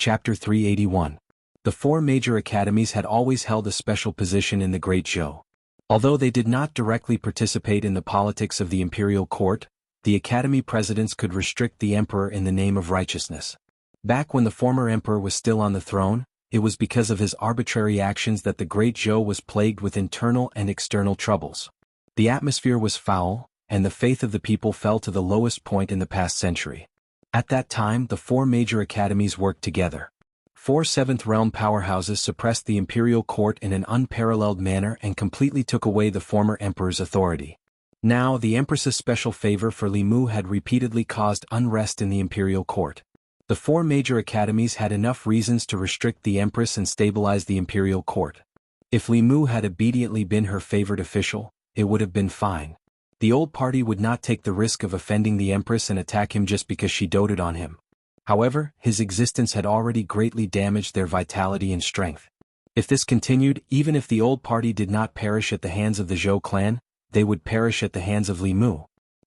Chapter 381. The four major academies had always held a special position in the Great Zhou. Although they did not directly participate in the politics of the imperial court, the academy presidents could restrict the emperor in the name of righteousness. Back when the former emperor was still on the throne, it was because of his arbitrary actions that the Great Zhou was plagued with internal and external troubles. The atmosphere was foul, and the faith of the people fell to the lowest point in the past century. At that time, the four major academies worked together. Four Seventh Realm powerhouses suppressed the imperial court in an unparalleled manner and completely took away the former emperor's authority. Now, the empress's special favor for Li Mu had repeatedly caused unrest in the imperial court. The four major academies had enough reasons to restrict the empress and stabilize the imperial court. If Li Mu had obediently been her favored official, it would have been fine. The old party would not take the risk of offending the empress and attack him just because she doted on him. However, his existence had already greatly damaged their vitality and strength. If this continued, even if the old party did not perish at the hands of the Zhou clan, they would perish at the hands of Li Mu.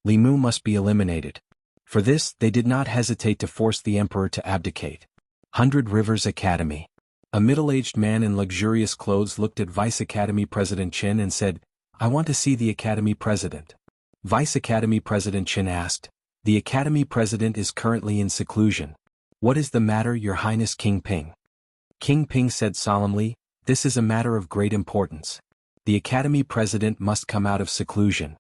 Li Mu must be eliminated. For this, they did not hesitate to force the emperor to abdicate. 100 Rivers Academy. A middle-aged man in luxurious clothes looked at Vice Academy President Qin and said, "I want to see the Academy President." Vice Academy President Qin asked, "The Academy President is currently in seclusion. What is the matter, Your Highness King Ping?" King Ping said solemnly, "This is a matter of great importance. The Academy President must come out of seclusion."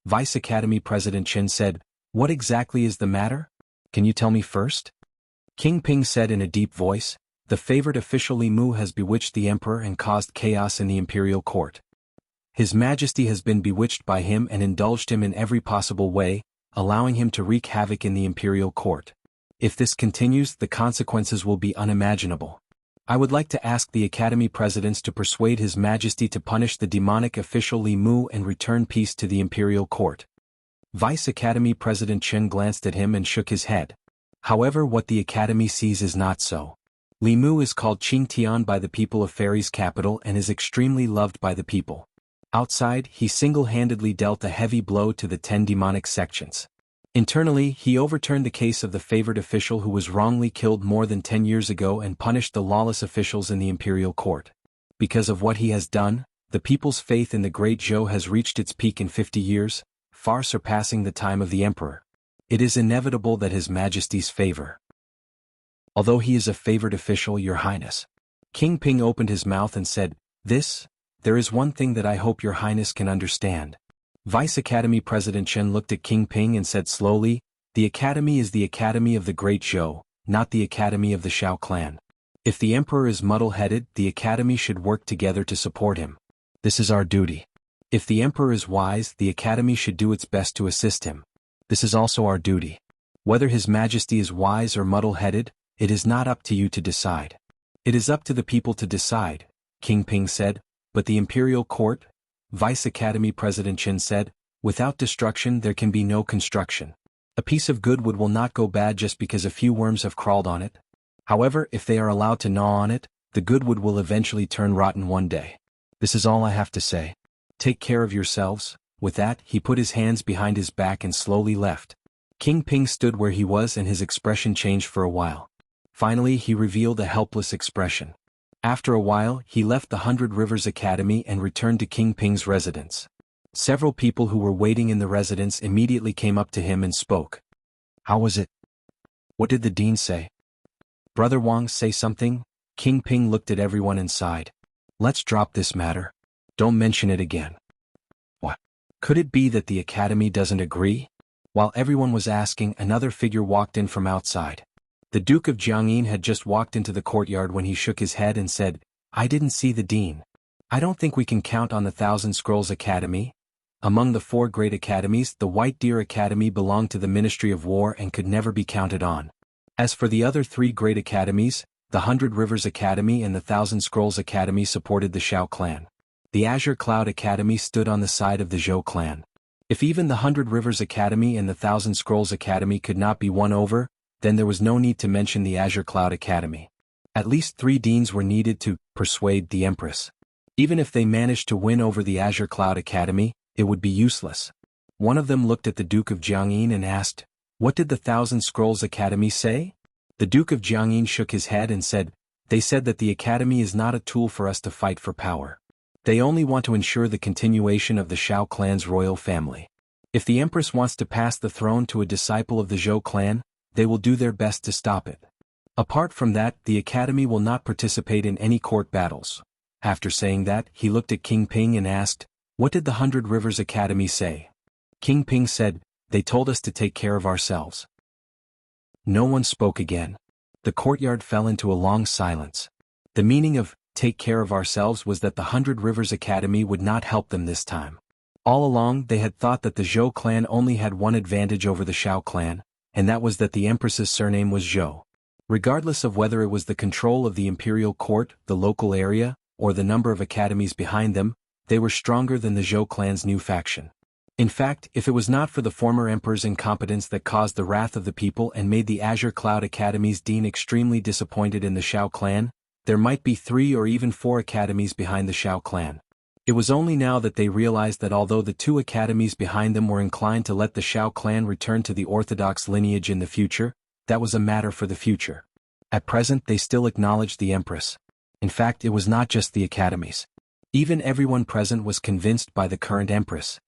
Vice Academy President Qin said, "What exactly is the matter? Can you tell me first?" King Ping said in a deep voice, "The favored official Li Mu has bewitched the emperor and caused chaos in the imperial court. His Majesty has been bewitched by him and indulged him in every possible way, allowing him to wreak havoc in the imperial court. If this continues, the consequences will be unimaginable. I would like to ask the Academy presidents to persuade His Majesty to punish the demonic official Li Mu and return peace to the imperial court." Vice Academy President Chen glanced at him and shook his head. However, what the Academy sees is not so. Li Mu is called Qingtian by the people of Fairy's capital and is extremely loved by the people. Outside, he single-handedly dealt a heavy blow to the 10 demonic sections. Internally, he overturned the case of the favored official who was wrongly killed more than 10 years ago and punished the lawless officials in the imperial court. Because of what he has done, the people's faith in the Great Zhou has reached its peak in 50 years, far surpassing the time of the emperor. It is inevitable that His Majesty's favor. Although he is a favored official, Your Highness. King Ping opened his mouth and said, There is one thing that I hope Your Highness can understand." Vice Academy President Chen looked at King Ping and said slowly, "The Academy is the Academy of the Great Zhou, not the Academy of the Xiao clan. If the Emperor is muddle-headed, the Academy should work together to support him. This is our duty. If the Emperor is wise, the Academy should do its best to assist him. This is also our duty. Whether His Majesty is wise or muddle-headed, it is not up to you to decide. It is up to the people to decide," King Ping said. "But the imperial court?" Vice Academy President Qin said, "Without destruction there can be no construction. A piece of good wood will not go bad just because a few worms have crawled on it. However, if they are allowed to gnaw on it, the good wood will eventually turn rotten one day. This is all I have to say. Take care of yourselves." With that, he put his hands behind his back and slowly left. King Ping stood where he was and his expression changed for a while. Finally, he revealed a helpless expression. After a while, he left the 100 Rivers Academy and returned to King Ping's residence. Several people who were waiting in the residence immediately came up to him and spoke. "How was it? What did the dean say?" "Brother Wang, say something." King Ping looked at everyone and sighed. "Let's drop this matter. Don't mention it again." "What? Could it be that the Academy doesn't agree?" While everyone was asking, another figure walked in from outside. The Duke of Jianghu had just walked into the courtyard when he shook his head and said, "I didn't see the dean. I don't think we can count on the Thousand Scrolls Academy." Among the four great academies, the White Deer Academy belonged to the Ministry of War and could never be counted on. As for the other three great academies, the 100 Rivers Academy and the Thousand Scrolls Academy supported the Xiao clan. The Azure Cloud Academy stood on the side of the Zhou clan. If even the 100 Rivers Academy and the Thousand Scrolls Academy could not be won over, then there was no need to mention the Azure Cloud Academy. At least 3 deans were needed to persuade the Empress. Even if they managed to win over the Azure Cloud Academy, it would be useless. One of them looked at the Duke of Jianghu and asked, "What did the Thousand Scrolls Academy say?" The Duke of Jianghu shook his head and said, "They said that the academy is not a tool for us to fight for power. They only want to ensure the continuation of the Shao clan's royal family. If the Empress wants to pass the throne to a disciple of the Zhou clan, they will do their best to stop it. Apart from that, the academy will not participate in any court battles." After saying that, he looked at King Ping and asked, "What did the Hundred Rivers Academy say?" King Ping said, "They told us to take care of ourselves." No one spoke again. The courtyard fell into a long silence. The meaning of "take care of ourselves" was that the Hundred Rivers Academy would not help them this time. All along they had thought that the Zhou clan only had one advantage over the Shao clan, and that was that the Empress's surname was Zhou. Regardless of whether it was the control of the imperial court, the local area, or the number of academies behind them, they were stronger than the Zhou clan's new faction. In fact, if it was not for the former emperor's incompetence that caused the wrath of the people and made the Azure Cloud Academy's dean extremely disappointed in the Shao clan, there might be 3 or even 4 academies behind the Shao clan. It was only now that they realized that although the 2 academies behind them were inclined to let the Shao clan return to the orthodox lineage in the future, that was a matter for the future. At present they still acknowledged the Empress. In fact, it was not just the academies. Even everyone present was convinced by the current Empress.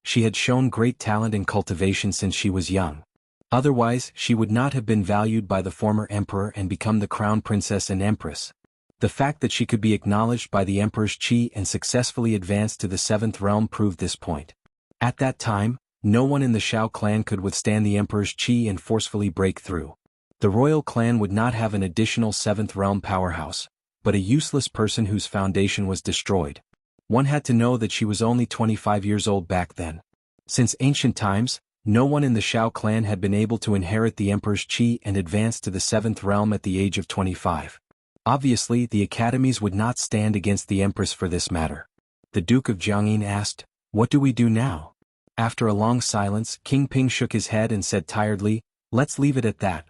She had shown great talent in cultivation since she was young. Otherwise, she would not have been valued by the former emperor and become the crown princess and empress. The fact that she could be acknowledged by the emperor's qi and successfully advanced to the 7th realm proved this point. At that time, no one in the Shao clan could withstand the emperor's qi and forcefully break through. The royal clan would not have an additional 7th realm powerhouse, but a useless person whose foundation was destroyed. One had to know that she was only 25 years old back then. Since ancient times, no one in the Shao clan had been able to inherit the emperor's qi and advance to the 7th realm at the age of 25. Obviously, the academies would not stand against the empress for this matter. The Duke of Jianghu asked, "What do we do now?" After a long silence, King Ping shook his head and said tiredly, "Let's leave it at that."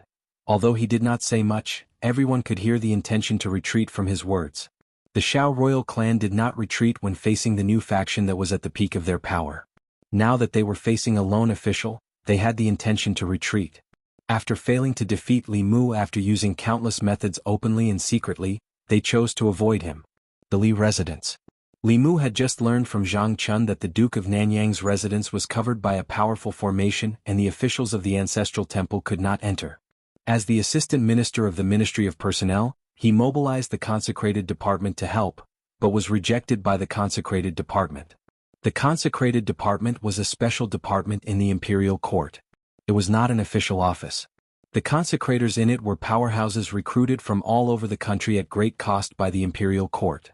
Although he did not say much, everyone could hear the intention to retreat from his words. The Shao royal clan did not retreat when facing the new faction that was at the peak of their power. Now that they were facing a lone official, they had the intention to retreat. After failing to defeat Li Mu after using countless methods openly and secretly, they chose to avoid him. The Li residence. Li Mu had just learned from Zhang Chun that the Duke of Nanyang's residence was covered by a powerful formation and the officials of the ancestral temple could not enter. As the assistant minister of the Ministry of Personnel, he mobilized the consecrated department to help, but was rejected by the consecrated department. The consecrated department was a special department in the imperial court. It was not an official office. The consecrators in it were powerhouses recruited from all over the country at great cost by the imperial court.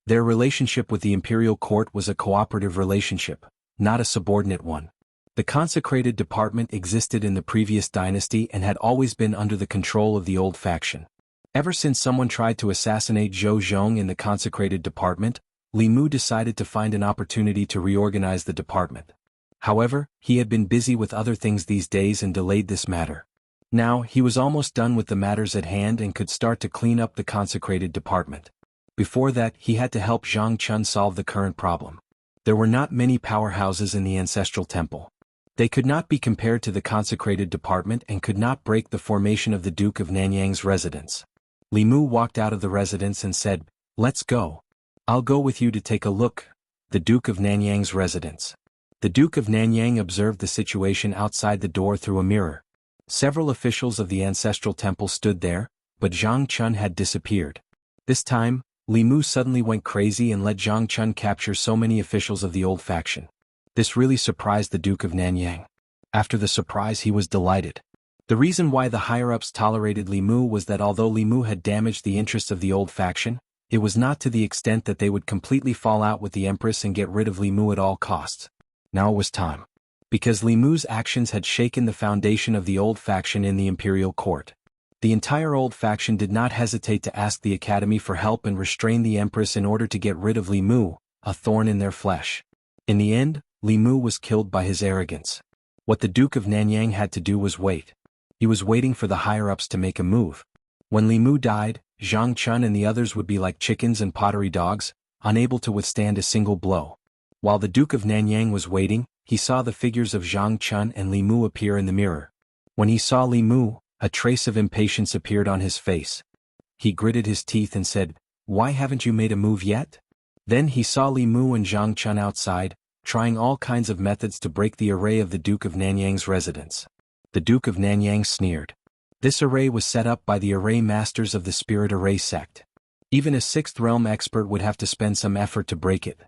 Their relationship with the imperial court was a cooperative relationship, not a subordinate one. The consecrated department existed in the previous dynasty and had always been under the control of the old faction. Ever since someone tried to assassinate Zhou Zhong in the consecrated department, Li Mu decided to find an opportunity to reorganize the department. However, he had been busy with other things these days and delayed this matter. Now, he was almost done with the matters at hand and could start to clean up the consecrated department. Before that, he had to help Zhang Chun solve the current problem. There were not many powerhouses in the ancestral temple. They could not be compared to the consecrated department and could not break the formation of the Duke of Nanyang's residence. Li Mu walked out of the residence and said, "Let's go. I'll go with you to take a look." The Duke of Nanyang's residence. The Duke of Nanyang observed the situation outside the door through a mirror. Several officials of the ancestral temple stood there, but Zhang Chun had disappeared. This time, Li Mu suddenly went crazy and let Zhang Chun capture so many officials of the old faction. This really surprised the Duke of Nanyang. After the surprise, he was delighted. The reason why the higher-ups tolerated Li Mu was that although Li Mu had damaged the interests of the old faction, it was not to the extent that they would completely fall out with the Empress and get rid of Li Mu at all costs. Now it was time. Because Li Mu's actions had shaken the foundation of the old faction in the imperial court. The entire old faction did not hesitate to ask the academy for help and restrain the Empress in order to get rid of Li Mu, a thorn in their flesh. In the end, Li Mu was killed by his arrogance. What the Duke of Nanyang had to do was wait. He was waiting for the higher-ups to make a move. When Li Mu died, Zhang Chun and the others would be like chickens and pottery dogs, unable to withstand a single blow. While the Duke of Nanyang was waiting, he saw the figures of Zhang Chun and Li Mu appear in the mirror. When he saw Li Mu, A trace of impatience appeared on his face. He gritted his teeth and said, "Why haven't you made a move yet?" Then he saw Li Mu and Zhang Chun outside, trying all kinds of methods to break the array of the Duke of Nanyang's residence. The Duke of Nanyang sneered. This array was set up by the array masters of the Spirit Array sect. Even a 6th realm expert would have to spend some effort to break it.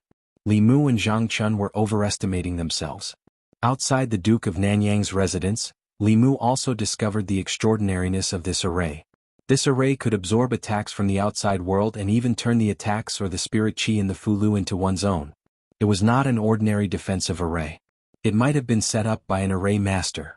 Li Mu and Zhang Chun were overestimating themselves. Outside the Duke of Nanyang's residence, Li Mu also discovered the extraordinariness of this array. This array could absorb attacks from the outside world and even turn the attacks or the spirit chi in the Fulu into one's own. It was not an ordinary defensive array. It might have been set up by an array master.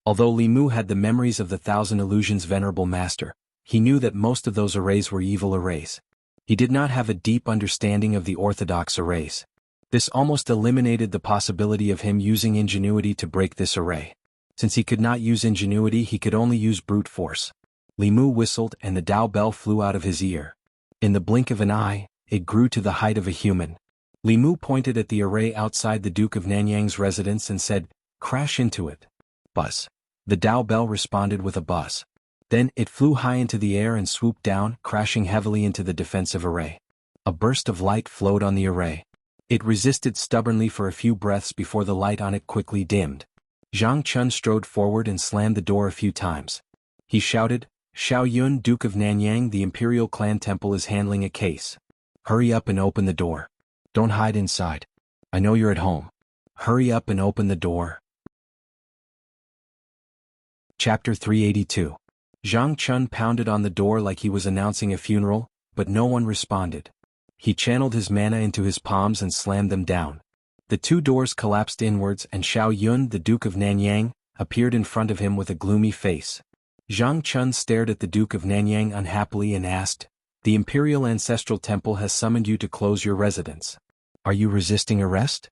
Although Li Mu had the memories of the Thousand Illusions Venerable Master, he knew that most of those arrays were evil arrays. He did not have a deep understanding of the orthodox arrays. This almost eliminated the possibility of him using ingenuity to break this array. Since he could not use ingenuity, he could only use brute force. Li Mu whistled and the Dao bell flew out of his ear. In the blink of an eye, it grew to the height of a human. Li Mu pointed at the array outside the Duke of Nanyang's residence and said, "Crash into it." Buzz. The Dao bell responded with a buzz. Then it flew high into the air and swooped down, crashing heavily into the defensive array. A burst of light flowed on the array. It resisted stubbornly for a few breaths before the light on it quickly dimmed. Zhang Chun strode forward and slammed the door a few times. He shouted, "Xiao Yun, Duke of Nanyang, the Imperial Clan Temple is handling a case. Hurry up and open the door. Don't hide inside. I know you're at home. Hurry up and open the door." Chapter 382. Zhang Chun pounded on the door like he was announcing a funeral, but no one responded. He channeled his mana into his palms and slammed them down. The 2 doors collapsed inwards and Xiao Yun, the Duke of Nanyang, appeared in front of him with a gloomy face. Zhang Chun stared at the Duke of Nanyang unhappily and asked, "The Imperial Ancestral Temple has summoned you to close your residence. Are you resisting arrest?"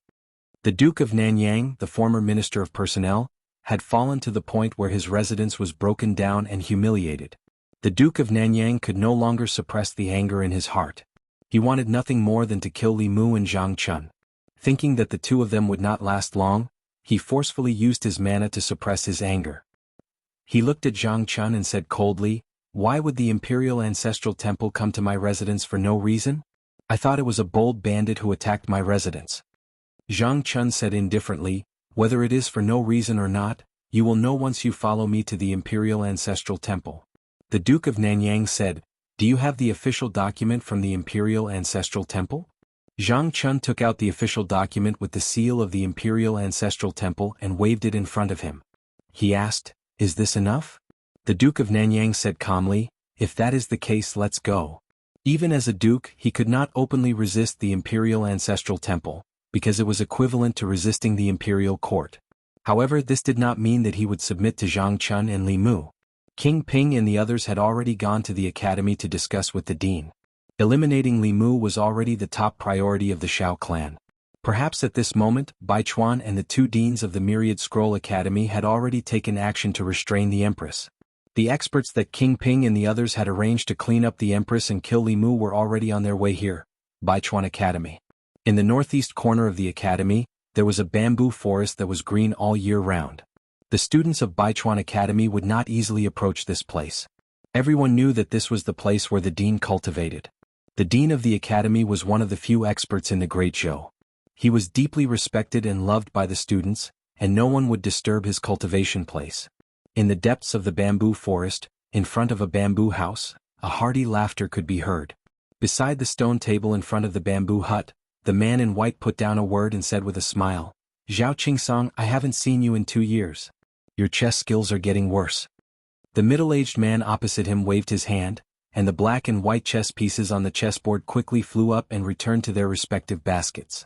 The Duke of Nanyang, the former Minister of Personnel, had fallen to the point where his residence was broken down and humiliated. The Duke of Nanyang could no longer suppress the anger in his heart. He wanted nothing more than to kill Li Mu and Zhang Chun. Thinking that the 2 of them would not last long, he forcefully used his mana to suppress his anger. He looked at Zhang Chun and said coldly, "Why would the Imperial Ancestral Temple come to my residence for no reason? I thought it was a bold bandit who attacked my residence." Zhang Chun said indifferently, "Whether it is for no reason or not, you will know once you follow me to the Imperial Ancestral Temple." The Duke of Nanyang said, "Do you have the official document from the Imperial Ancestral Temple?" Zhang Chun took out the official document with the seal of the Imperial Ancestral Temple and waved it in front of him. He asked, "Is this enough?" The Duke of Nanyang said calmly, "If that is the case, let's go." Even as a duke, he could not openly resist the Imperial Ancestral Temple, because it was equivalent to resisting the Imperial Court. However, this did not mean that he would submit to Zhang Chun and Li Mu. King Ping and the others had already gone to the academy to discuss with the dean. Eliminating Li Mu was already the top priority of the Shao clan. Perhaps at this moment, Bai Chuan and the 2 deans of the Myriad Scroll Academy had already taken action to restrain the Empress. The experts that King Ping and the others had arranged to clean up the Empress and kill Li Mu were already on their way here, Bai Chuan Academy. In the northeast corner of the academy, there was a bamboo forest that was green all year round. The students of Bai Chuan Academy would not easily approach this place. Everyone knew that this was the place where the dean cultivated. The dean of the academy was one of the few experts in the Great Zhou. He was deeply respected and loved by the students, and no one would disturb his cultivation place. In the depths of the bamboo forest, in front of a bamboo house, a hearty laughter could be heard. Beside the stone table in front of the bamboo hut, the man in white put down a word and said with a smile, "Zhao Qingsong, I haven't seen you in 2 years. Your chess skills are getting worse." The middle-aged man opposite him waved his hand, and the black and white chess pieces on the chessboard quickly flew up and returned to their respective baskets.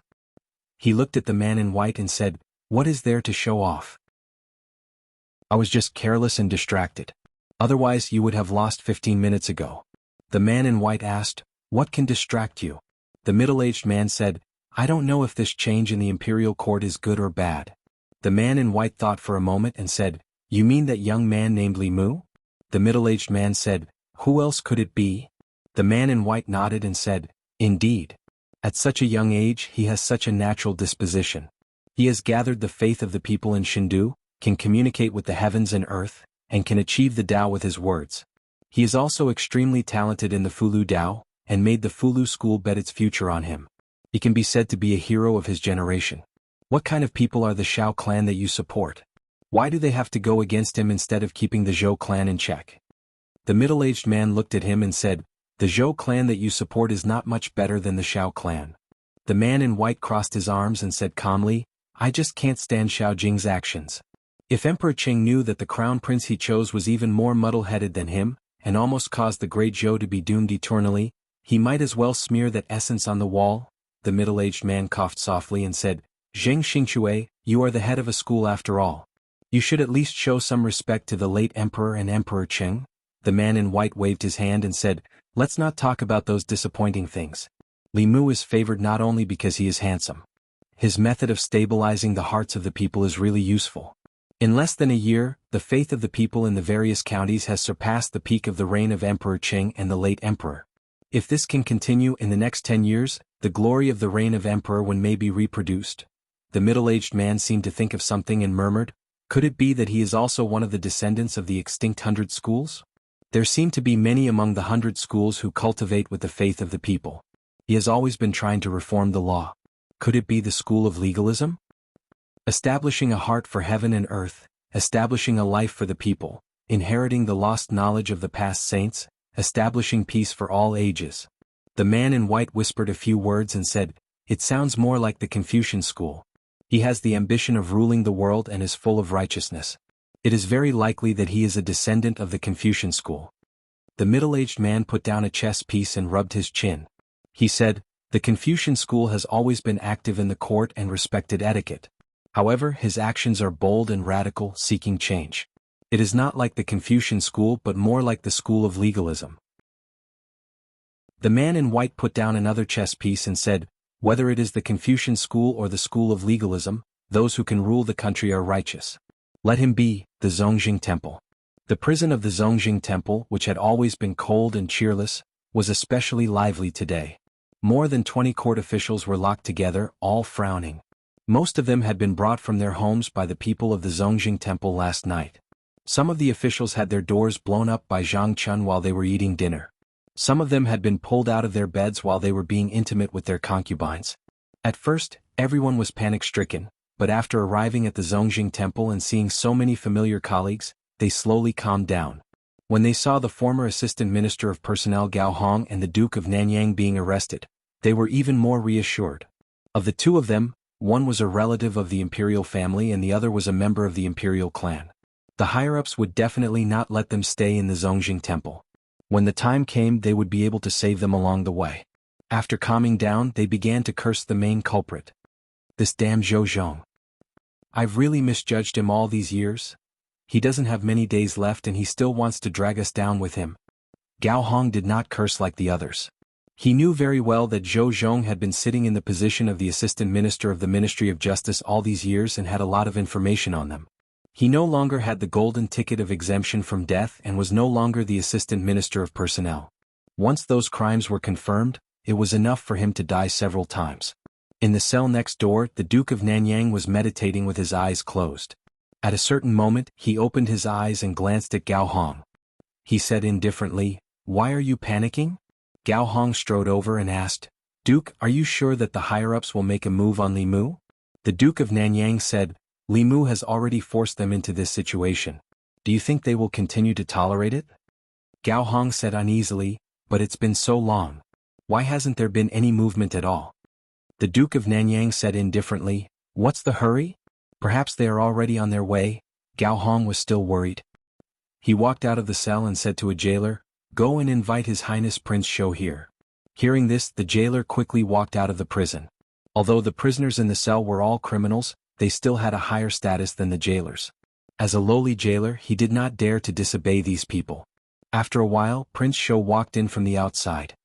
He looked at the man in white and said, "What is there to show off? I was just careless and distracted. Otherwise you would have lost 15 minutes ago." The man in white asked, "What can distract you?" The middle-aged man said, "I don't know if this change in the imperial court is good or bad." The man in white thought for a moment and said, "You mean that young man named Li Mu?" The middle-aged man said, "Who else could it be?" The man in white nodded and said, "Indeed. At such a young age he has such a natural disposition. He has gathered the faith of the people in Shindu, can communicate with the heavens and earth, and can achieve the Tao with his words. He is also extremely talented in the Fulu Tao, and made the Fulu school bet its future on him. He can be said to be a hero of his generation. What kind of people are the Shao clan that you support? Why do they have to go against him instead of keeping the Zhou clan in check? The middle-aged man looked at him and said, the Zhou clan that you support is not much better than the Shao clan. The man in white crossed his arms and said calmly, I just can't stand Xiao Jing's actions. If Emperor Qing knew that the crown prince he chose was even more muddle-headed than him, and almost caused the great Zhou to be doomed eternally, he might as well smear that essence on the wall. The middle-aged man coughed softly and said, Zheng Xingxue, you are the head of a school after all. You should at least show some respect to the late emperor and Emperor Qing. The man in white waved his hand and said, let's not talk about those disappointing things. Li Mu is favored not only because he is handsome. His method of stabilizing the hearts of the people is really useful. In less than a year, the faith of the people in the various counties has surpassed the peak of the reign of Emperor Qing and the late emperor. If this can continue in the next 10 years, the glory of the reign of Emperor Wen may be reproduced. The middle-aged man seemed to think of something and murmured, could it be that he is also one of the descendants of the extinct 100 schools? There seem to be many among the 100 schools who cultivate with the faith of the people. He has always been trying to reform the law. Could it be the school of legalism? Establishing a heart for heaven and earth, establishing a life for the people, inheriting the lost knowledge of the past saints, establishing peace for all ages. The man in white whispered a few words and said, it sounds more like the Confucian school. He has the ambition of ruling the world and is full of righteousness. It is very likely that he is a descendant of the Confucian school. The middle-aged man put down a chess piece and rubbed his chin. He said, the Confucian school has always been active in the court and respected etiquette. However, his actions are bold and radical, seeking change. It is not like the Confucian school but more like the school of legalism. The man in white put down another chess piece and said, whether it is the Confucian school or the school of legalism, those who can rule the country are righteous. Let him be, the Zongjing Temple. The prison of the Zongjing Temple, which had always been cold and cheerless, was especially lively today. More than 20 court officials were locked together, all frowning. Most of them had been brought from their homes by the people of the Zongjing Temple last night. Some of the officials had their doors blown up by Zhang Chun while they were eating dinner. Some of them had been pulled out of their beds while they were being intimate with their concubines. At first, everyone was panic-stricken, but after arriving at the Zongjing Temple and seeing so many familiar colleagues, they slowly calmed down. When they saw the former Assistant Minister of Personnel Gao Hong and the Duke of Nanyang being arrested, they were even more reassured. Of the two of them, one was a relative of the imperial family and the other was a member of the imperial clan. The higher-ups would definitely not let them stay in the Zongjing Temple. When the time came, they would be able to save them along the way. After calming down, they began to curse the main culprit. This damn Zhou Zhong. I've really misjudged him all these years. He doesn't have many days left and he still wants to drag us down with him. Gao Hong did not curse like the others. He knew very well that Zhou Zhong had been sitting in the position of the Assistant Minister of the Ministry of Justice all these years and had a lot of information on them. He no longer had the golden ticket of exemption from death and was no longer the Assistant Minister of Personnel. Once those crimes were confirmed, it was enough for him to die several times. In the cell next door, the Duke of Nanyang was meditating with his eyes closed. At a certain moment, he opened his eyes and glanced at Gao Hong. He said indifferently, "Why are you panicking?" Gao Hong strode over and asked, "Duke, are you sure that the higher-ups will make a move on Li Mu?" The Duke of Nanyang said, "Li Mu has already forced them into this situation. Do you think they will continue to tolerate it?" Gao Hong said uneasily, "But it's been so long. Why hasn't there been any movement at all?" The Duke of Nanyang said indifferently, "What's the hurry? Perhaps they are already on their way." Gao Hong was still worried. He walked out of the cell and said to a jailer, "Go and invite His Highness Prince Shou here." Hearing this, the jailer quickly walked out of the prison. Although the prisoners in the cell were all criminals, they still had a higher status than the jailers. As a lowly jailer, he did not dare to disobey these people. After a while, Prince Shou walked in from the outside.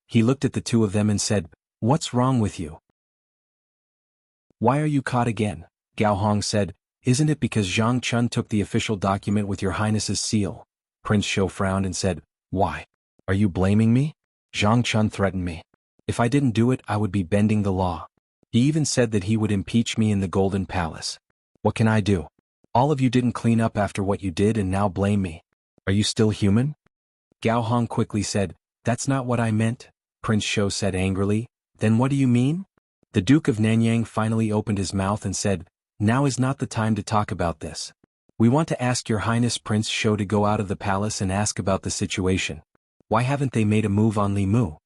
He looked at the two of them and said, "What's wrong with you? Why are you caught again?" Gao Hong said, "Isn't it because Zhang Chun took the official document with your highness's seal?" Prince Shou frowned and said, "Why? Are you blaming me? Zhang Chun threatened me. If I didn't do it, I would be bending the law. He even said that he would impeach me in the Golden Palace. What can I do?" All of you didn't clean up after what you did and now blame me. Are you still human? Gao Hong quickly said, That's not what I meant, Prince Shou said angrily. Then what do you mean? The Duke of Nanyang finally opened his mouth and said, Now is not the time to talk about this. We want to ask Your Highness Prince Shou to go out of the palace and ask about the situation. Why haven't they made a move on Li Mu?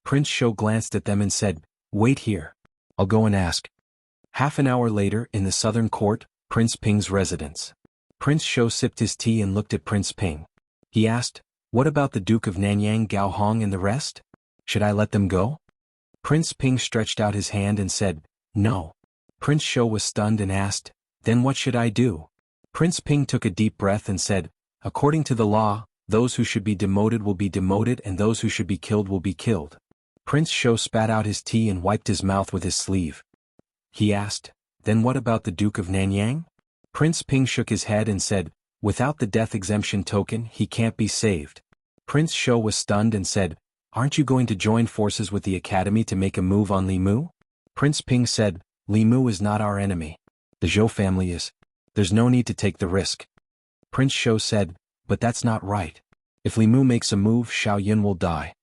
Prince Shou glanced at them and said, Wait here. I'll go and ask. Half an hour later, in the southern court, Prince Ping's residence. Prince Shou sipped his tea and looked at Prince Ping. He asked, What about the Duke of Nanyang, Gao Hong and the rest? Should I let them go? Prince Ping stretched out his hand and said, No. Prince Shou was stunned and asked, Then what should I do? Prince Ping took a deep breath and said, According to the law, those who should be demoted will be demoted and those who should be killed will be killed. Prince Shou spat out his tea and wiped his mouth with his sleeve. He asked, Then what about the Duke of Nanyang? Prince Ping shook his head and said, Without the death exemption token, he can't be saved. Prince Shou was stunned and said, Aren't you going to join forces with the academy to make a move on Li Mu? Prince Ping said, Li Mu is not our enemy. The Zhou family is. There's no need to take the risk. Prince Shou said, But that's not right. If Li Mu makes a move, Xiao Yun will die.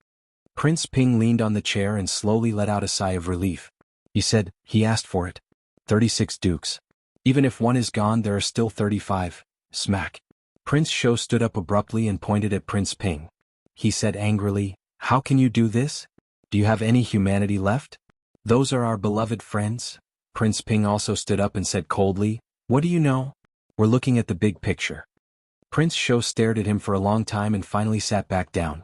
Prince Ping leaned on the chair and slowly let out a sigh of relief. He said, He asked for it. 36 dukes. Even if one is gone, there are still 35. Smack. Prince Shou stood up abruptly and pointed at Prince Ping. He said angrily, How can you do this? Do you have any humanity left? Those are our beloved friends. Prince Ping also stood up and said coldly, What do you know? We're looking at the big picture. Prince Shou stared at him for a long time and finally sat back down.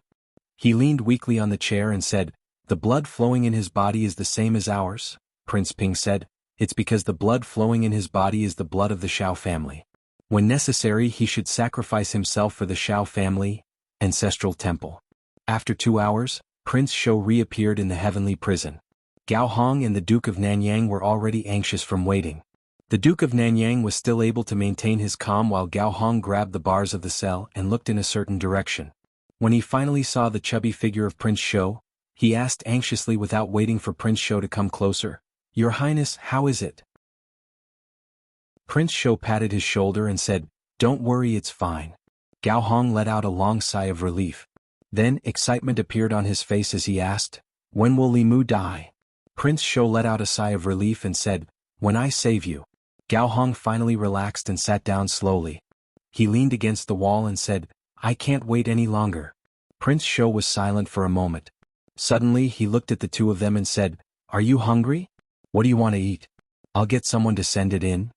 He leaned weakly on the chair and said, The blood flowing in his body is the same as ours. Prince Ping said, It's because the blood flowing in his body is the blood of the Xiao family. When necessary, he should sacrifice himself for the Xiao family, ancestral temple. After 2 hours, Prince Shou reappeared in the heavenly prison. Gao Hong and the Duke of Nanyang were already anxious from waiting. The Duke of Nanyang was still able to maintain his calm while Gao Hong grabbed the bars of the cell and looked in a certain direction. When he finally saw the chubby figure of Prince Shou, he asked anxiously without waiting for Prince Shou to come closer, Your Highness, how is it? Prince Shou patted his shoulder and said, Don't worry, it's fine. Gao Hong let out a long sigh of relief. Then excitement appeared on his face as he asked, When will Li Mu die? Prince Shou let out a sigh of relief and said, When I save you. Gao Hong finally relaxed and sat down slowly. He leaned against the wall and said, I can't wait any longer. Prince Shou was silent for a moment. Suddenly he looked at the two of them and said, Are you hungry? What do you want to eat? I'll get someone to send it in.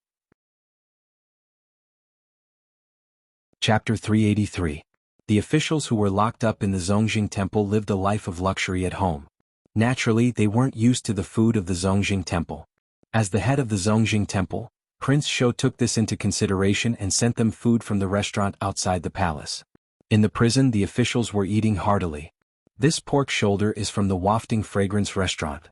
Chapter 383. The officials who were locked up in the Zongjing Temple lived a life of luxury at home. Naturally, they weren't used to the food of the Zongjing Temple. As the head of the Zongjing Temple, Prince Shou took this into consideration and sent them food from the restaurant outside the palace. In the prison, the officials were eating heartily. This pork shoulder is from the Wafting Fragrance Restaurant.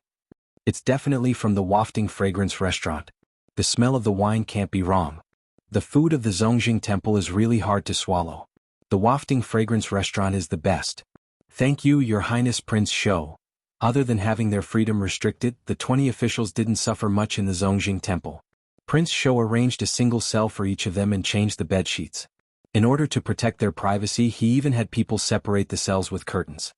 It's definitely from the Wafting Fragrance Restaurant. The smell of the wine can't be wrong. The food of the Zongjing Temple is really hard to swallow. The Wafting Fragrance Restaurant is the best. Thank you, Your Highness Prince Shou. Other than having their freedom restricted, the 20 officials didn't suffer much in the Zongjing Temple. Prince Shou arranged a single cell for each of them and changed the bedsheets. In order to protect their privacy, he even had people separate the cells with curtains.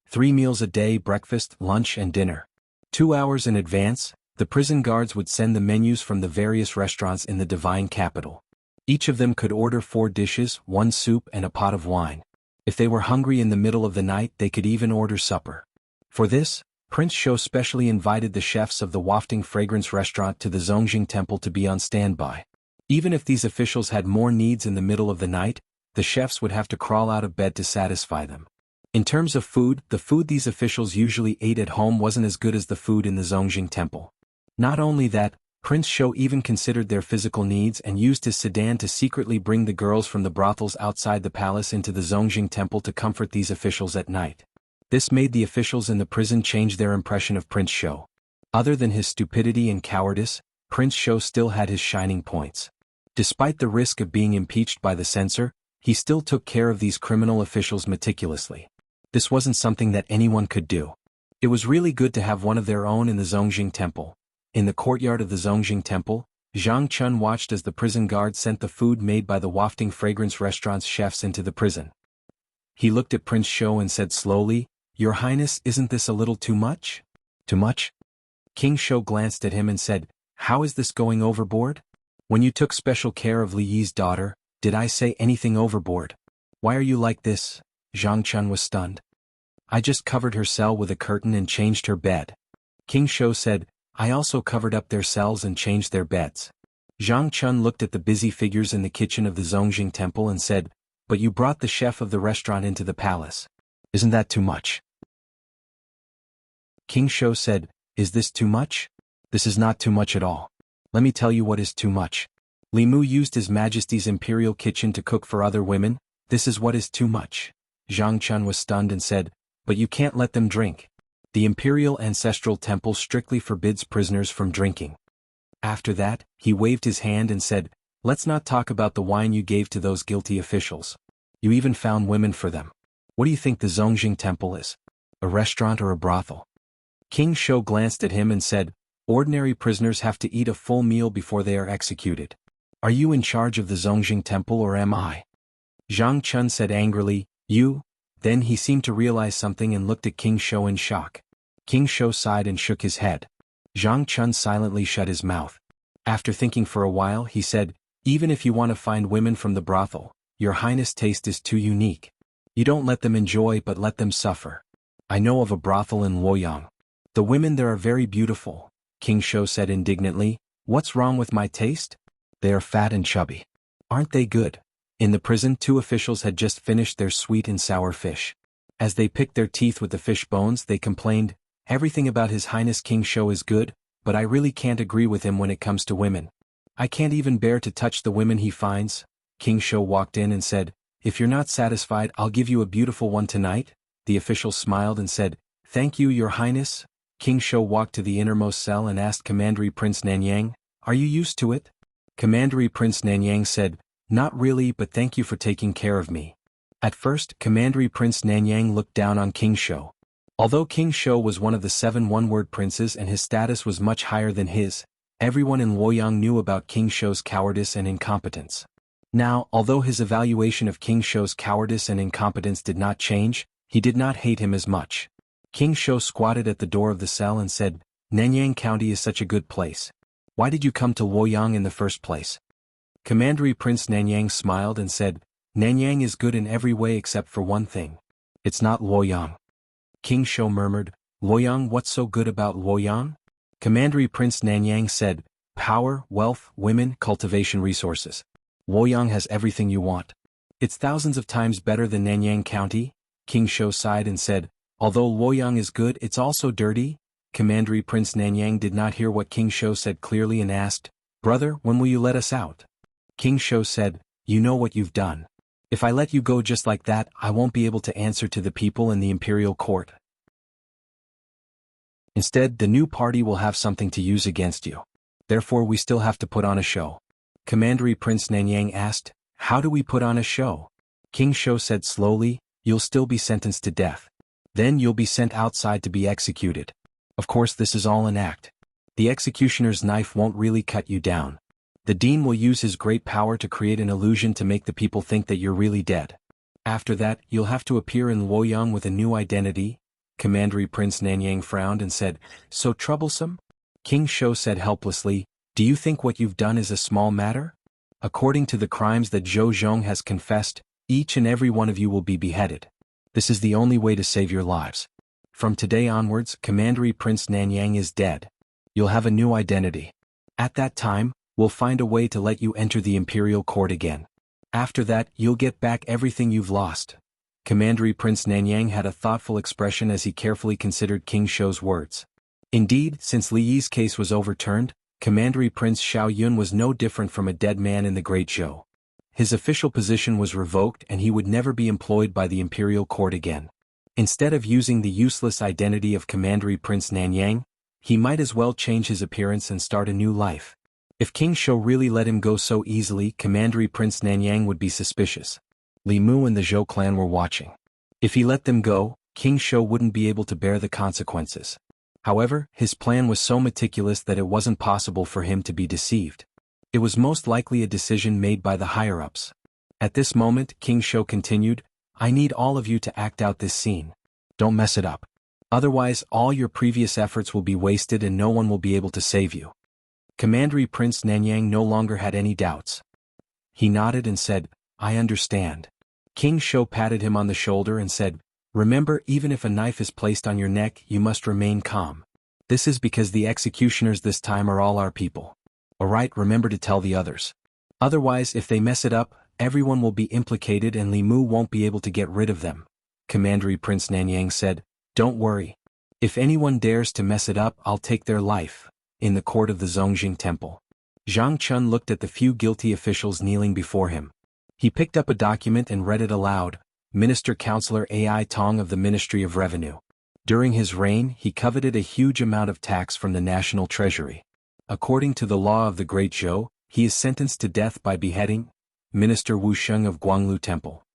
3 meals a day, breakfast, lunch and dinner. 2 hours in advance, the prison guards would send the menus from the various restaurants in the divine capital. Each of them could order 4 dishes, 1 soup and a pot of wine. If they were hungry in the middle of the night, they could even order supper. For this, Prince Shou specially invited the chefs of the Wafting Fragrance Restaurant to the Zongjing Temple to be on standby. Even if these officials had more needs in the middle of the night, the chefs would have to crawl out of bed to satisfy them. In terms of food, the food these officials usually ate at home wasn't as good as the food in the Zongjing Temple. Not only that, Prince Shou even considered their physical needs and used his sedan to secretly bring the girls from the brothels outside the palace into the Zongjing Temple to comfort these officials at night. This made the officials in the prison change their impression of Prince Shou. Other than his stupidity and cowardice, Prince Shou still had his shining points. Despite the risk of being impeached by the censor, he still took care of these criminal officials meticulously. This wasn't something that anyone could do. It was really good to have one of their own in the Zongjing Temple. In the courtyard of the Zongjing Temple, Zhang Chun watched as the prison guard sent the food made by the wafting fragrance restaurant's chefs into the prison. He looked at Prince Shou and said slowly, "Your Highness, isn't this a little too much?" "Too much?" King Shou glanced at him and said, "How is this going overboard? When you took special care of Li Yi's daughter, did I say anything overboard? Why are you like this?" Zhang Chun was stunned. "I just covered her cell with a curtain and changed her bed." King Shou said, "I also covered up their cells and changed their beds." Zhang Chun looked at the busy figures in the kitchen of the Zongjing temple and said, "But you brought the chef of the restaurant into the palace. Isn't that too much?" King Shou said, "Is this too much? This is not too much at all. Let me tell you what is too much. Li Mu used His Majesty's imperial kitchen to cook for other women. This is what is too much." Zhang Chun was stunned and said, "But you can't let them drink. The imperial ancestral temple strictly forbids prisoners from drinking." After that, he waved his hand and said, "Let's not talk about the wine you gave to those guilty officials. You even found women for them. What do you think the Zongjing temple is? A restaurant or a brothel?" King Shou glanced at him and said, "Ordinary prisoners have to eat a full meal before they are executed. Are you in charge of the Zongjing temple or am I?" Zhang Chun said angrily, "You?" Then he seemed to realize something and looked at King Shou in shock. King Shou sighed and shook his head. Zhang Chun silently shut his mouth. After thinking for a while he said, "Even if you want to find women from the brothel, Your Highness' taste is too unique. You don't let them enjoy but let them suffer. I know of a brothel in Luoyang. The women there are very beautiful." King Shou said indignantly, "What's wrong with my taste? They are fat and chubby. Aren't they good?" In the prison, two officials had just finished their sweet and sour fish. As they picked their teeth with the fish bones they complained, "Everything about His Highness King Shou is good, but I really can't agree with him when it comes to women. I can't even bear to touch the women he finds." King Shou walked in and said, "If you're not satisfied, I'll give you a beautiful one tonight." The official smiled and said, "Thank you, Your Highness." King Shou walked to the innermost cell and asked Commandery Prince Nanyang, "Are you used to it?" Commandery Prince Nanyang said, "Not really, but thank you for taking care of me." At first, Commandery Prince Nanyang looked down on King Shou. Although King Shou was one of the 7 one-word princes and his status was much higher than his, everyone in Luoyang knew about King Shou's cowardice and incompetence. Now, although his evaluation of King Shou's cowardice and incompetence did not change, he did not hate him as much. King Shou squatted at the door of the cell and said, "Nanyang County is such a good place. Why did you come to Luoyang in the first place?" Commandery Prince Nanyang smiled and said, "Nanyang is good in every way except for one thing. It's not Luoyang." King Shou murmured, "Luoyang, what's so good about Luoyang?" Commandery Prince Nanyang said, "Power, wealth, women, cultivation resources. Luoyang has everything you want. It's thousands of times better than Nanyang County." King Shou sighed and said, "Although Luoyang is good, it's also dirty." Commandery Prince Nanyang did not hear what King Shou said clearly and asked, "Brother, when will you let us out?" King Shou said, "You know what you've done. If I let you go just like that, I won't be able to answer to the people in the imperial court. Instead, the new party will have something to use against you. Therefore we still have to put on a show." Commandery Prince Nanyang asked, "How do we put on a show?" King Shou said slowly, "You'll still be sentenced to death. Then you'll be sent outside to be executed. Of course this is all an act. The executioner's knife won't really cut you down. The dean will use his great power to create an illusion to make the people think that you're really dead. After that, you'll have to appear in Luoyang with a new identity." Commandery Prince Nanyang frowned and said, "So troublesome?" King Shou said helplessly, "Do you think what you've done is a small matter? According to the crimes that Zhou Zhong has confessed, each and every one of you will be beheaded. This is the only way to save your lives. From today onwards, Commandery Prince Nanyang is dead. You'll have a new identity. At that time, we'll find a way to let you enter the imperial court again. After that, you'll get back everything you've lost." Commandery Prince Nanyang had a thoughtful expression as he carefully considered King Shou's words. Indeed, since Li Yi's case was overturned, Commandery Prince Xiao Yun was no different from a dead man in the Great Zhou. His official position was revoked and he would never be employed by the imperial court again. Instead of using the useless identity of Commandery Prince Nanyang, he might as well change his appearance and start a new life. If King Shou really let him go so easily, Commandery Prince Nanyang would be suspicious. Li Mu and the Zhou clan were watching. If he let them go, King Shou wouldn't be able to bear the consequences. However, his plan was so meticulous that it wasn't possible for him to be deceived. It was most likely a decision made by the higher-ups. At this moment, King Shou continued, I need all of you to act out this scene. Don't mess it up. Otherwise, all your previous efforts will be wasted and no one will be able to save you. Commander Prince Nanyang no longer had any doubts. He nodded and said, I understand. King Shou patted him on the shoulder and said, remember, even if a knife is placed on your neck, you must remain calm. This is because the executioners this time are all our people. Alright, remember to tell the others. Otherwise, if they mess it up, everyone will be implicated and Li Mu won't be able to get rid of them. Commander Prince Nanyang said, don't worry. If anyone dares to mess it up, I'll take their life. In the court of the Zongjing Temple. Zhang Chun looked at the few guilty officials kneeling before him. He picked up a document and read it aloud, Minister Counselor Ai Tong of the Ministry of Revenue. During his reign, he coveted a huge amount of tax from the national treasury. According to the law of the Great Zhou, he is sentenced to death by beheading. Minister Wu Sheng of Guanglu Temple.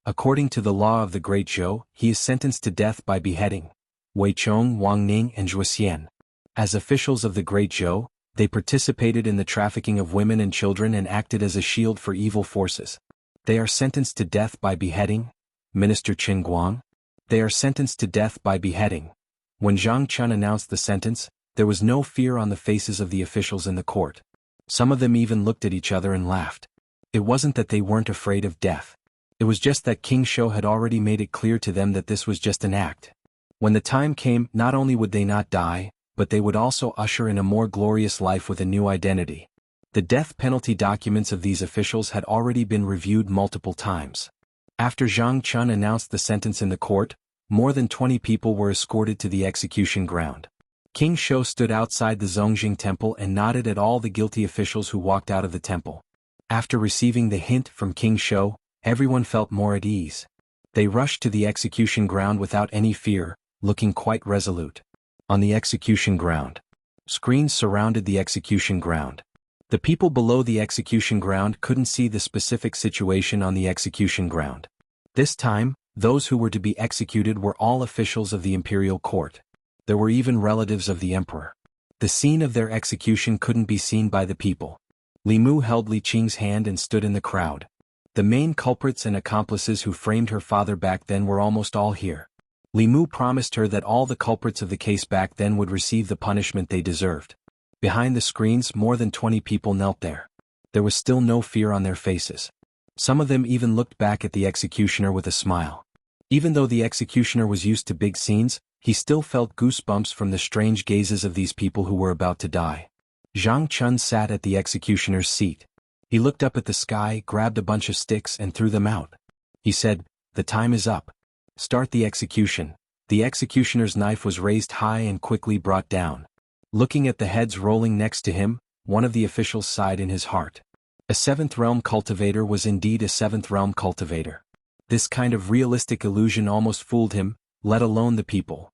According to the law of the Great Zhou, he is sentenced to death by beheading. Wei Chong, Wang Ning and Zhuo Xian. As officials of the Great Zhou, they participated in the trafficking of women and children and acted as a shield for evil forces. They are sentenced to death by beheading. Minister Qin Guang. They are sentenced to death by beheading. When Zhang Chun announced the sentence, there was no fear on the faces of the officials in the court. Some of them even looked at each other and laughed. It wasn't that they weren't afraid of death. It was just that King Shou had already made it clear to them that this was just an act. When the time came, not only would they not die, but they would also usher in a more glorious life with a new identity. The death penalty documents of these officials had already been reviewed multiple times. After Zhang Chun announced the sentence in the court, more than 20 people were escorted to the execution ground. King Shou stood outside the Zongjing Temple and nodded at all the guilty officials who walked out of the temple. After receiving the hint from King Shou, everyone felt more at ease. They rushed to the execution ground without any fear, looking quite resolute. On the execution ground. Screens surrounded the execution ground. The people below the execution ground couldn't see the specific situation on the execution ground. This time, those who were to be executed were all officials of the imperial court. There were even relatives of the emperor. The scene of their execution couldn't be seen by the people. Li Mu held Li Qing's hand and stood in the crowd. The main culprits and accomplices who framed her father back then were almost all here. Li Mu promised her that all the culprits of the case back then would receive the punishment they deserved. Behind the screens, more than 20 people knelt there. There was still no fear on their faces. Some of them even looked back at the executioner with a smile. Even though the executioner was used to big scenes, he still felt goosebumps from the strange gazes of these people who were about to die. Zhang Chun sat at the executioner's seat. He looked up at the sky, grabbed a bunch of sticks and threw them out. He said, "The time is up. Start the execution." The executioner's knife was raised high and quickly brought down. Looking at the heads rolling next to him, one of the officials sighed in his heart. A seventh realm cultivator was indeed a seventh realm cultivator. This kind of realistic illusion almost fooled him, let alone the people.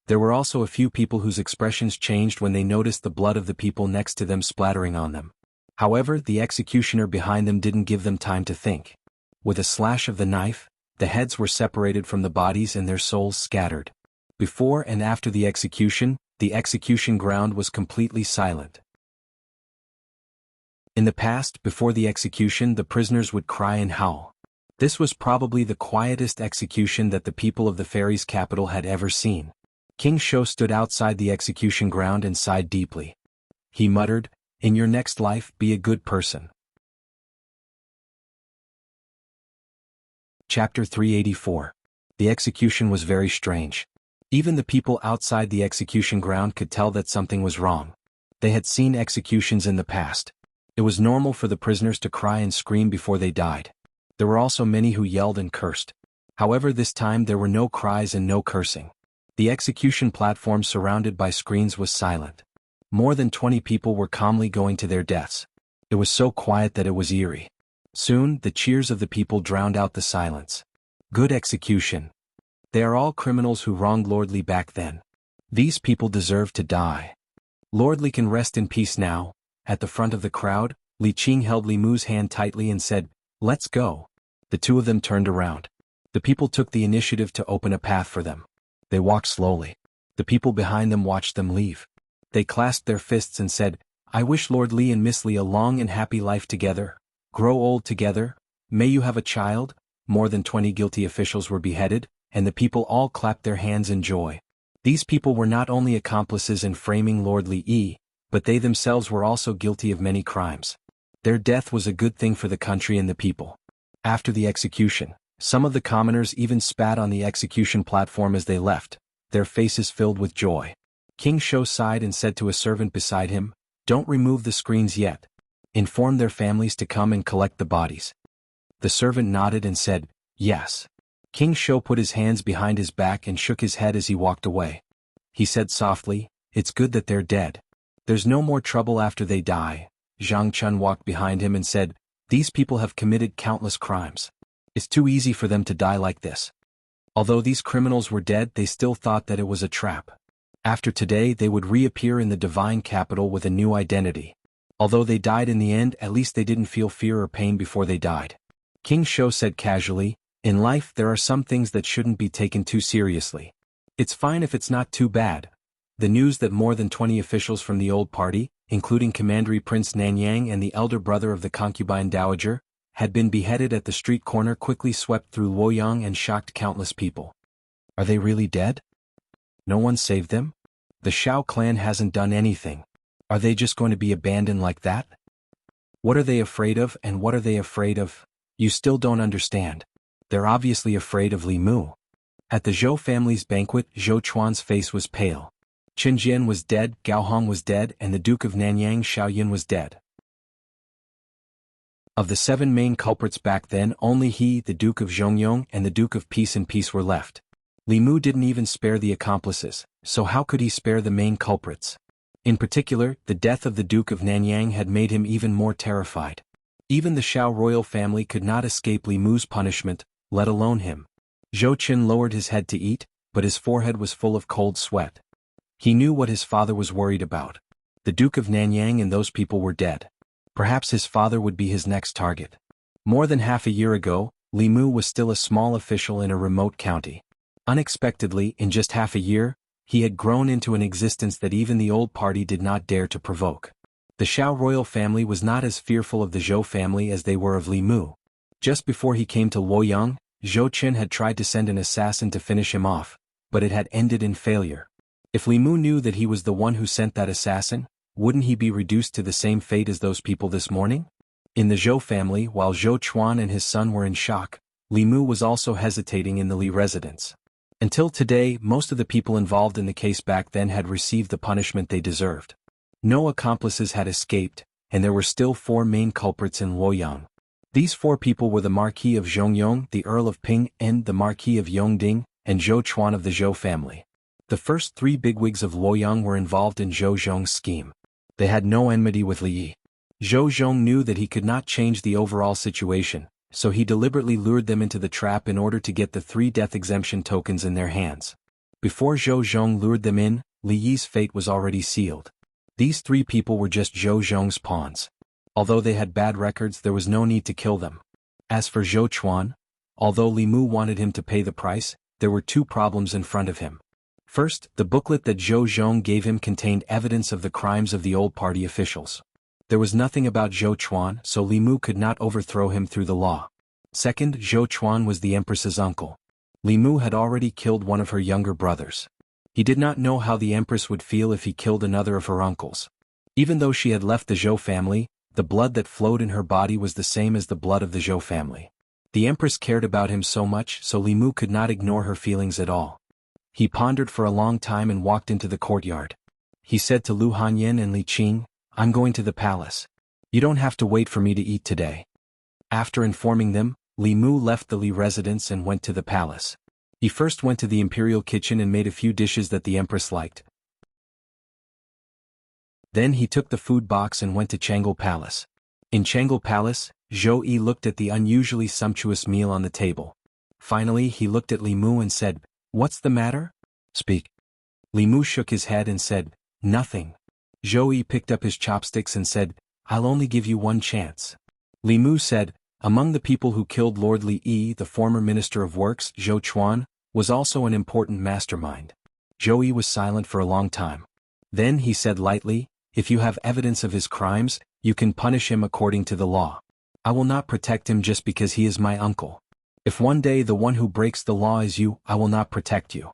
There were also a few people whose expressions changed when they noticed the blood of the people next to them splattering on them. However, the executioner behind them didn't give them time to think. With a slash of the knife, the heads were separated from the bodies and their souls scattered. Before and after the execution ground was completely silent. In the past, before the execution, the prisoners would cry and howl. This was probably the quietest execution that the people of the fairies' capital had ever seen. King Shou stood outside the execution ground and sighed deeply. He muttered, "In your next life, be a good person." Chapter 384. The execution was very strange. Even the people outside the execution ground could tell that something was wrong. They had seen executions in the past. It was normal for the prisoners to cry and scream before they died. There were also many who yelled and cursed. However, this time there were no cries and no cursing. The execution platform surrounded by screens was silent. More than 20 people were calmly going to their deaths. It was so quiet that it was eerie. Soon, the cheers of the people drowned out the silence. Good execution. They are all criminals who wronged Lord Li back then. These people deserve to die. Lord Li can rest in peace now. At the front of the crowd, Li Qing held Li Mu's hand tightly and said, "Let's go." The two of them turned around. The people took the initiative to open a path for them. They walked slowly. The people behind them watched them leave. They clasped their fists and said, I wish Lord Li and Miss Li a long and happy life together. Grow old together. May you have a child." More than 20 guilty officials were beheaded, and the people all clapped their hands in joy. These people were not only accomplices in framing Lord Li Yi, but they themselves were also guilty of many crimes. Their death was a good thing for the country and the people. After the execution, some of the commoners even spat on the execution platform as they left, their faces filled with joy. King Shou sighed and said to a servant beside him, "Don't remove the screens yet. Inform their families to come and collect the bodies." The servant nodded and said, "Yes." King Shou put his hands behind his back and shook his head as he walked away. He said softly, "It's good that they're dead. There's no more trouble after they die." Zhang Chun walked behind him and said, "These people have committed countless crimes. It's too easy for them to die like this." Although these criminals were dead, they still thought that it was a trap. After today they would reappear in the divine capital with a new identity. Although they died in the end, at least they didn't feel fear or pain before they died. King Shou said casually, "In life there are some things that shouldn't be taken too seriously. It's fine if it's not too bad." The news that more than 20 officials from the old party, including Commandery Prince Nanyang and the elder brother of the concubine dowager, had been beheaded at the street corner quickly swept through Luoyang and shocked countless people. Are they really dead? No one saved them? The Shao clan hasn't done anything. Are they just going to be abandoned like that? What are they afraid of, and what are they afraid of? You still don't understand. They're obviously afraid of Li Mu. At the Zhou family's banquet, Zhou Chuan's face was pale. Qin Jian was dead, Gao Hong was dead, and the Duke of Nanyang Xiaoyan was dead. Of the 7 main culprits back then, only he, the Duke of Zhongyong, and the Duke of Peace and Peace were left. Li Mu didn't even spare the accomplices, so how could he spare the main culprits? In particular, the death of the Duke of Nanyang had made him even more terrified. Even the Shao royal family could not escape Li Mu's punishment, let alone him. Zhou Qin lowered his head to eat, but his forehead was full of cold sweat. He knew what his father was worried about. The Duke of Nanyang and those people were dead. Perhaps his father would be his next target. More than half a year ago, Li Mu was still a small official in a remote county. Unexpectedly, in just half a year, he had grown into an existence that even the old party did not dare to provoke. The Shao royal family was not as fearful of the Zhou family as they were of Li Mu. Just before he came to Luoyang, Zhou Qin had tried to send an assassin to finish him off, but it had ended in failure. If Li Mu knew that he was the one who sent that assassin, wouldn't he be reduced to the same fate as those people this morning? In the Zhou family, while Zhou Chuan and his son were in shock, Li Mu was also hesitating in the Li residence. Until today, most of the people involved in the case back then had received the punishment they deserved. No accomplices had escaped, and there were still 4 main culprits in Luoyang. These 4 people were the Marquis of Zhongyong, the Earl of Ping, and the Marquis of Yongding, and Zhou Chuan of the Zhou family. The first 3 bigwigs of Luoyang were involved in Zhou Zhong's scheme. They had no enmity with Li Yi. Zhou Zhong knew that he could not change the overall situation, so he deliberately lured them into the trap in order to get the 3 death exemption tokens in their hands. Before Zhou Zhong lured them in, Li Yi's fate was already sealed. These 3 people were just Zhou Zhong's pawns. Although they had bad records, there was no need to kill them. As for Zhou Chuan, although Li Mu wanted him to pay the price, there were 2 problems in front of him. First, the booklet that Zhou Zhong gave him contained evidence of the crimes of the old party officials. There was nothing about Zhou Chuan, so Li Mu could not overthrow him through the law. Second, Zhou Chuan was the Empress's uncle. Li Mu had already killed one of her younger brothers. He did not know how the Empress would feel if he killed another of her uncles. Even though she had left the Zhou family, the blood that flowed in her body was the same as the blood of the Zhou family. The Empress cared about him so much, so Li Mu could not ignore her feelings at all. He pondered for a long time and walked into the courtyard. He said to Lu Hanyan and Li Qing, "I'm going to the palace. You don't have to wait for me to eat today." After informing them, Li Mu left the Li residence and went to the palace. He first went to the imperial kitchen and made a few dishes that the Empress liked. Then he took the food box and went to Chang'e Palace. In Chang'e Palace, Zhou Yi looked at the unusually sumptuous meal on the table. Finally he looked at Li Mu and said, "What's the matter? Speak." Li Mu shook his head and said, "Nothing." Zhou Yi picked up his chopsticks and said, "I'll only give you one chance." Li Mu said, "Among the people who killed Lord Li Yi, the former Minister of Works, Zhou Chuan, was also an important mastermind." Zhou Yi was silent for a long time. Then he said lightly, if you have evidence of his crimes, you can punish him according to the law. I will not protect him just because he is my uncle. If one day the one who breaks the law is you, I will not protect you."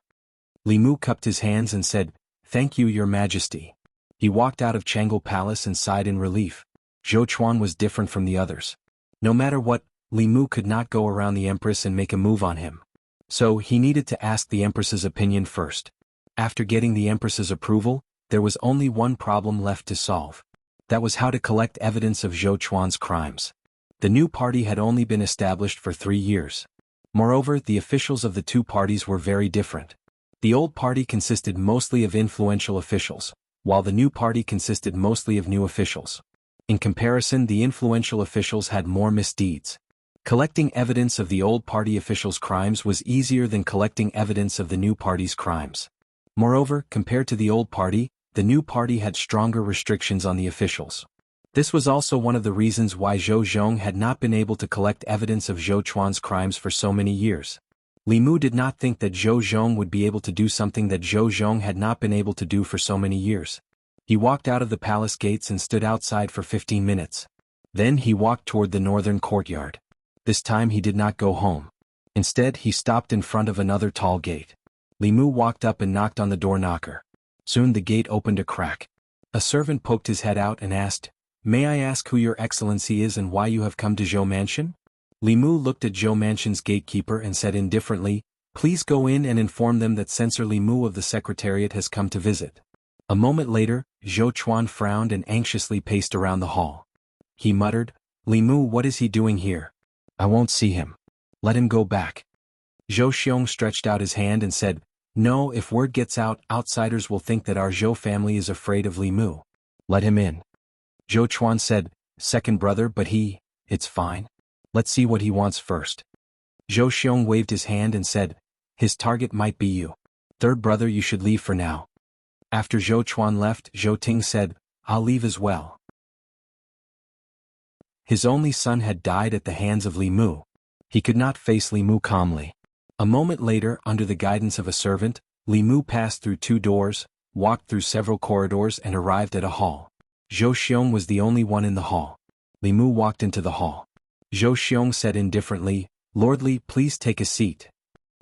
Li Mu cupped his hands and said, "Thank you, your majesty." He walked out of Jianghu Palace and sighed in relief. Zhou Chuan was different from the others. No matter what, Li Mu could not go around the empress and make a move on him. So he needed to ask the empress's opinion first. After getting the empress's approval, there was only one problem left to solve. That was how to collect evidence of Zhou Chuan's crimes. The new party had only been established for 3 years. Moreover, the officials of the two parties were very different. The old party consisted mostly of influential officials, while the new party consisted mostly of new officials. In comparison, the influential officials had more misdeeds. Collecting evidence of the old party officials' crimes was easier than collecting evidence of the new party's crimes. Moreover, compared to the old party, the new party had stronger restrictions on the officials. This was also one of the reasons why Zhou Zhong had not been able to collect evidence of Zhou Chuan's crimes for so many years. Li Mu did not think that Zhou Zhong would be able to do something that Zhou Zhong had not been able to do for so many years. He walked out of the palace gates and stood outside for 15 minutes. Then he walked toward the northern courtyard. This time he did not go home. Instead, he stopped in front of another tall gate. Li Mu walked up and knocked on the door knocker. Soon the gate opened a crack. A servant poked his head out and asked, "May I ask who your excellency is and why you have come to Zhou Mansion?" Li Mu looked at Zhou Mansion's gatekeeper and said indifferently, "Please go in and inform them that Censor Li Mu of the Secretariat has come to visit." A moment later, Zhou Chuan frowned and anxiously paced around the hall. He muttered, "Li Mu, what is he doing here? I won't see him. Let him go back." Zhou Xiong stretched out his hand and said, "No, if word gets out, outsiders will think that our Zhou family is afraid of Li Mu. Let him in." Zhou Chuan said, "Second brother, but it's fine. Let's see what he wants first." Zhou Xiong waved his hand and said, "His target might be you. Third brother, you should leave for now." After Zhou Chuan left, Zhou Ting said, "I'll leave as well." His only son had died at the hands of Li Mu. He could not face Li Mu calmly. A moment later, under the guidance of a servant, Li Mu passed through 2 doors, walked through several corridors and arrived at a hall. Zhou Xiong was the only one in the hall. Li Mu walked into the hall. Zhou Xiong said indifferently, "Lordly, please take a seat."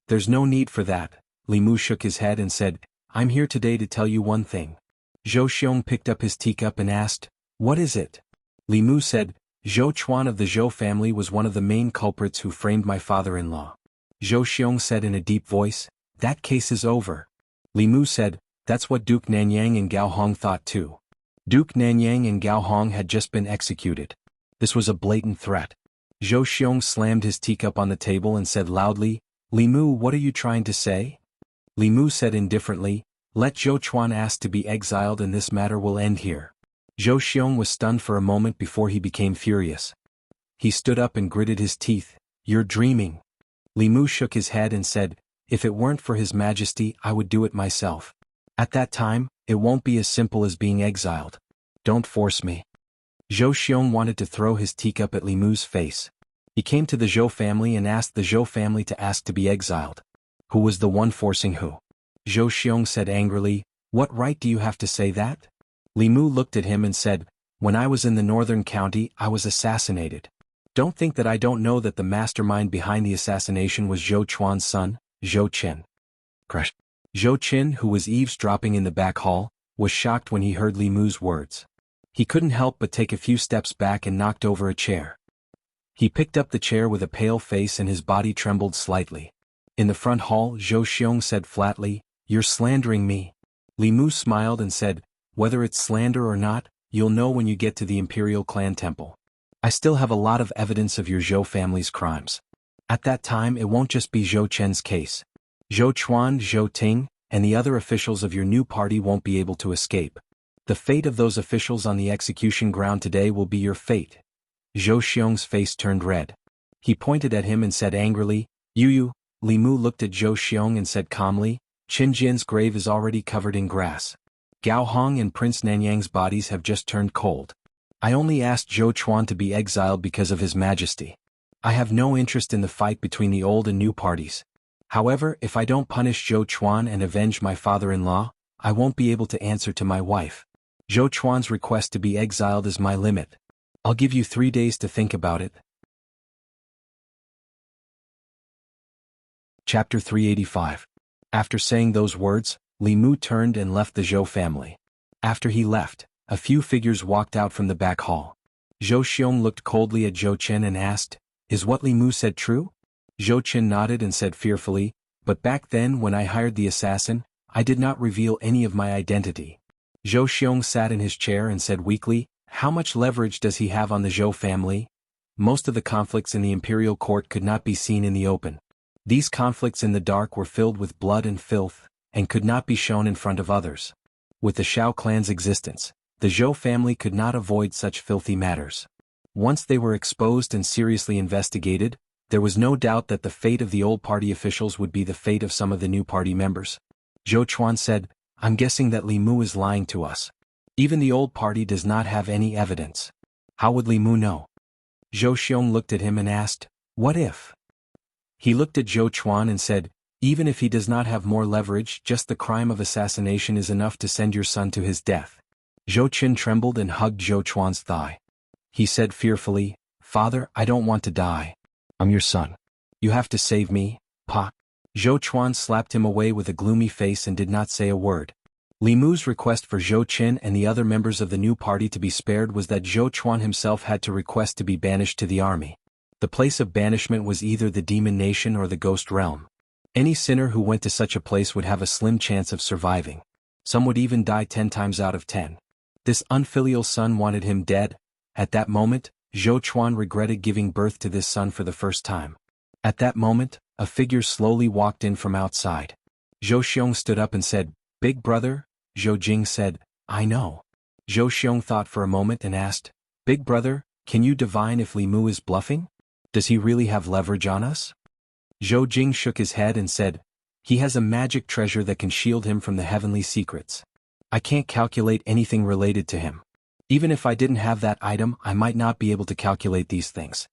"There's no need for that." Li Mu shook his head and said, "I'm here today to tell you one thing." Zhou Xiong picked up his teacup and asked, "What is it?" Li Mu said, "Zhou Chuan of the Zhou family was one of the main culprits who framed my father-in-law." Zhou Xiong said in a deep voice, "That case is over." Li Mu said, "That's what Duke Nanyang and Gao Hong thought too." Duke Nanyang and Gao Hong had just been executed. This was a blatant threat. Zhou Xiong slammed his teacup on the table and said loudly, "Li Mu, what are you trying to say?" Li Mu said indifferently, "Let Zhou Chuan ask to be exiled and this matter will end here." Zhou Xiong was stunned for a moment before he became furious. He stood up and gritted his teeth, "You're dreaming." Li Mu shook his head and said, "If it weren't for His Majesty, I would do it myself. At that time, it won't be as simple as being exiled. Don't force me." Zhou Xiong wanted to throw his teacup at Li Mu's face. He came to the Zhou family and asked the Zhou family to ask to be exiled. Who was the one forcing who? Zhou Xiong said angrily, "What right do you have to say that?" Li Mu looked at him and said, "When I was in the northern county, I was assassinated. Don't think that I don't know that the mastermind behind the assassination was Zhou Chuan's son, Zhou Qin." Crush. Zhou Qin, who was eavesdropping in the back hall, was shocked when he heard Li Mu's words. He couldn't help but take a few steps back and knocked over a chair. He picked up the chair with a pale face and his body trembled slightly. In the front hall, Zhou Xiong said flatly, "You're slandering me." Li Mu smiled and said, "Whether it's slander or not, you'll know when you get to the Imperial Clan Temple. I still have a lot of evidence of your Zhou family's crimes. At that time it won't just be Zhou Chen's case. Zhou Chuan, Zhou Ting, and the other officials of your new party won't be able to escape. The fate of those officials on the execution ground today will be your fate." Zhou Xiong's face turned red. He pointed at him and said angrily, "You." Li Mu looked at Zhou Xiong and said calmly, "Qin Jin's grave is already covered in grass. Gao Hong and Prince Nanyang's bodies have just turned cold. I only asked Zhou Chuan to be exiled because of His Majesty. I have no interest in the fight between the old and new parties. However, if I don't punish Zhou Chuan and avenge my father-in-law, I won't be able to answer to my wife. Zhou Chuan's request to be exiled is my limit. I'll give you 3 days to think about it. Chapter 385. After saying those words, Li Mu turned and left the Zhou family. After he left, a few figures walked out from the back hall. Zhou Xiong looked coldly at Zhou Chen and asked, "Is what Li Mu said true?" Zhou Chen nodded and said fearfully, "But back then when I hired the assassin, I did not reveal any of my identity." Zhou Xiong sat in his chair and said weakly, "How much leverage does he have on the Zhou family?" Most of the conflicts in the imperial court could not be seen in the open. These conflicts in the dark were filled with blood and filth, and could not be shown in front of others. With the Shao clan's existence, the Zhou family could not avoid such filthy matters. Once they were exposed and seriously investigated, there was no doubt that the fate of the old party officials would be the fate of some of the new party members. Zhou Chuan said, "I'm guessing that Li Mu is lying to us. Even the old party does not have any evidence. How would Li Mu know?" Zhou Xiong looked at him and asked, "What if?" He looked at Zhou Chuan and said, "Even if he does not have more leverage, just the crime of assassination is enough to send your son to his death." Zhou Chen trembled and hugged Zhou Chuan's thigh. He said fearfully, "Father, I don't want to die. I'm your son. You have to save me, Pa." Zhou Chuan slapped him away with a gloomy face and did not say a word. Li Mu's request for Zhou Chen and the other members of the new party to be spared was that Zhou Chuan himself had to request to be banished to the army. The place of banishment was either the demon nation or the ghost realm. Any sinner who went to such a place would have a slim chance of surviving. Some would even die 10 times out of 10. This unfilial son wanted him dead. At that moment, Zhou Chuan regretted giving birth to this son for the first time. At that moment, a figure slowly walked in from outside. Zhou Xiong stood up and said, "Big brother?" Zhou Jing said, "I know." Zhou Xiong thought for a moment and asked, "Big brother, can you divine if Li Mu is bluffing? Does he really have leverage on us?" Zhou Jing shook his head and said, "He has a magic treasure that can shield him from the heavenly secrets. I can't calculate anything related to him. Even if I didn't have that item, I might not be able to calculate these things."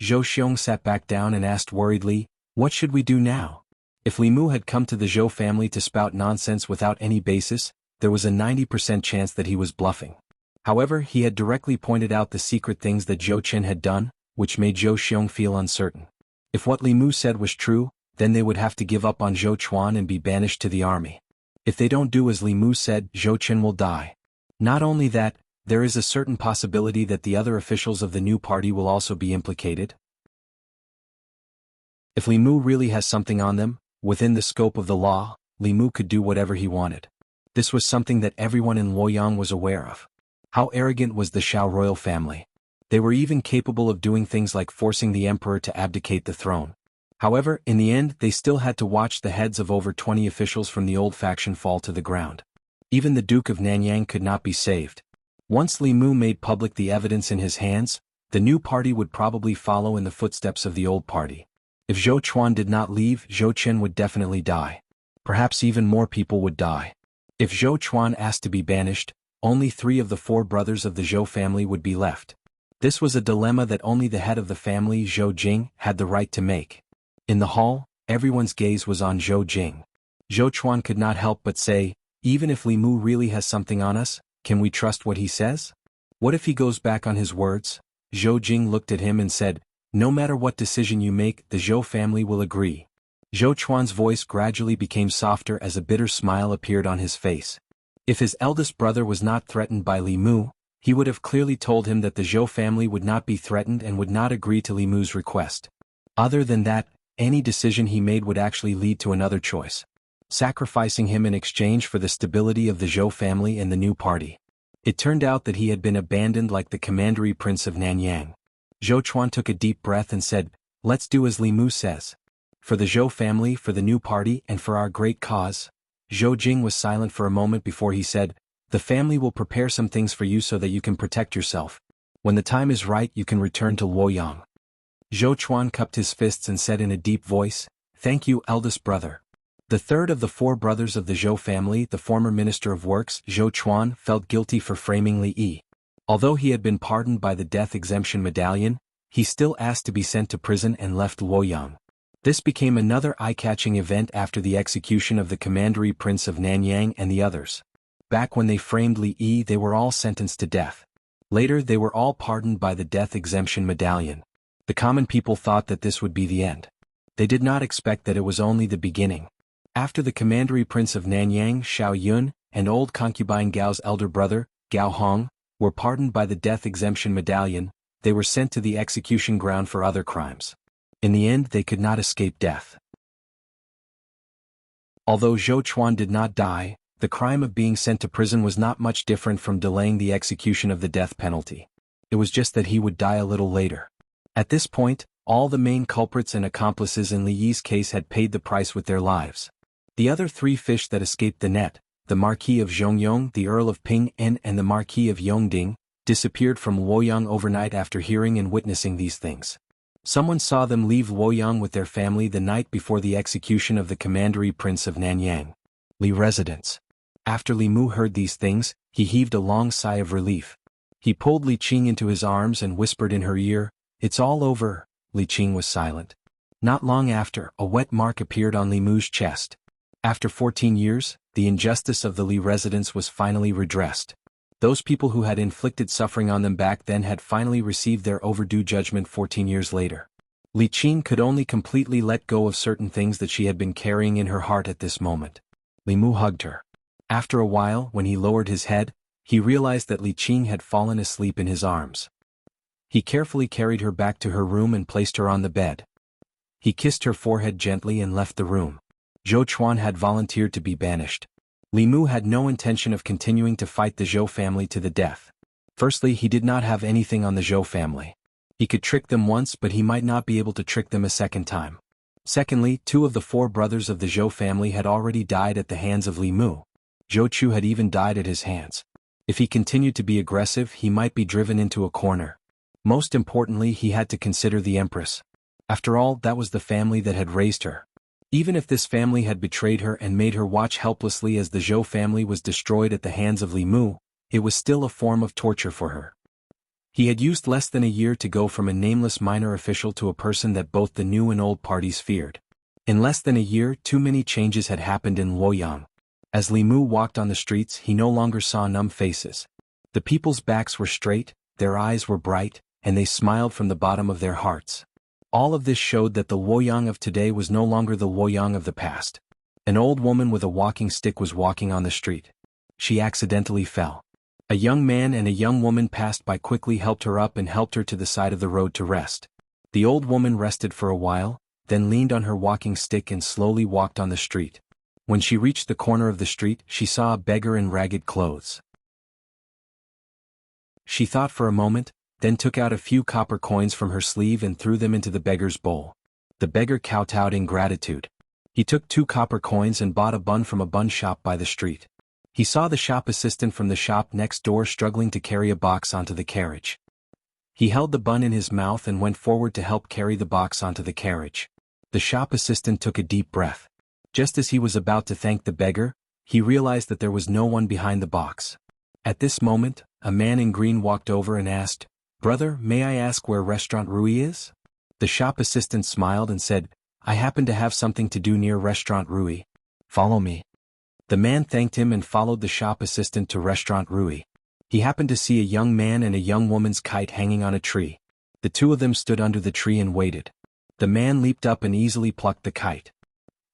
Zhou Xiong sat back down and asked worriedly, "What should we do now?" If Li Mu had come to the Zhou family to spout nonsense without any basis, there was a 90% chance that he was bluffing. However, he had directly pointed out the secret things that Zhou Chen had done, which made Zhou Xiong feel uncertain. If what Li Mu said was true, then they would have to give up on Zhou Chuan and be banished to the army. If they don't do as Li Mu said, Zhou Chen will die. Not only that, there is a certain possibility that the other officials of the new party will also be implicated. If Li Mu really has something on them, within the scope of the law, Li Mu could do whatever he wanted. This was something that everyone in Luoyang was aware of. How arrogant was the Shao royal family. They were even capable of doing things like forcing the emperor to abdicate the throne. However, in the end they still had to watch the heads of over 20 officials from the old faction fall to the ground. Even the Duke of Nanyang could not be saved. Once Li Mu made public the evidence in his hands, the new party would probably follow in the footsteps of the old party. If Zhou Chuan did not leave, Zhou Chen would definitely die. Perhaps even more people would die. If Zhou Chuan asked to be banished, only 3 of the 4 brothers of the Zhou family would be left. This was a dilemma that only the head of the family, Zhou Jing, had the right to make. In the hall, everyone's gaze was on Zhou Jing. Zhou Chuan could not help but say, "Even if Li Mu really has something on us, can we trust what he says? What if he goes back on his words?" Zhou Jing looked at him and said, "No matter what decision you make, the Zhou family will agree." Zhou Chuan's voice gradually became softer as a bitter smile appeared on his face. If his eldest brother was not threatened by Li Mu, he would have clearly told him that the Zhou family would not be threatened and would not agree to Li Mu's request. Other than that, any decision he made would actually lead to another choice. Sacrificing him in exchange for the stability of the Zhou family and the new party. It turned out that he had been abandoned like the commandery prince of Nanyang. Zhou Chuan took a deep breath and said, "Let's do as Li Mu says. For the Zhou family, for the new party, and for our great cause." Zhou Jing was silent for a moment before he said, "The family will prepare some things for you so that you can protect yourself. When the time is right, you can return to Luoyang." Zhou Chuan cupped his fists and said in a deep voice, "Thank you, eldest brother." The third of the 4 brothers of the Zhou family, the former Minister of Works, Zhou Chuan, felt guilty for framing Li Yi. Although he had been pardoned by the death exemption medallion, he still asked to be sent to prison and left Luoyang. This became another eye-catching event after the execution of the commandery prince of Nanyang and the others. Back when they framed Li Yi, they were all sentenced to death. Later they were all pardoned by the death exemption medallion. The common people thought that this would be the end. They did not expect that it was only the beginning. After the commandery prince of Nanyang, Xiao Yun, and old concubine Gao's elder brother, Gao Hong, were pardoned by the death exemption medallion, they were sent to the execution ground for other crimes. In the end they could not escape death. Although Zhou Chuan did not die, the crime of being sent to prison was not much different from delaying the execution of the death penalty. It was just that he would die a little later. At this point, all the main culprits and accomplices in Li Yi's case had paid the price with their lives. The other three fish that escaped the net, the Marquis of Zhongyong, the Earl of Ping En, and the Marquis of Yongding, disappeared from Luoyang overnight after hearing and witnessing these things. Someone saw them leave Luoyang with their family the night before the execution of the commandery prince of Nanyang. Li residence. After Li Mu heard these things, he heaved a long sigh of relief. He pulled Li Qing into his arms and whispered in her ear, "It's all over." Li Qing was silent. Not long after, a wet mark appeared on Li Mu's chest. After 14 years, the injustice of the Li residence was finally redressed. Those people who had inflicted suffering on them back then had finally received their overdue judgment 14 years later. Li Qing could only completely let go of certain things that she had been carrying in her heart at this moment. Li Mu hugged her. After a while, when he lowered his head, he realized that Li Qing had fallen asleep in his arms. He carefully carried her back to her room and placed her on the bed. He kissed her forehead gently and left the room. Zhou Chuan had volunteered to be banished. Li Mu had no intention of continuing to fight the Zhou family to the death. Firstly, he did not have anything on the Zhou family. He could trick them once, but he might not be able to trick them a second time. Secondly, 2 of the 4 brothers of the Zhou family had already died at the hands of Li Mu. Zhou Chu had even died at his hands. If he continued to be aggressive, he might be driven into a corner. Most importantly, he had to consider the Empress. After all, that was the family that had raised her. Even if this family had betrayed her and made her watch helplessly as the Zhou family was destroyed at the hands of Li Mu, it was still a form of torture for her. He had used less than a year to go from a nameless minor official to a person that both the new and old parties feared. In less than a year, too many changes had happened in Luoyang. As Li Mu walked on the streets, he no longer saw numb faces. The people's backs were straight, their eyes were bright, and they smiled from the bottom of their hearts. All of this showed that the Luoyang of today was no longer the Luoyang of the past. An old woman with a walking stick was walking on the street. She accidentally fell. A young man and a young woman passed by, quickly helped her up and helped her to the side of the road to rest. The old woman rested for a while, then leaned on her walking stick and slowly walked on the street. When she reached the corner of the street, she saw a beggar in ragged clothes. She thought for a moment, then took out a few copper coins from her sleeve and threw them into the beggar's bowl. The beggar kowtowed in gratitude. He took 2 copper coins and bought a bun from a bun shop by the street. He saw the shop assistant from the shop next door struggling to carry a box onto the carriage. He held the bun in his mouth and went forward to help carry the box onto the carriage. The shop assistant took a deep breath. Just as he was about to thank the beggar, he realized that there was no one behind the box. At this moment, a man in green walked over and asked, "Brother, may I ask where Restaurant Rui is?" The shop assistant smiled and said, "I happen to have something to do near Restaurant Rui. Follow me." The man thanked him and followed the shop assistant to Restaurant Rui. He happened to see a young man and a young woman's kite hanging on a tree. The 2 of them stood under the tree and waited. The man leaped up and easily plucked the kite.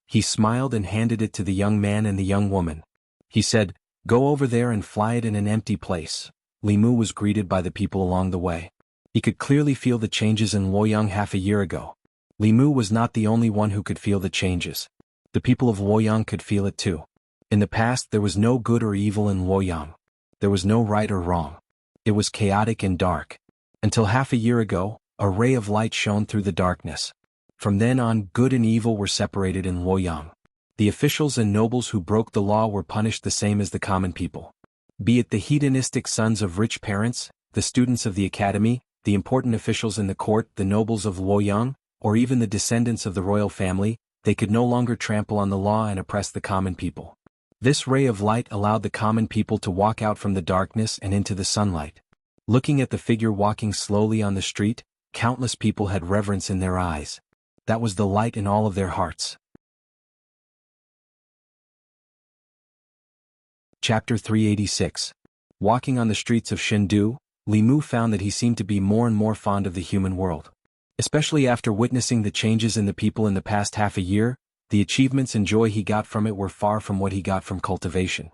He smiled and handed it to the young man and the young woman. He said, "Go over there and fly it in an empty place." Li Mu was greeted by the people along the way. He could clearly feel the changes in Luoyang half a year ago. Li Mu was not the only one who could feel the changes. The people of Luoyang could feel it too. In the past there was no good or evil in Luoyang. There was no right or wrong. It was chaotic and dark. Until half a year ago, a ray of light shone through the darkness. From then on, good and evil were separated in Luoyang. The officials and nobles who broke the law were punished the same as the common people. Be it the hedonistic sons of rich parents, the students of the academy, the important officials in the court, the nobles of Luoyang, or even the descendants of the royal family, they could no longer trample on the law and oppress the common people. This ray of light allowed the common people to walk out from the darkness and into the sunlight. Looking at the figure walking slowly on the street, countless people had reverence in their eyes. That was the light in all of their hearts. Chapter 386. Walking on the streets of Chengdu, Li Mu found that he seemed to be more and more fond of the human world. Especially after witnessing the changes in the people in the past half a year, the achievements and joy he got from it were far from what he got from cultivation.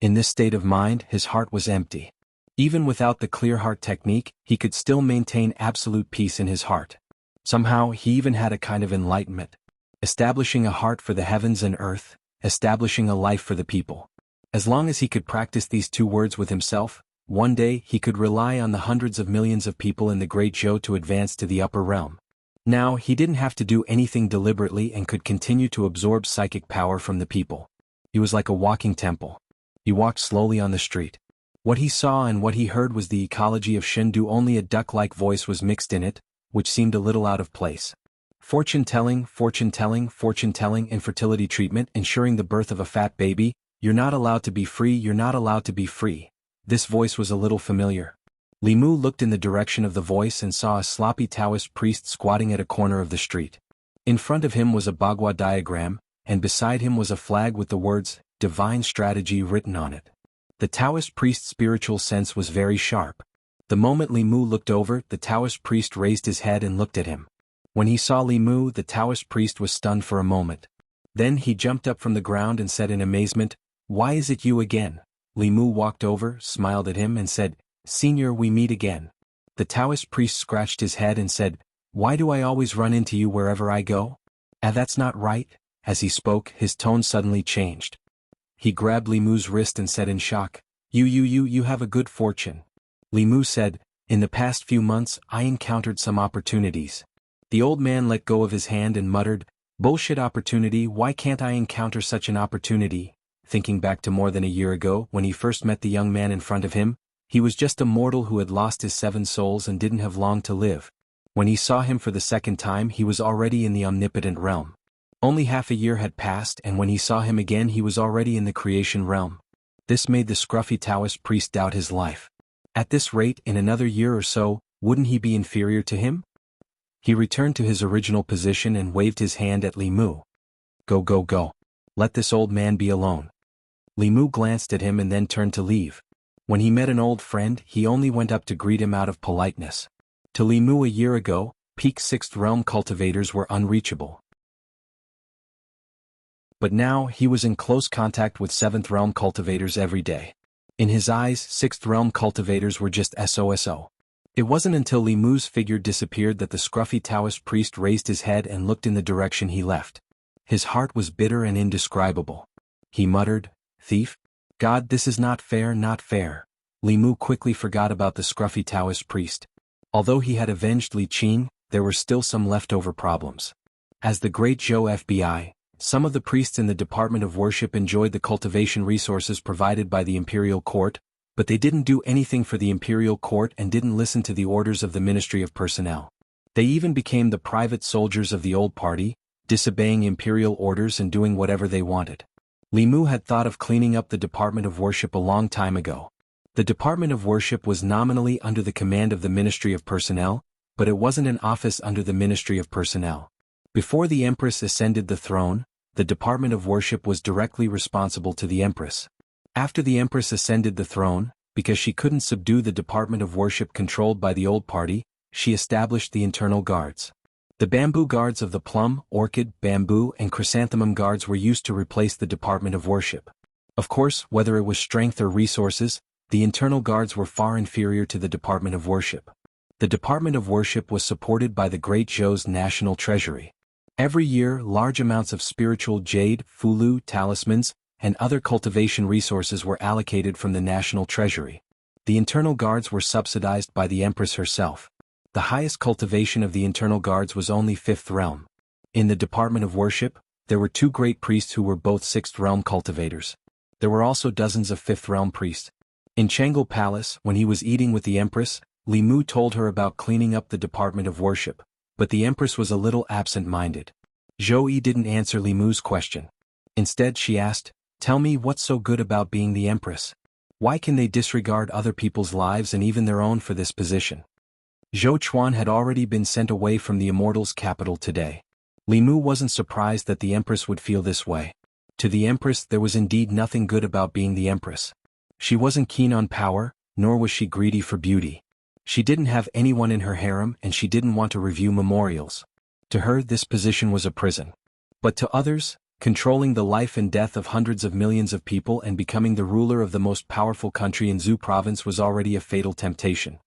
In this state of mind, his heart was empty. Even without the clear heart technique, he could still maintain absolute peace in his heart. Somehow, he even had a kind of enlightenment. Establishing a heart for the heavens and earth, establishing a life for the people. As long as he could practice these two words with himself, one day he could rely on the hundreds of millions of people in the Great Zhou to advance to the upper realm. Now, he didn't have to do anything deliberately and could continue to absorb psychic power from the people. He was like a walking temple. He walked slowly on the street. What he saw and what he heard was the ecology of Chengdu. Only a duck-like voice was mixed in it, which seemed a little out of place. Fortune-telling, fortune-telling, fortune-telling, infertility treatment, ensuring the birth of a fat baby. You're not allowed to be free, you're not allowed to be free. This voice was a little familiar. Li Mu looked in the direction of the voice and saw a sloppy Taoist priest squatting at a corner of the street. In front of him was a Bagua diagram, and beside him was a flag with the words, Divine Strategy, written on it. The Taoist priest's spiritual sense was very sharp. The moment Li Mu looked over, the Taoist priest raised his head and looked at him. When he saw Li Mu, the Taoist priest was stunned for a moment. Then he jumped up from the ground and said in amazement, "Why is it you again?" Li Mu walked over, smiled at him and said, "Senior, we meet again." The Taoist priest scratched his head and said, "Why do I always run into you wherever I go?" That's not right." As he spoke, his tone suddenly changed. He grabbed Li Mu's wrist and said in shock, You have a good fortune." Li Mu said, "In the past few months, I encountered some opportunities." The old man let go of his hand and muttered, "Bullshit opportunity, why can't I encounter such an opportunity?" Thinking back to more than a year ago, when he first met the young man in front of him, he was just a mortal who had lost his 7 souls and didn't have long to live. When he saw him for the second time, he was already in the omnipotent realm. Only half a year had passed, and when he saw him again, he was already in the creation realm. This made the scruffy Taoist priest doubt his life. At this rate, in another year or so, wouldn't he be inferior to him? He returned to his original position and waved his hand at Li Mu. Go, go, go. Let this old man be alone." Li Mu glanced at him and then turned to leave. When he met an old friend, he only went up to greet him out of politeness. To Li Mu a year ago, peak 6th realm cultivators were unreachable. But now, he was in close contact with 7th realm cultivators every day. In his eyes, 6th realm cultivators were just SOSO. It wasn't until Li Mu's figure disappeared that the scruffy Taoist priest raised his head and looked in the direction he left. His heart was bitter and indescribable. He muttered, "Thief? God, this is not fair, not fair." Li Mu quickly forgot about the scruffy Taoist priest. Although he had avenged Li Qing, there were still some leftover problems. As the Great Zhou FBI, some of the priests in the Department of Worship enjoyed the cultivation resources provided by the Imperial Court, but they didn't do anything for the Imperial Court and didn't listen to the orders of the Ministry of Personnel. They even became the private soldiers of the old party, disobeying imperial orders and doing whatever they wanted. Li Mu had thought of cleaning up the Department of Worship a long time ago. The Department of Worship was nominally under the command of the Ministry of Personnel, but it wasn't an office under the Ministry of Personnel. Before the Empress ascended the throne, the Department of Worship was directly responsible to the Empress. After the Empress ascended the throne, because she couldn't subdue the Department of Worship controlled by the old party, she established the internal guards. The bamboo guards of the plum, orchid, bamboo and chrysanthemum guards were used to replace the Department of Worship. Of course, whether it was strength or resources, the internal guards were far inferior to the Department of Worship. The Department of Worship was supported by the Great Zhou's national treasury. Every year, large amounts of spiritual jade, fulu, talismans, and other cultivation resources were allocated from the national treasury. The internal guards were subsidized by the Empress herself. The highest cultivation of the internal guards was only 5th realm. In the Department of Worship, there were 2 great priests who were both 6th realm cultivators. There were also dozens of 5th realm priests. In Jianghu Palace, when he was eating with the Empress, Li Mu told her about cleaning up the Department of Worship, but the Empress was a little absent-minded. Zhou Yi didn't answer Li Mu's question. Instead she asked, "Tell me what's so good about being the Empress? Why can they disregard other people's lives and even their own for this position?" Zhou Chuan had already been sent away from the Immortal's capital today. Li Mu wasn't surprised that the Empress would feel this way. To the Empress there was indeed nothing good about being the Empress. She wasn't keen on power, nor was she greedy for beauty. She didn't have anyone in her harem and she didn't want to review memorials. To her this position was a prison. But to others, controlling the life and death of hundreds of millions of people and becoming the ruler of the most powerful country in Zhou province was already a fatal temptation.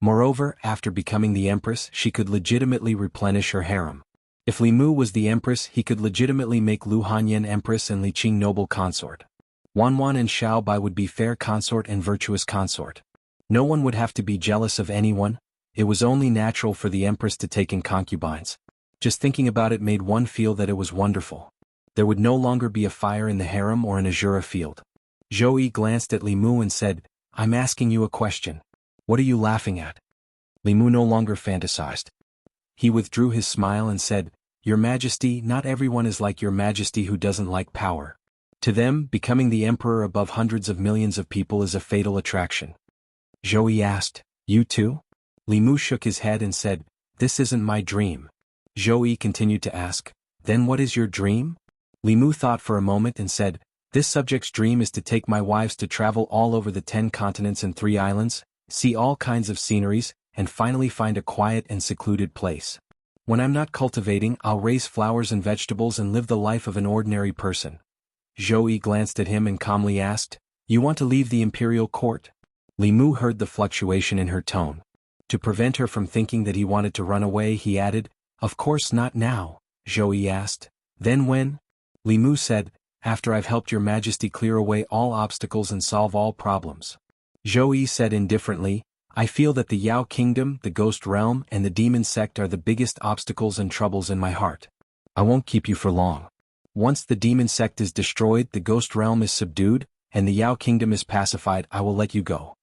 Moreover, after becoming the Empress she could legitimately replenish her harem. If Li Mu was the Empress he could legitimately make Lu Hanyan Empress and Li Qing noble consort. Wanwan and Xiao Bai would be fair consort and virtuous consort. No one would have to be jealous of anyone. It was only natural for the Empress to take in concubines. Just thinking about it made one feel that it was wonderful. There would no longer be a fire in the harem or an azura field. Zhou Yi glanced at Li Mu and said, "I'm asking you a question. What are you laughing at?" Li Mu no longer fantasized. He withdrew his smile and said, "Your Majesty, not everyone is like your Majesty who doesn't like power. To them, becoming the emperor above hundreds of millions of people is a fatal attraction." Zhou Yi asked, "You too?" Li Mu shook his head and said, "This isn't my dream." Zhou Yi continued to ask, "Then what is your dream?" Li Mu thought for a moment and said, "This subject's dream is to take my wives to travel all over the 10 continents and 3 islands, see all kinds of sceneries, and finally find a quiet and secluded place. When I'm not cultivating, I'll raise flowers and vegetables and live the life of an ordinary person." Zhou Yi glanced at him and calmly asked, "You want to leave the imperial court?" Li Mu heard the fluctuation in her tone. To prevent her from thinking that he wanted to run away he added, "Of course not now." Zhou Yi asked, "Then when?" Li Mu said, "After I've helped your Majesty clear away all obstacles and solve all problems." Zhou Yi said indifferently, "I feel that the Yao Kingdom, the Ghost Realm, and the Demon Sect are the biggest obstacles and troubles in my heart. I won't keep you for long. Once the Demon Sect is destroyed, the Ghost Realm is subdued, and the Yao Kingdom is pacified, I will let you go."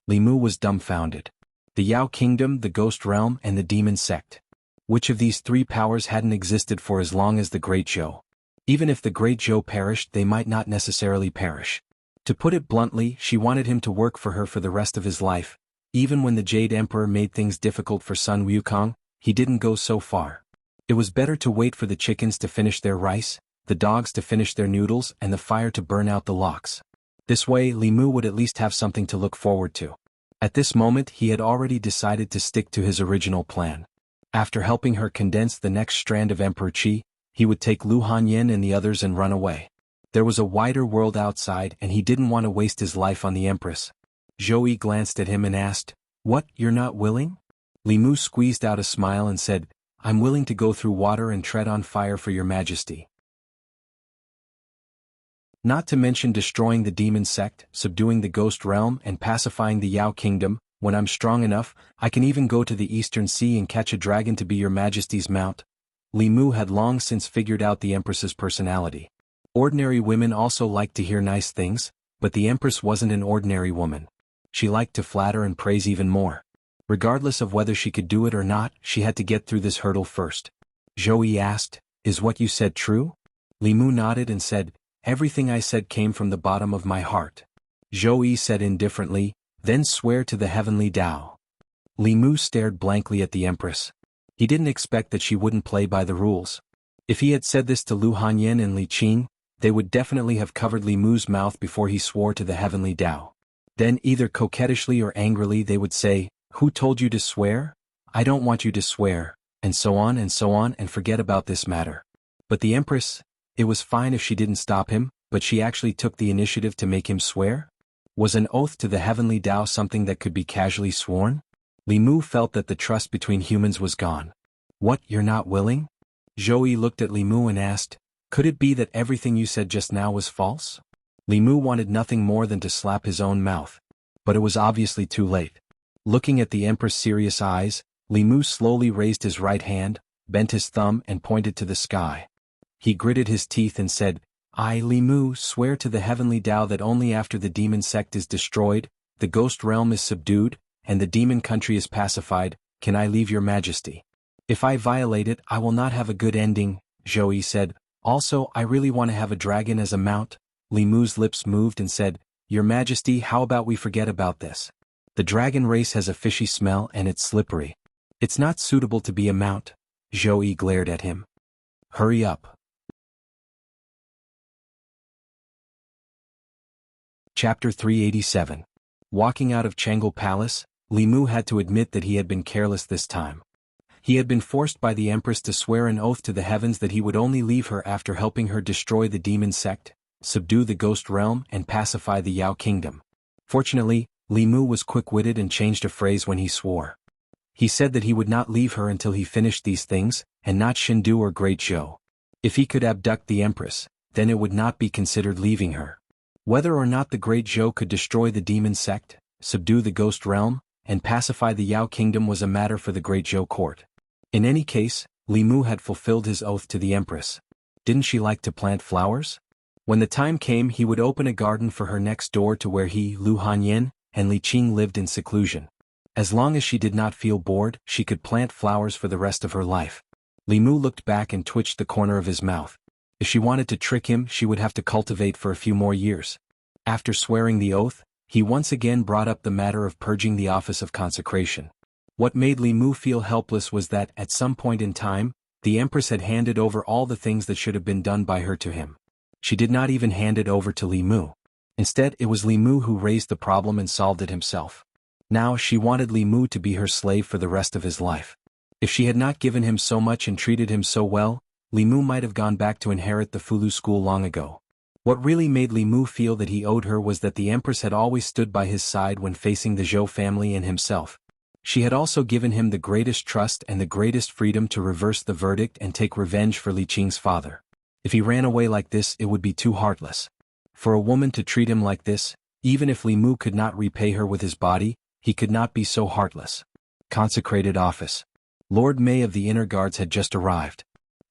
Li Mu was dumbfounded. The Yao Kingdom, the Ghost Realm, and the Demon Sect. Which of these 3 powers hadn't existed for as long as the Great Zhou? Even if the Great Zhou perished, they might not necessarily perish. To put it bluntly, she wanted him to work for her for the rest of his life. Even when the Jade Emperor made things difficult for Sun Wukong, he didn't go so far. It was better to wait for the chickens to finish their rice, the dogs to finish their noodles, and the fire to burn out the logs. This way Li Mu would at least have something to look forward to. At this moment he had already decided to stick to his original plan. After helping her condense the next strand of Emperor Qi, he would take Lu Hanyan and the others and run away. There was a wider world outside and he didn't want to waste his life on the Empress. Zhou Yi glanced at him and asked, "What, you're not willing?" Li Mu squeezed out a smile and said, "I'm willing to go through water and tread on fire for your Majesty. Not to mention destroying the Demon Sect, subduing the Ghost Realm, and pacifying the Yao Kingdom. When I'm strong enough, I can even go to the Eastern Sea and catch a dragon to be your Majesty's mount." Li Mu had long since figured out the Empress's personality. Ordinary women also liked to hear nice things, but the Empress wasn't an ordinary woman. She liked to flatter and praise even more. Regardless of whether she could do it or not, she had to get through this hurdle first. Zhou Yi asked, "Is what you said true?" Li Mu nodded and said, "Everything I said came from the bottom of my heart." Zhou Yi said indifferently, "Then swear to the heavenly Tao." Li Mu stared blankly at the Empress. He didn't expect that she wouldn't play by the rules. If he had said this to Lu Hanyan and Li Qing, they would definitely have covered Li Mu's mouth before he swore to the heavenly Tao. Then either coquettishly or angrily they would say, "Who told you to swear? I don't want you to swear," and so on and forget about this matter. But the Empress, it was fine if she didn't stop him, but she actually took the initiative to make him swear? Was an oath to the heavenly Tao something that could be casually sworn? Li Mu felt that the trust between humans was gone. "What, you're not willing?" Zhou Yi looked at Li Mu and asked, "Could it be that everything you said just now was false?" Li Mu wanted nothing more than to slap his own mouth. But it was obviously too late. Looking at the Empress' serious eyes, Li Mu slowly raised his right hand, bent his thumb and pointed to the sky. He gritted his teeth and said, "I, Li Mu, swear to the heavenly Tao that only after the Demon Sect is destroyed, the Ghost Realm is subdued, and the Demon Country is pacified, can I leave your Majesty. If I violate it, I will not have a good ending," Zhou Yi said. "Also, I really want to have a dragon as a mount." Li Mu's lips moved and said, "Your Majesty, how about we forget about this? The dragon race has a fishy smell and it's slippery. It's not suitable to be a mount." Zhou Yi glared at him. "Hurry up." Chapter 387. Walking out of Jianghu Palace, Li Mu had to admit that he had been careless this time. He had been forced by the Empress to swear an oath to the heavens that he would only leave her after helping her destroy the demon sect, subdue the ghost realm and pacify the Yao kingdom. Fortunately, Li Mu was quick-witted and changed a phrase when he swore. He said that he would not leave her until he finished these things, and not Shindu or Great Zhou. If he could abduct the Empress, then it would not be considered leaving her. Whether or not the Great Zhou could destroy the demon sect, subdue the ghost realm, and pacify the Yao kingdom was a matter for the Great Zhou court. In any case, Li Mu had fulfilled his oath to the Empress. Didn't she like to plant flowers? When the time came, he would open a garden for her next door to where he, Lu Hanyin, and Li Qing lived in seclusion. As long as she did not feel bored, she could plant flowers for the rest of her life. Li Mu looked back and twitched the corner of his mouth. If she wanted to trick him, she would have to cultivate for a few more years. After swearing the oath, he once again brought up the matter of purging the office of consecration. What made Li Mu feel helpless was that, at some point in time, the Empress had handed over all the things that should have been done by her to him. She did not even hand it over to Li Mu. Instead, it was Li Mu who raised the problem and solved it himself. Now she wanted Li Mu to be her slave for the rest of his life. If she had not given him so much and treated him so well, Li Mu might have gone back to inherit the Fulu school long ago. What really made Li Mu feel that he owed her was that the Empress had always stood by his side when facing the Zhou family and himself. She had also given him the greatest trust and the greatest freedom to reverse the verdict and take revenge for Li Qing's father. If he ran away like this, it would be too heartless. For a woman to treat him like this, even if Li Mu could not repay her with his body, he could not be so heartless. Consecrated office. Lord Mei of the Inner Guards had just arrived.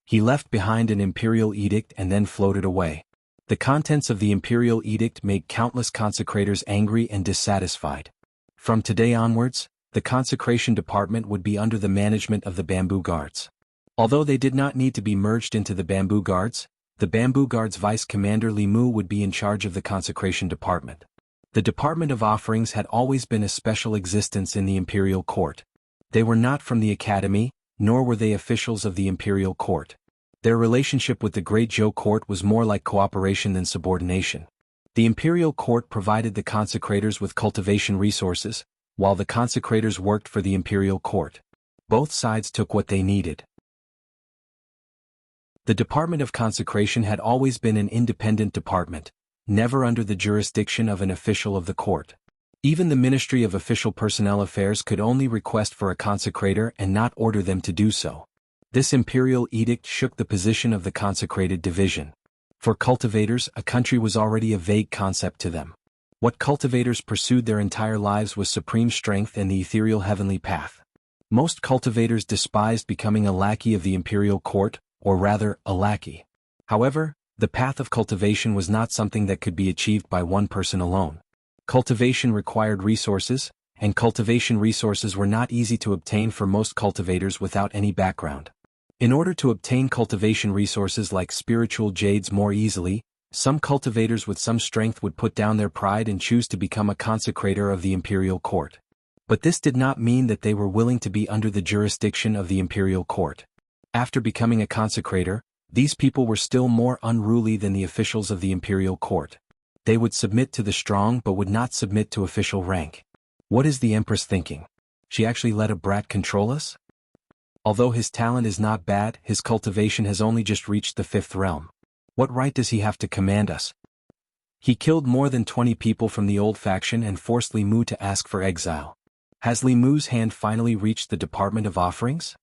He left behind an imperial edict and then floated away. The contents of the imperial edict made countless consecrators angry and dissatisfied. From today onwards, the consecration department would be under the management of the Bamboo Guards. Although they did not need to be merged into the Bamboo Guards, the Bamboo Guards Vice Commander Li Mu would be in charge of the consecration department. The Department of Offerings had always been a special existence in the imperial court. They were not from the academy, nor were they officials of the imperial court. Their relationship with the Great Zhou court was more like cooperation than subordination. The imperial court provided the consecrators with cultivation resources, while the consecrators worked for the imperial court. Both sides took what they needed. The Department of Consecration had always been an independent department, never under the jurisdiction of an official of the court. Even the Ministry of Official Personnel Affairs could only request for a consecrator and not order them to do so. This imperial edict shook the position of the consecrated division. For cultivators, a country was already a vague concept to them. What cultivators pursued their entire lives was supreme strength and the ethereal heavenly path. Most cultivators despised becoming a lackey of the imperial court, or rather, a lackey. However, the path of cultivation was not something that could be achieved by one person alone. Cultivation required resources, and cultivation resources were not easy to obtain for most cultivators without any background. In order to obtain cultivation resources like spiritual jades more easily, some cultivators with some strength would put down their pride and choose to become a consecrator of the imperial court. But this did not mean that they were willing to be under the jurisdiction of the imperial court. After becoming a consecrator, these people were still more unruly than the officials of the imperial court. They would submit to the strong but would not submit to official rank. What is the Empress thinking? She actually let a brat control us? Although his talent is not bad, his cultivation has only just reached the 5th realm. What right does he have to command us? He killed more than 20 people from the old faction and forced Li Mu to ask for exile. Has Li Mu's hand finally reached the Department of Offerings?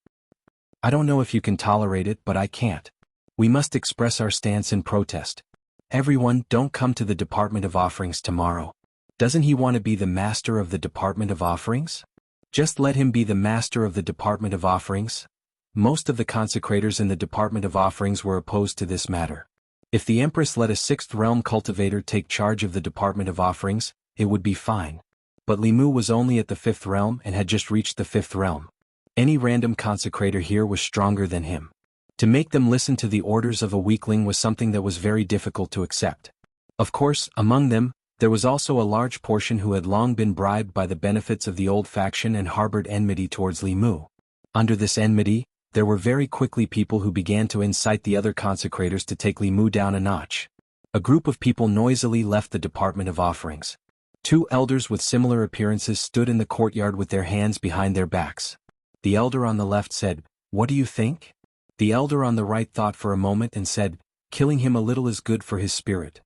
I don't know if you can tolerate it, but I can't. We must express our stance in protest. Everyone, don't come to the Department of Offerings tomorrow. Doesn't he want to be the master of the Department of Offerings? Just let him be the master of the Department of Offerings. Most of the consecrators in the Department of Offerings were opposed to this matter. If the Empress let a 6th realm cultivator take charge of the Department of Offerings, it would be fine. But Li Mu was only at the 5th realm and had just reached the 5th realm. Any random consecrator here was stronger than him. To make them listen to the orders of a weakling was something that was very difficult to accept. Of course, among them, there was also a large portion who had long been bribed by the benefits of the old faction and harbored enmity towards Li Mu. Under this enmity, there were very quickly people who began to incite the other consecrators to take Li Mu down a notch. A group of people noisily left the Department of Offerings. Two elders with similar appearances stood in the courtyard with their hands behind their backs. The elder on the left said, "What do you think?" The elder on the right thought for a moment and said, "Killing him a little is good for his spirit.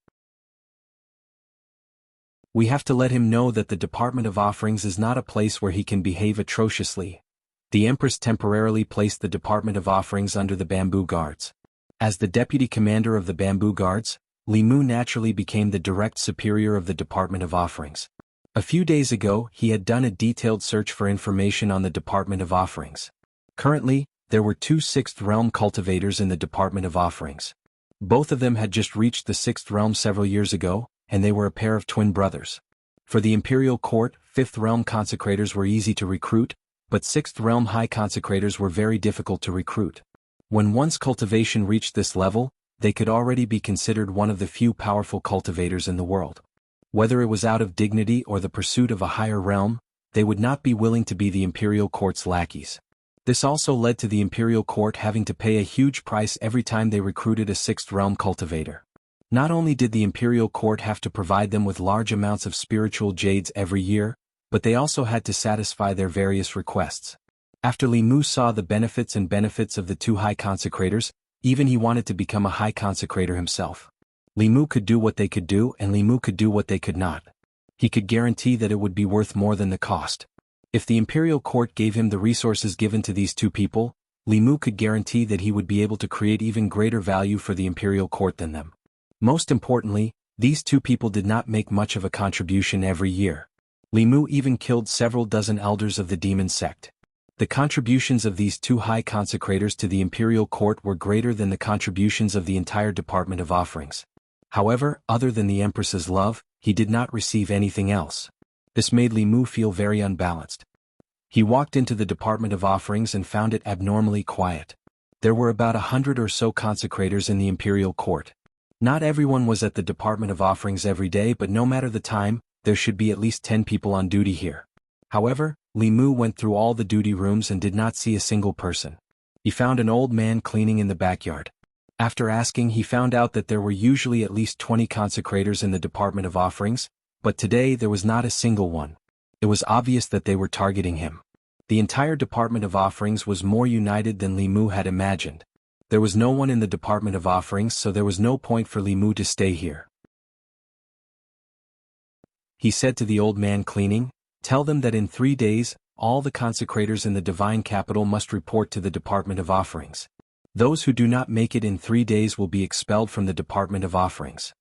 We have to let him know that the Department of Offerings is not a place where he can behave atrociously." The Empress temporarily placed the Department of Offerings under the Bamboo Guards. As the deputy commander of the Bamboo Guards, Li Mu naturally became the direct superior of the Department of Offerings. A few days ago, he had done a detailed search for information on the Department of Offerings. Currently, there were two 6th Realm cultivators in the Department of Offerings. Both of them had just reached the 6th Realm several years ago, and they were a pair of twin brothers. For the Imperial Court, 5th Realm consecrators were easy to recruit, but 6th Realm high consecrators were very difficult to recruit. When once cultivation reached this level, they could already be considered one of the few powerful cultivators in the world. Whether it was out of dignity or the pursuit of a higher realm, they would not be willing to be the Imperial Court's lackeys. This also led to the Imperial Court having to pay a huge price every time they recruited a 6th Realm cultivator. Not only did the Imperial Court have to provide them with large amounts of spiritual jades every year, but they also had to satisfy their various requests. After Li Mu saw the benefits of the two high consecrators, even he wanted to become a high consecrator himself. Li Mu could do what they could do and Li Mu could do what they could not. He could guarantee that it would be worth more than the cost. If the Imperial Court gave him the resources given to these two people, Li Mu could guarantee that he would be able to create even greater value for the Imperial Court than them. Most importantly, these two people did not make much of a contribution every year. Li Mu even killed several dozen elders of the demon sect. The contributions of these two high consecrators to the Imperial Court were greater than the contributions of the entire Department of Offerings. However, other than the Empress's love, he did not receive anything else. This made Li Mu feel very unbalanced. He walked into the Department of Offerings and found it abnormally quiet. There were about 100 or so consecrators in the Imperial Court. Not everyone was at the Department of Offerings every day, but no matter the time, there should be at least 10 people on duty here. However, Li Mu went through all the duty rooms and did not see a single person. He found an old man cleaning in the backyard. After asking, he found out that there were usually at least 20 consecrators in the Department of Offerings, but today there was not a single one. It was obvious that they were targeting him. The entire Department of Offerings was more united than Li Mu had imagined. There was no one in the Department of Offerings, so there was no point for Li Mu to stay here. He said to the old man cleaning, "Tell them that in 3 days, all the consecrators in the divine capital must report to the Department of Offerings. Those who do not make it in 3 days will be expelled from the Department of Offerings."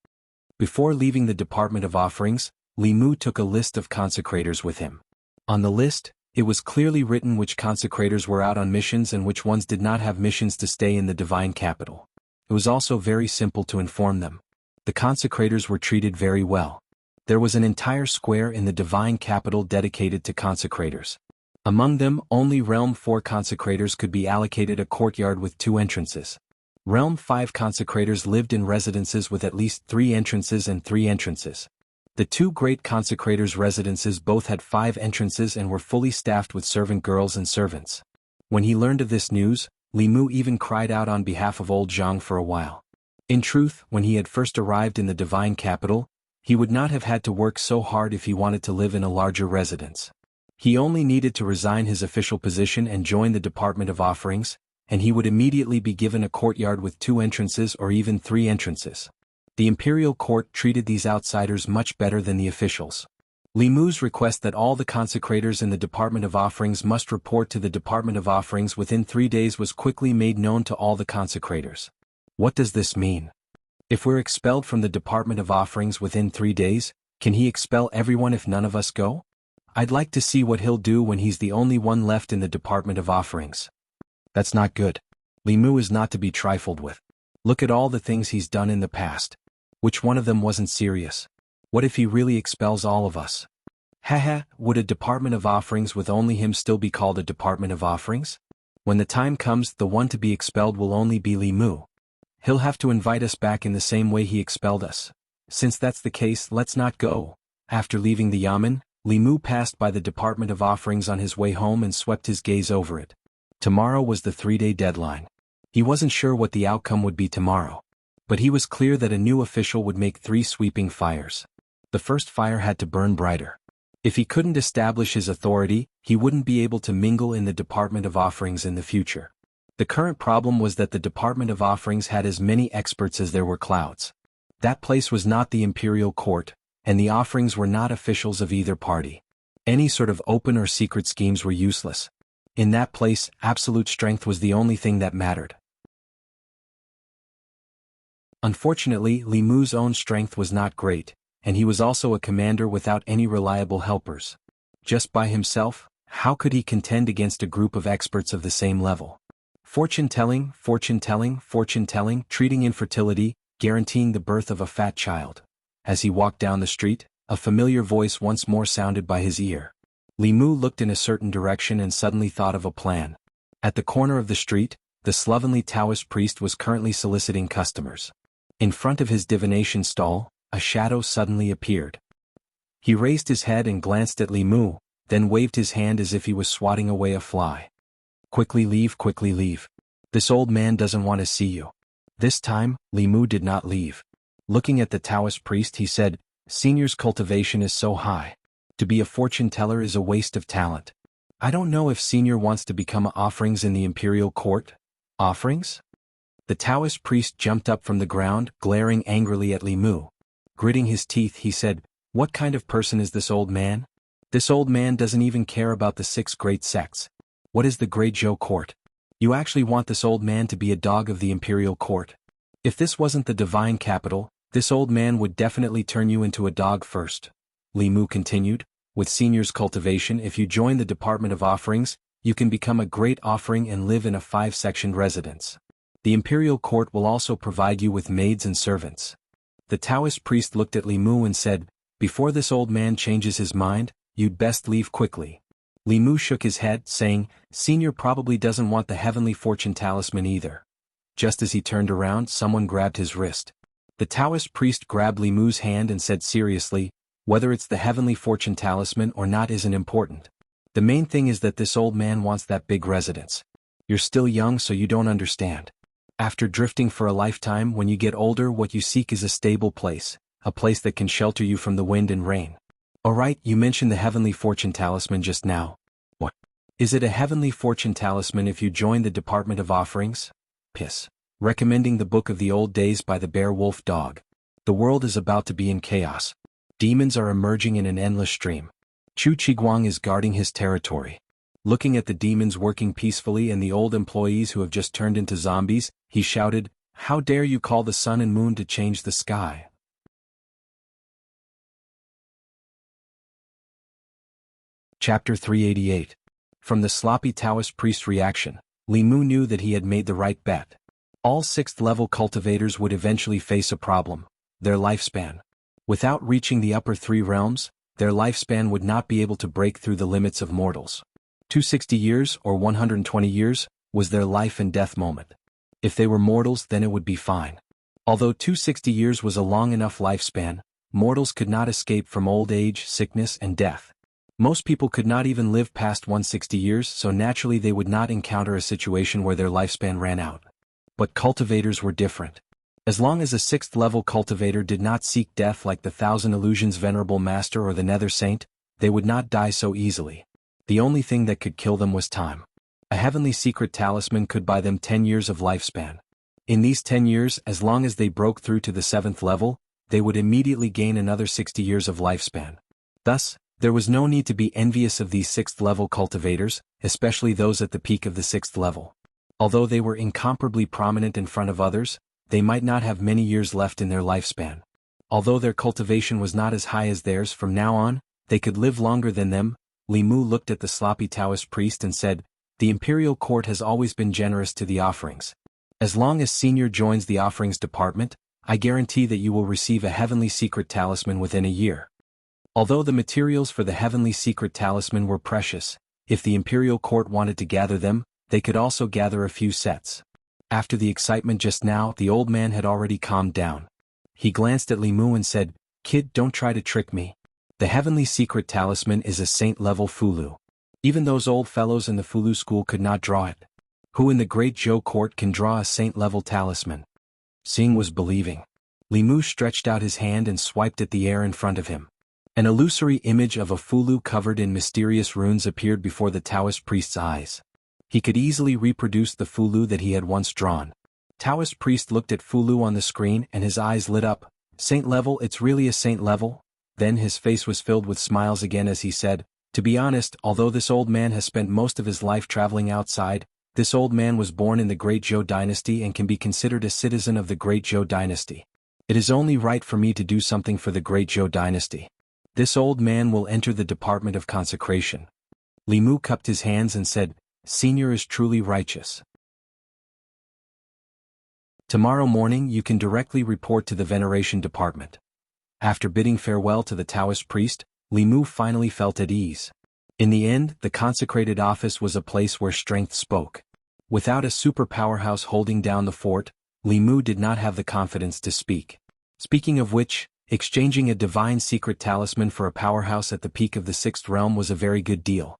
Before leaving the Department of Offerings, Li Mu took a list of consecrators with him. On the list, it was clearly written which consecrators were out on missions and which ones did not have missions to stay in the divine capital. It was also very simple to inform them. The consecrators were treated very well. There was an entire square in the divine capital dedicated to consecrators. Among them, only Realm 4 consecrators could be allocated a courtyard with 2 entrances. Realm 5 consecrators lived in residences with at least 3 entrances and 3 entrances. The 2 great consecrators' residences both had 5 entrances and were fully staffed with servant girls and servants. When he learned of this news, Li Mu even cried out on behalf of old Jianghu for a while. In truth, when he had first arrived in the divine capital, he would not have had to work so hard if he wanted to live in a larger residence. He only needed to resign his official position and join the Department of Offerings, and he would immediately be given a courtyard with 2 entrances or even 3 entrances. The Imperial Court treated these outsiders much better than the officials. Li Mu's request that all the consecrators in the Department of Offerings must report to the Department of Offerings within 3 days was quickly made known to all the consecrators. What does this mean? If we're expelled from the Department of Offerings within 3 days, can he expel everyone if none of us go? I'd like to see what he'll do when he's the only one left in the Department of Offerings. That's not good. Li Mu is not to be trifled with. Look at all the things he's done in the past. Which one of them wasn't serious? What if he really expels all of us? Haha, would a Department of Offerings with only him still be called a Department of Offerings? When the time comes, the one to be expelled will only be Li Mu. He'll have to invite us back in the same way he expelled us. Since that's the case, let's not go. After leaving the yamen, Li Mu passed by the Department of Offerings on his way home and swept his gaze over it. Tomorrow was the 3-day deadline. He wasn't sure what the outcome would be tomorrow. But he was clear that a new official would make 3 sweeping fires. The first fire had to burn brighter. If he couldn't establish his authority, he wouldn't be able to mingle in the Department of Offerings in the future. The current problem was that the Department of Offerings had as many experts as there were clouds. That place was not the imperial court, and the offerings were not officials of either party. Any sort of open or secret schemes were useless. In that place, absolute strength was the only thing that mattered. Unfortunately, Li Mu's own strength was not great, and he was also a commander without any reliable helpers. Just by himself, how could he contend against a group of experts of the same level? Fortune-telling, treating infertility, guaranteeing the birth of a fat child. As he walked down the street, a familiar voice once more sounded by his ear. Li Mu looked in a certain direction and suddenly thought of a plan. At the corner of the street, the slovenly Taoist priest was currently soliciting customers. In front of his divination stall, a shadow suddenly appeared. He raised his head and glanced at Li Mu, then waved his hand as if he was swatting away a fly. Quickly leave, quickly leave. This old man doesn't want to see you. This time, Li Mu did not leave. Looking at the Taoist priest, he said, Senior's cultivation is so high. To be a fortune teller is a waste of talent. I don't know if Senior wants to become offerings in the imperial court. Offerings? The Taoist priest jumped up from the ground, glaring angrily at Li Mu. Gritting his teeth, he said, What kind of person is this old man? This old man doesn't even care about the 6 great sects. What is the Great Zhou court? You actually want this old man to be a dog of the imperial court? If this wasn't the divine capital, this old man would definitely turn you into a dog first. Li Mu continued, with Senior's cultivation, if you join the Department of Offerings, you can become a great offering and live in a 5-sectioned residence. The imperial court will also provide you with maids and servants. The Taoist priest looked at Li Mu and said, Before this old man changes his mind, you'd best leave quickly. Li Mu shook his head, saying, Senior probably doesn't want the heavenly fortune talisman either. Just as he turned around, someone grabbed his wrist. The Taoist priest grabbed Li Mu's hand and said seriously, Whether it's the heavenly fortune talisman or not isn't important. The main thing is that this old man wants that big residence. You're still young, so you don't understand. After drifting for a lifetime, when you get older, what you seek is a stable place, a place that can shelter you from the wind and rain. Alright, you mentioned the heavenly fortune talisman just now. What? Is it a heavenly fortune talisman if you join the Department of Offerings? Piss. Recommending the Book of the Old Days by the Bear Wolf Dog. The world is about to be in chaos. Demons are emerging in an endless stream. Chu Qiguang is guarding his territory. Looking at the demons working peacefully and the old employees who have just turned into zombies, he shouted, How dare you call the sun and moon to change the sky? Chapter 388. From the sloppy Taoist priest's reaction, Li Mu knew that he had made the right bet. All 6th-level cultivators would eventually face a problem: their lifespan. Without reaching the upper 3 realms, their lifespan would not be able to break through the limits of mortals. 260 years, or 120 years, was their life and death moment. If they were mortals, then it would be fine. Although 260 years was a long enough lifespan, mortals could not escape from old age, sickness, and death. Most people could not even live past 160 years, so naturally they would not encounter a situation where their lifespan ran out. But cultivators were different. As long as a 6th-level cultivator did not seek death like the Thousand Illusions Venerable Master or the Nether Saint, they would not die so easily. The only thing that could kill them was time. A heavenly secret talisman could buy them 10 years of lifespan. In these 10 years, as long as they broke through to the 7th level, they would immediately gain another 60 years of lifespan. Thus, there was no need to be envious of these 6th-level cultivators, especially those at the peak of the 6th level. Although they were incomparably prominent in front of others, they might not have many years left in their lifespan. Although their cultivation was not as high as theirs, from now on, they could live longer than them. Li Mu looked at the sloppy Taoist priest and said, The imperial court has always been generous to the offerings. As long as Senior joins the offerings department, I guarantee that you will receive a heavenly secret talisman within a year. Although the materials for the heavenly secret talisman were precious, if the imperial court wanted to gather them, they could also gather a few sets. After the excitement just now, the old man had already calmed down. He glanced at Li Mu and said, Kid, don't try to trick me. The heavenly secret talisman is a saint-level fulu. Even those old fellows in the fulu school could not draw it. Who in the Great Zhou court can draw a saint-level talisman? Seeing was believing. Li Mu stretched out his hand and swiped at the air in front of him. An illusory image of a Fulu covered in mysterious runes appeared before the Taoist priest's eyes. He could easily reproduce the Fulu that he had once drawn. Taoist priest looked at Fulu on the screen and his eyes lit up. Saint level, it's really a saint level? Then his face was filled with smiles again as he said, to be honest, although this old man has spent most of his life traveling outside, this old man was born in the Great Zhou dynasty and can be considered a citizen of the Great Zhou dynasty. It is only right for me to do something for the Great Zhou dynasty. This old man will enter the Department of Consecration. Li Mu cupped his hands and said, Senior is truly righteous. Tomorrow morning you can directly report to the Veneration Department. After bidding farewell to the Taoist priest, Li Mu finally felt at ease. In the end, the consecrated office was a place where strength spoke. Without a super powerhouse holding down the fort, Li Mu did not have the confidence to speak. Speaking of which, exchanging a divine secret talisman for a powerhouse at the peak of the sixth realm was a very good deal.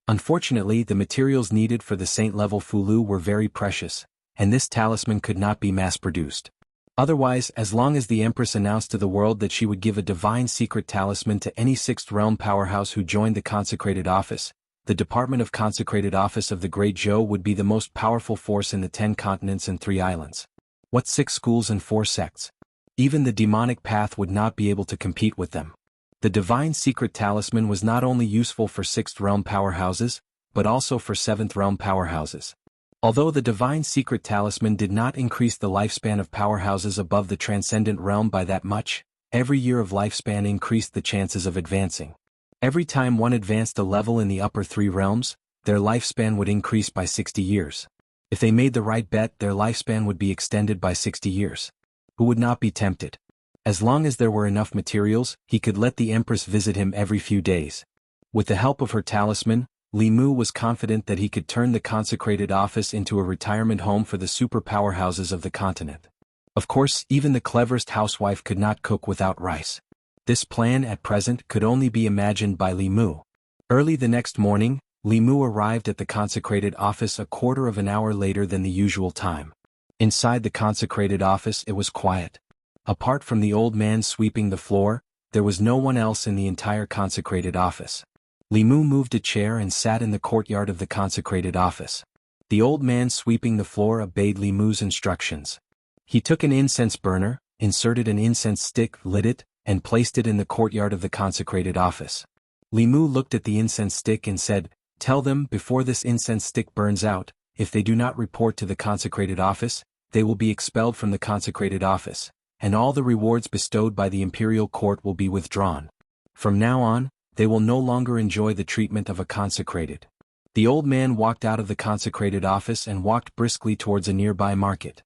Unfortunately, the materials needed for the saint-level Fulu were very precious, and this talisman could not be mass-produced. Otherwise, as long as the Empress announced to the world that she would give a divine secret talisman to any sixth realm powerhouse who joined the consecrated office, the Department of Consecrated Office of the Great Zhou would be the most powerful force in the 10 continents and 3 islands. What 6 schools and 4 sects? Even the demonic path would not be able to compete with them. The divine secret talisman was not only useful for 6th realm powerhouses, but also for 7th realm powerhouses. Although the divine secret talisman did not increase the lifespan of powerhouses above the transcendent realm by that much, every year of lifespan increased the chances of advancing. Every time one advanced a level in the upper 3 realms, their lifespan would increase by 60 years. If they made the right bet, their lifespan would be extended by 60 years. Who would not be tempted? As long as there were enough materials, he could let the Empress visit him every few days. With the help of her talisman, Li Mu was confident that he could turn the consecrated office into a retirement home for the super powerhouses of the continent. Of course, even the cleverest housewife could not cook without rice. This plan at present could only be imagined by Li Mu. Early the next morning, Li Mu arrived at the consecrated office a quarter of an hour later than the usual time. Inside the consecrated office it was quiet. Apart from the old man sweeping the floor, there was no one else in the entire consecrated office. Li Mu moved a chair and sat in the courtyard of the consecrated office. The old man sweeping the floor obeyed Li Mu's instructions. He took an incense burner, inserted an incense stick, lit it, and placed it in the courtyard of the consecrated office. Li Mu looked at the incense stick and said, "Tell them, before this incense stick burns out, if they do not report to the consecrated office, they will be expelled from the consecrated office, and all the rewards bestowed by the imperial court will be withdrawn. From now on, they will no longer enjoy the treatment of a consecrated." The old man walked out of the consecrated office and walked briskly towards a nearby market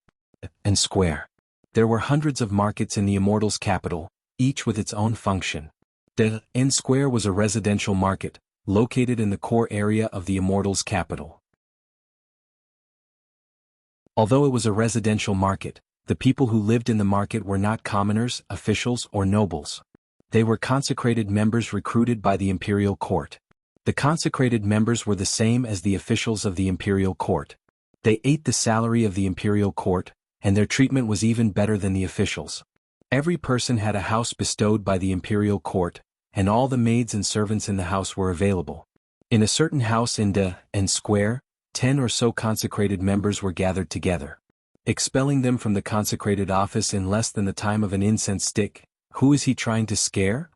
and square. There were hundreds of markets in the Immortal's capital, each with its own function. The N Square was a residential market, located in the core area of the Immortal's capital. Although it was a residential market, the people who lived in the market were not commoners, officials, or nobles. They were consecrated members recruited by the imperial court. The consecrated members were the same as the officials of the imperial court. They ate the salary of the imperial court, and their treatment was even better than the officials. Every person had a house bestowed by the imperial court, and all the maids and servants in the house were available. In a certain house in the N Square, 10 or so consecrated members were gathered together. Expelling them from the consecrated office in less than the time of an incense stick. Who is he trying to scare?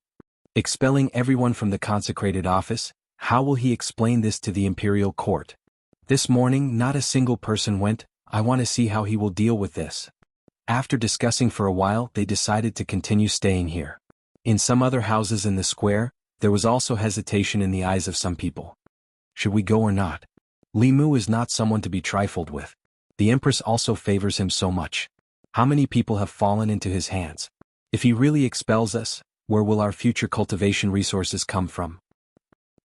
Expelling everyone from the consecrated office? How will he explain this to the imperial court? This morning not a single person went. I want to see how he will deal with this. After discussing for a while, they decided to continue staying here. In some other houses in the square, there was also hesitation in the eyes of some people. Should we go or not? Li Mu is not someone to be trifled with. The Empress also favors him so much. How many people have fallen into his hands? If he really expels us, where will our future cultivation resources come from?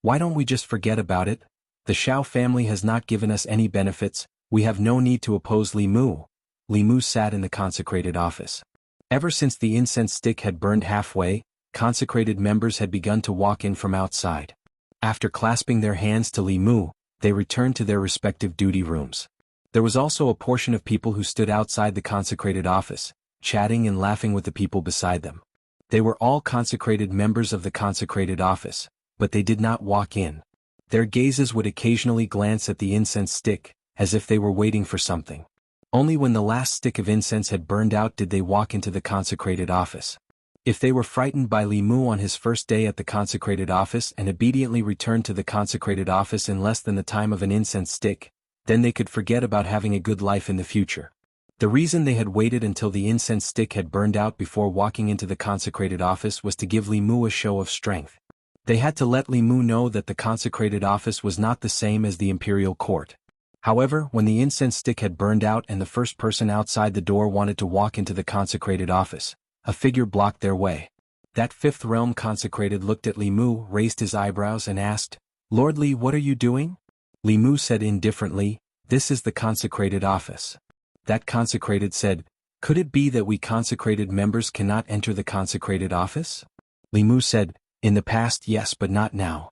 Why don't we just forget about it? The Xiao family has not given us any benefits, we have no need to oppose Li Mu. Li Mu sat in the consecrated office. Ever since the incense stick had burned halfway, consecrated members had begun to walk in from outside. After clasping their hands to Li Mu, they returned to their respective duty rooms. There was also a portion of people who stood outside the consecrated office, chatting and laughing with the people beside them. They were all consecrated members of the consecrated office, but they did not walk in. Their gazes would occasionally glance at the incense stick, as if they were waiting for something. Only when the last stick of incense had burned out did they walk into the consecrated office. If they were frightened by Li Mu on his first day at the consecrated office and obediently returned to the consecrated office in less than the time of an incense stick, then they could forget about having a good life in the future. The reason they had waited until the incense stick had burned out before walking into the consecrated office was to give Li Mu a show of strength. They had to let Li Mu know that the consecrated office was not the same as the imperial court. However, when the incense stick had burned out and the first person outside the door wanted to walk into the consecrated office, a figure blocked their way. That fifth realm consecrated looked at Li Mu, raised his eyebrows and asked, "Lord Li, what are you doing?" Li Mu said indifferently, "This is the consecrated office." That consecrated said, "Could it be that we consecrated members cannot enter the consecrated office?" Li Mu said, "In the past yes, but not now.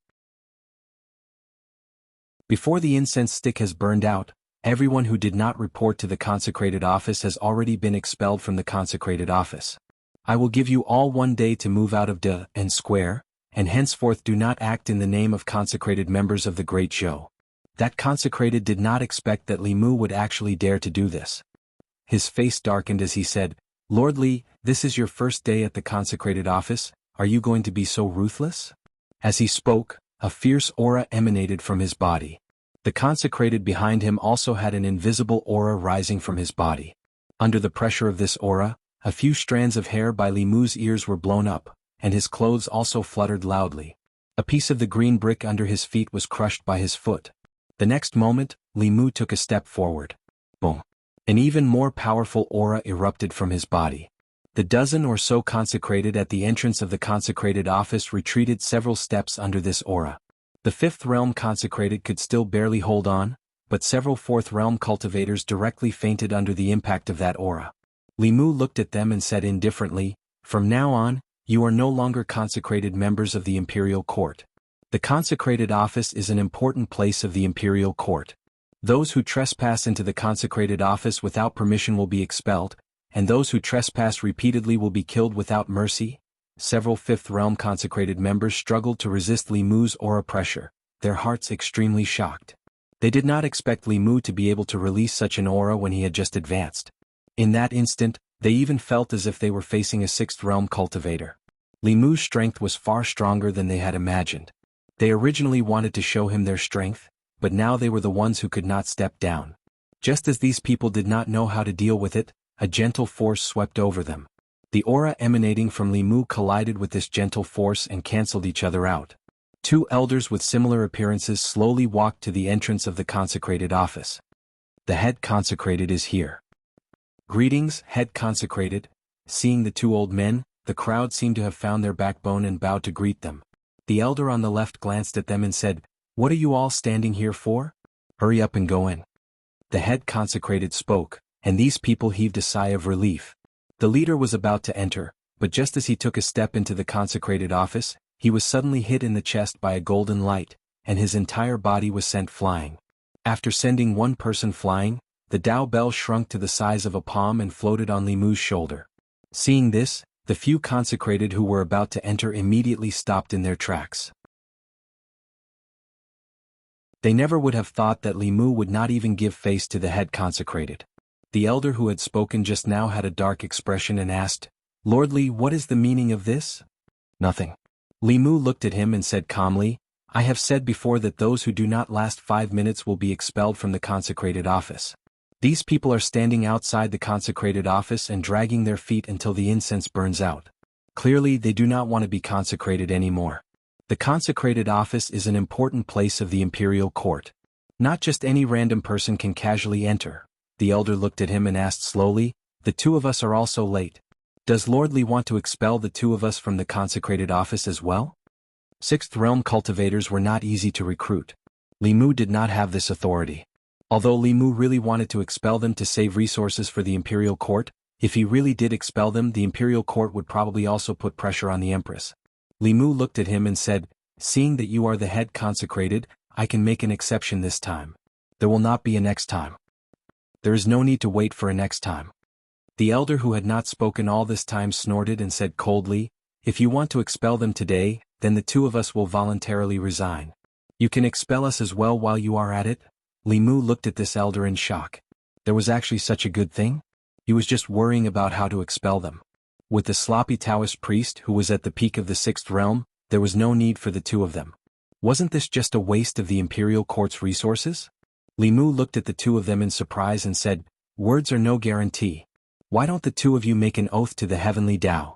Before the incense stick has burned out, everyone who did not report to the consecrated office has already been expelled from the consecrated office. I will give you all 1 day to move out of De and Square, and henceforth do not act in the name of consecrated members of the Great Show." That consecrated did not expect that Li Mu would actually dare to do this. His face darkened as he said, "Lord Li, this is your first day at the consecrated office, are you going to be so ruthless?" As he spoke, a fierce aura emanated from his body. The consecrated behind him also had an invisible aura rising from his body. Under the pressure of this aura, a few strands of hair by Li Mu's ears were blown up, and his clothes also fluttered loudly. A piece of the green brick under his feet was crushed by his foot. The next moment, Li Mu took a step forward. Boom! An even more powerful aura erupted from his body. The dozen or so consecrated at the entrance of the consecrated office retreated several steps under this aura. The fifth realm consecrated could still barely hold on, but several fourth realm cultivators directly fainted under the impact of that aura. Li Mu looked at them and said indifferently, "From now on, you are no longer consecrated members of the imperial court. The consecrated office is an important place of the imperial court. Those who trespass into the consecrated office without permission will be expelled, and those who trespass repeatedly will be killed without mercy." Several fifth realm consecrated members struggled to resist Li Mu's aura pressure, their hearts extremely shocked. They did not expect Li Mu to be able to release such an aura when he had just advanced. In that instant, they even felt as if they were facing a sixth realm cultivator. Li Mu's strength was far stronger than they had imagined. They originally wanted to show him their strength, but now they were the ones who could not step down. Just as these people did not know how to deal with it, a gentle force swept over them. The aura emanating from Li Mu collided with this gentle force and cancelled each other out. Two elders with similar appearances slowly walked to the entrance of the consecrated office. "The head consecrated is here." "Greetings, head consecrated." Seeing the two old men, the crowd seemed to have found their backbone and bowed to greet them. The elder on the left glanced at them and said, "What are you all standing here for? Hurry up and go in." The head consecrated spoke, and these people heaved a sigh of relief. The leader was about to enter, but just as he took a step into the consecrated office, he was suddenly hit in the chest by a golden light, and his entire body was sent flying. After sending one person flying, the Tao bell shrunk to the size of a palm and floated on Li Mu's shoulder. Seeing this, the few consecrated who were about to enter immediately stopped in their tracks. They never would have thought that Li Mu would not even give face to the head consecrated. The elder who had spoken just now had a dark expression and asked, "Lord Li, what is the meaning of this?" "Nothing." Li Mu looked at him and said calmly, "I have said before that those who do not last 5 minutes will be expelled from the consecrated office. These people are standing outside the consecrated office and dragging their feet until the incense burns out. Clearly they do not want to be consecrated anymore. The consecrated office is an important place of the imperial court. Not just any random person can casually enter." The elder looked at him and asked slowly, "The two of us are also late. Does Lord Li want to expel the two of us from the consecrated office as well?" Sixth realm cultivators were not easy to recruit. Li Mu did not have this authority. Although Li Mu really wanted to expel them to save resources for the imperial court, if he really did expel them, the imperial court would probably also put pressure on the empress. Li Mu looked at him and said, "Seeing that you are the head consecrated, I can make an exception this time. There will not be a next time." There is no need to wait for a next time. The elder who had not spoken all this time snorted and said coldly, "If you want to expel them today, then the two of us will voluntarily resign. You can expel us as well while you are at it." Li Mu looked at this elder in shock. There was actually such a good thing? He was just worrying about how to expel them. With the sloppy Taoist priest who was at the peak of the sixth realm, there was no need for the two of them. Wasn't this just a waste of the imperial court's resources? Li Mu looked at the two of them in surprise and said, "Words are no guarantee. Why don't the two of you make an oath to the heavenly Tao?"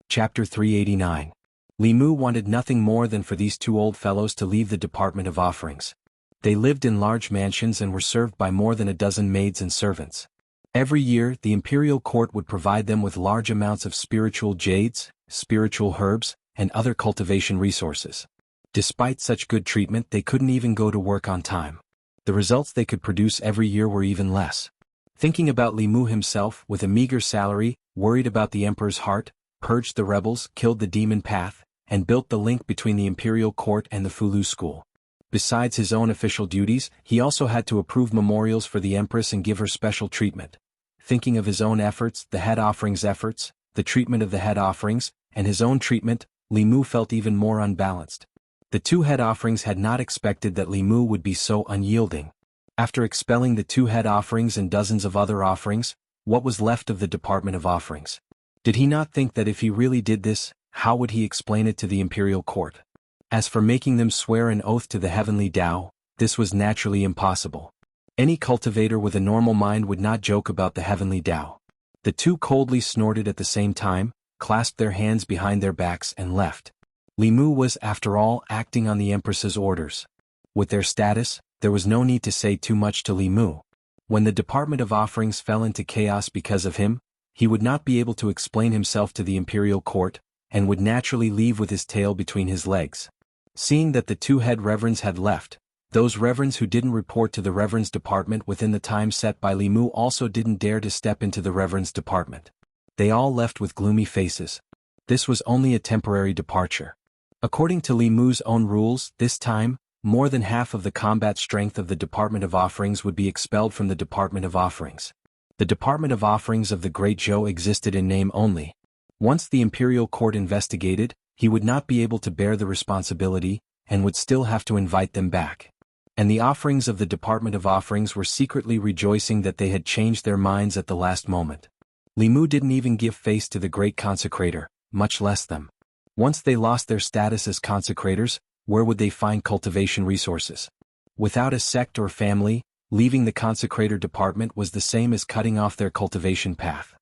Chapter 389. Li Mu wanted nothing more than for these two old fellows to leave the Department of Offerings. They lived in large mansions and were served by more than a dozen maids and servants. Every year, the imperial court would provide them with large amounts of spiritual jades, spiritual herbs, and other cultivation resources. Despite such good treatment, they couldn't even go to work on time. The results they could produce every year were even less. Thinking about Li Mu himself, with a meager salary, worried about the emperor's heart, purged the rebels, killed the demon path, and built the link between the imperial court and the Fulu school. Besides his own official duties, he also had to approve memorials for the empress and give her special treatment. Thinking of his own efforts, the head offerings efforts, the treatment of the head offerings, and his own treatment, Li Mu felt even more unbalanced. The two head offerings had not expected that Li Mu would be so unyielding. After expelling the two head offerings and dozens of other offerings, what was left of the Department of Offerings? Did he not think that if he really did this, how would he explain it to the imperial court? As for making them swear an oath to the heavenly Tao, this was naturally impossible. Any cultivator with a normal mind would not joke about the heavenly Tao. The two coldly snorted at the same time, clasped their hands behind their backs and left. Li Mu was, after all, acting on the empress's orders. With their status, there was no need to say too much to Li Mu. When the Department of Offerings fell into chaos because of him, he would not be able to explain himself to the imperial court, and would naturally leave with his tail between his legs. Seeing that the two head reverends had left, those reverends who didn't report to the reverends department within the time set by Li Mu also didn't dare to step into the reverends department. They all left with gloomy faces. This was only a temporary departure. According to Li Mu's own rules, this time, more than half of the combat strength of the Department of Offerings would be expelled from the Department of Offerings. The Department of Offerings of the Great Zhou existed in name only. Once the imperial court investigated, he would not be able to bear the responsibility, and would still have to invite them back. And the offerings of the Department of Offerings were secretly rejoicing that they had changed their minds at the last moment. Li Mu didn't even give face to the great consecrator, much less them. Once they lost their status as consecrators, where would they find cultivation resources? Without a sect or family, leaving the consecrator department was the same as cutting off their cultivation path.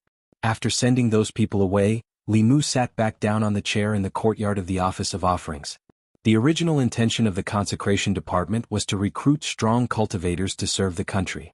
After sending those people away, Li Mu sat back down on the chair in the courtyard of the Office of Offerings. The original intention of the consecration department was to recruit strong cultivators to serve the country.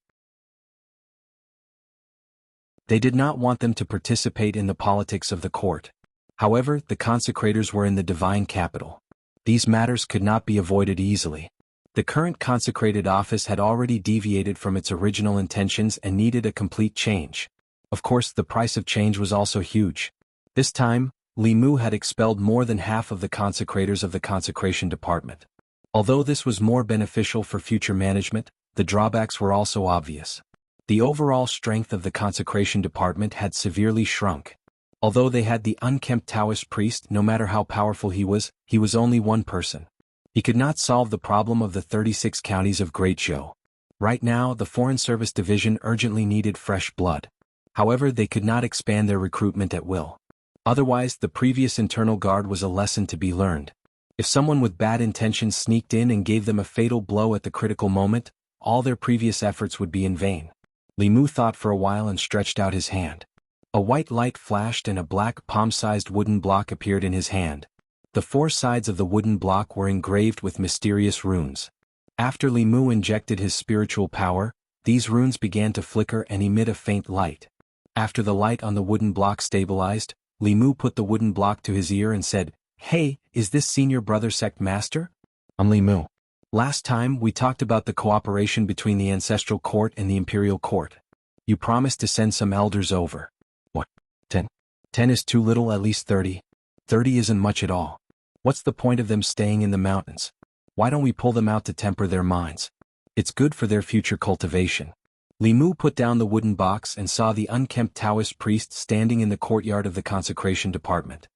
They did not want them to participate in the politics of the court. However, the consecrators were in the divine capital. These matters could not be avoided easily. The current consecrated office had already deviated from its original intentions and needed a complete change. Of course, the price of change was also huge. This time, Li Mu had expelled more than half of the consecrators of the consecration department. Although this was more beneficial for future management, the drawbacks were also obvious. The overall strength of the consecration department had severely shrunk. Although they had the unkempt Taoist priest, no matter how powerful he was only one person. He could not solve the problem of the 36 counties of Great Zhou. Right now, the Foreign Service Division urgently needed fresh blood. However, they could not expand their recruitment at will. Otherwise, the previous internal guard was a lesson to be learned. If someone with bad intentions sneaked in and gave them a fatal blow at the critical moment, all their previous efforts would be in vain. Li Mu thought for a while and stretched out his hand. A white light flashed and a black palm-sized wooden block appeared in his hand. The four sides of the wooden block were engraved with mysterious runes. After Li Mu injected his spiritual power, these runes began to flicker and emit a faint light. After the light on the wooden block stabilized, Li Mu put the wooden block to his ear and said, "Hey, is this senior brother sect master? I'm Li Mu. Last time we talked about the cooperation between the ancestral court and the imperial court. You promised to send some elders over. What, 10? 10 is too little, at least 30. 30 isn't much at all. What's the point of them staying in the mountains? Why don't we pull them out to temper their minds? It's good for their future cultivation. Li Mu put down the wooden box and saw the unkempt Taoist priest standing in the courtyard of the consecration department.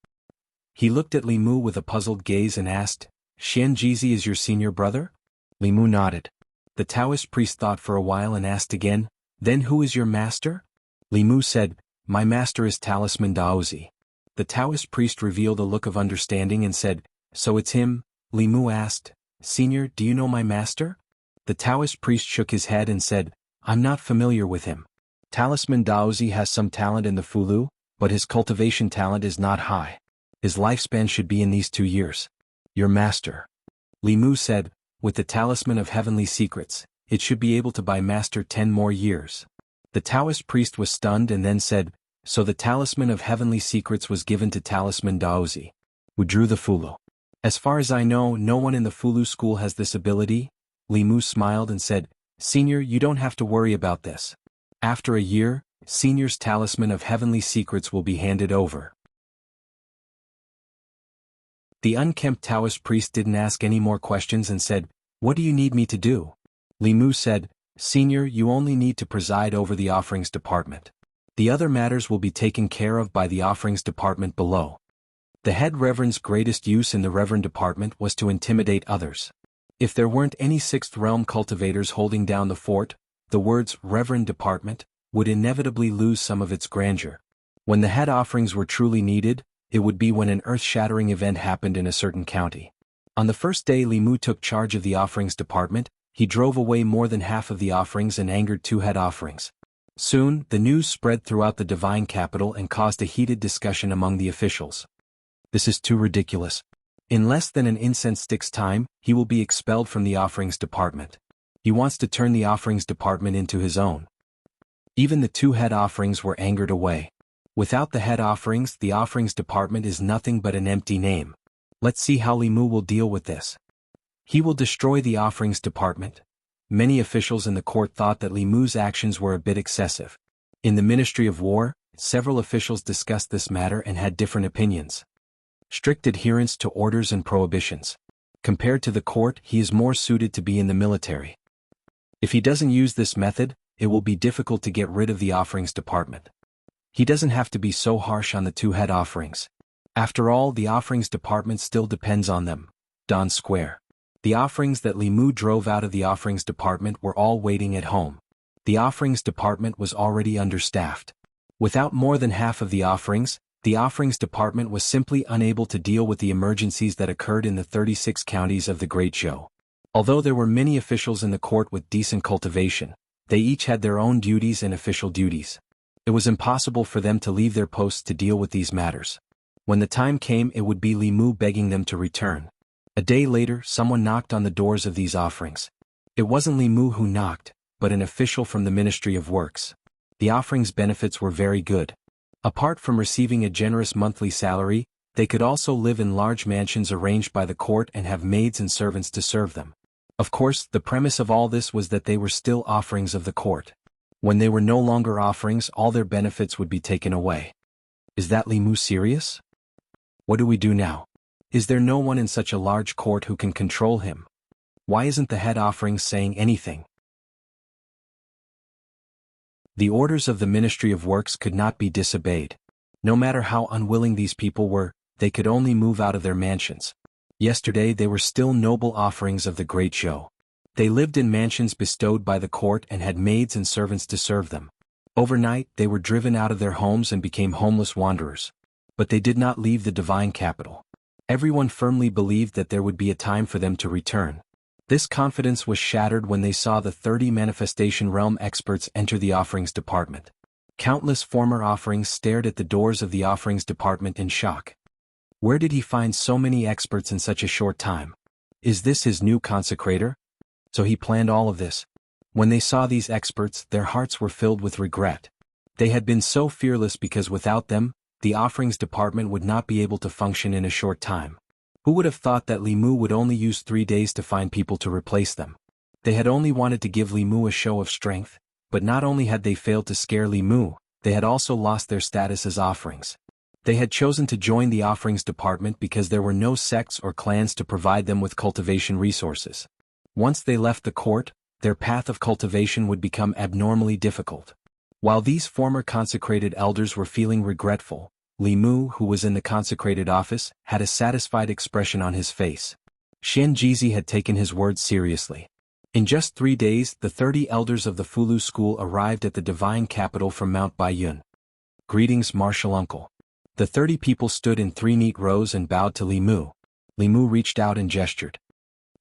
He looked at Li Mu with a puzzled gaze and asked, Xianxia is your senior brother? Li Mu nodded. The Taoist priest thought for a while and asked again, then who is your master? Li Mu said, my master is Talisman Daozi. The Taoist priest revealed a look of understanding and said, so it's him? Li Mu asked, Senior, do you know my master? The Taoist priest shook his head and said, I'm not familiar with him. Talisman Daozi has some talent in the Fulu, but his cultivation talent is not high. His lifespan should be in these 2 years. Your master. Li Mu said, with the Talisman of Heavenly Secrets, it should be able to buy master 10 more years. The Taoist priest was stunned and then said, so the Talisman of Heavenly Secrets was given to Talisman Daozi, who drew the Fulu. As far as I know, no one in the Fulu school has this ability. Li Mu smiled and said, Senior, you don't have to worry about this. After a year, Senior's Talisman of Heavenly Secrets will be handed over. The unkempt Taoist priest didn't ask any more questions and said, what do you need me to do? Li Mu said, Senior, you only need to preside over the offerings department. The other matters will be taken care of by the offerings department below. The head reverend's greatest use in the reverend department was to intimidate others. If there weren't any sixth realm cultivators holding down the fort, the words reverend department would inevitably lose some of its grandeur. When the head offerings were truly needed, it would be when an earth-shattering event happened in a certain county. On the first day Li Mu took charge of the offerings department, he drove away more than half of the offerings and angered 2 head offerings. Soon, the news spread throughout the divine capital and caused a heated discussion among the officials. This is too ridiculous. In less than an incense stick's time, he will be expelled from the offerings department. He wants to turn the offerings department into his own. Even the 2 head offerings were angered away. Without the head offerings, the offerings department is nothing but an empty name. Let's see how Li Mu will deal with this. He will destroy the offerings department. Many officials in the court thought that Li Mu's actions were a bit excessive. In the Ministry of War, several officials discussed this matter and had different opinions. Strict adherence to orders and prohibitions. Compared to the court, he is more suited to be in the military. If he doesn't use this method, it will be difficult to get rid of the offerings department. He doesn't have to be so harsh on the 2 head offerings. After all, the offerings department still depends on them. Don Square. The offerings that Li Mu drove out of the offerings department were all waiting at home. The offerings department was already understaffed. Without more than half of the offerings department was simply unable to deal with the emergencies that occurred in the 36 counties of the Great Zhou. Although there were many officials in the court with decent cultivation, they each had their own duties and official duties. It was impossible for them to leave their posts to deal with these matters. When the time came, it would be Li Mu begging them to return. A day later, someone knocked on the doors of these offerings. It wasn't Li Mu who knocked, but an official from the Ministry of Works. The offerings' benefits were very good. Apart from receiving a generous monthly salary, they could also live in large mansions arranged by the court and have maids and servants to serve them. Of course, the premise of all this was that they were still offerings of the court. When they were no longer offerings, all their benefits would be taken away. Is that Li Mu serious? What do we do now? Is there no one in such a large court who can control him? Why isn't the head offerings saying anything? The orders of the Ministry of Works could not be disobeyed. No matter how unwilling these people were, they could only move out of their mansions. Yesterday they were still noble offerings of the Great Zhou. They lived in mansions bestowed by the court and had maids and servants to serve them. Overnight they were driven out of their homes and became homeless wanderers. But they did not leave the divine capital. Everyone firmly believed that there would be a time for them to return. This confidence was shattered when they saw the 30 manifestation realm experts enter the offerings department. Countless former offerings stared at the doors of the offerings department in shock. Where did he find so many experts in such a short time? Is this his new consecrator? So he planned all of this. When they saw these experts, their hearts were filled with regret. They had been so fearless because without them, the offerings department would not be able to function in a short time. Who would have thought that Li Mu would only use 3 days to find people to replace them? They had only wanted to give Li Mu a show of strength, but not only had they failed to scare Li Mu, they had also lost their status as offerings. They had chosen to join the offerings department because there were no sects or clans to provide them with cultivation resources. Once they left the court, their path of cultivation would become abnormally difficult. While these former consecrated elders were feeling regretful, Li Mu, who was in the consecrated office, had a satisfied expression on his face. Xianxia had taken his words seriously. In just 3 days, the 30 elders of the Fulu school arrived at the divine capital from Mount Baiyun. Greetings, martial uncle. The 30 people stood in 3 neat rows and bowed to Li Mu. Li Mu reached out and gestured.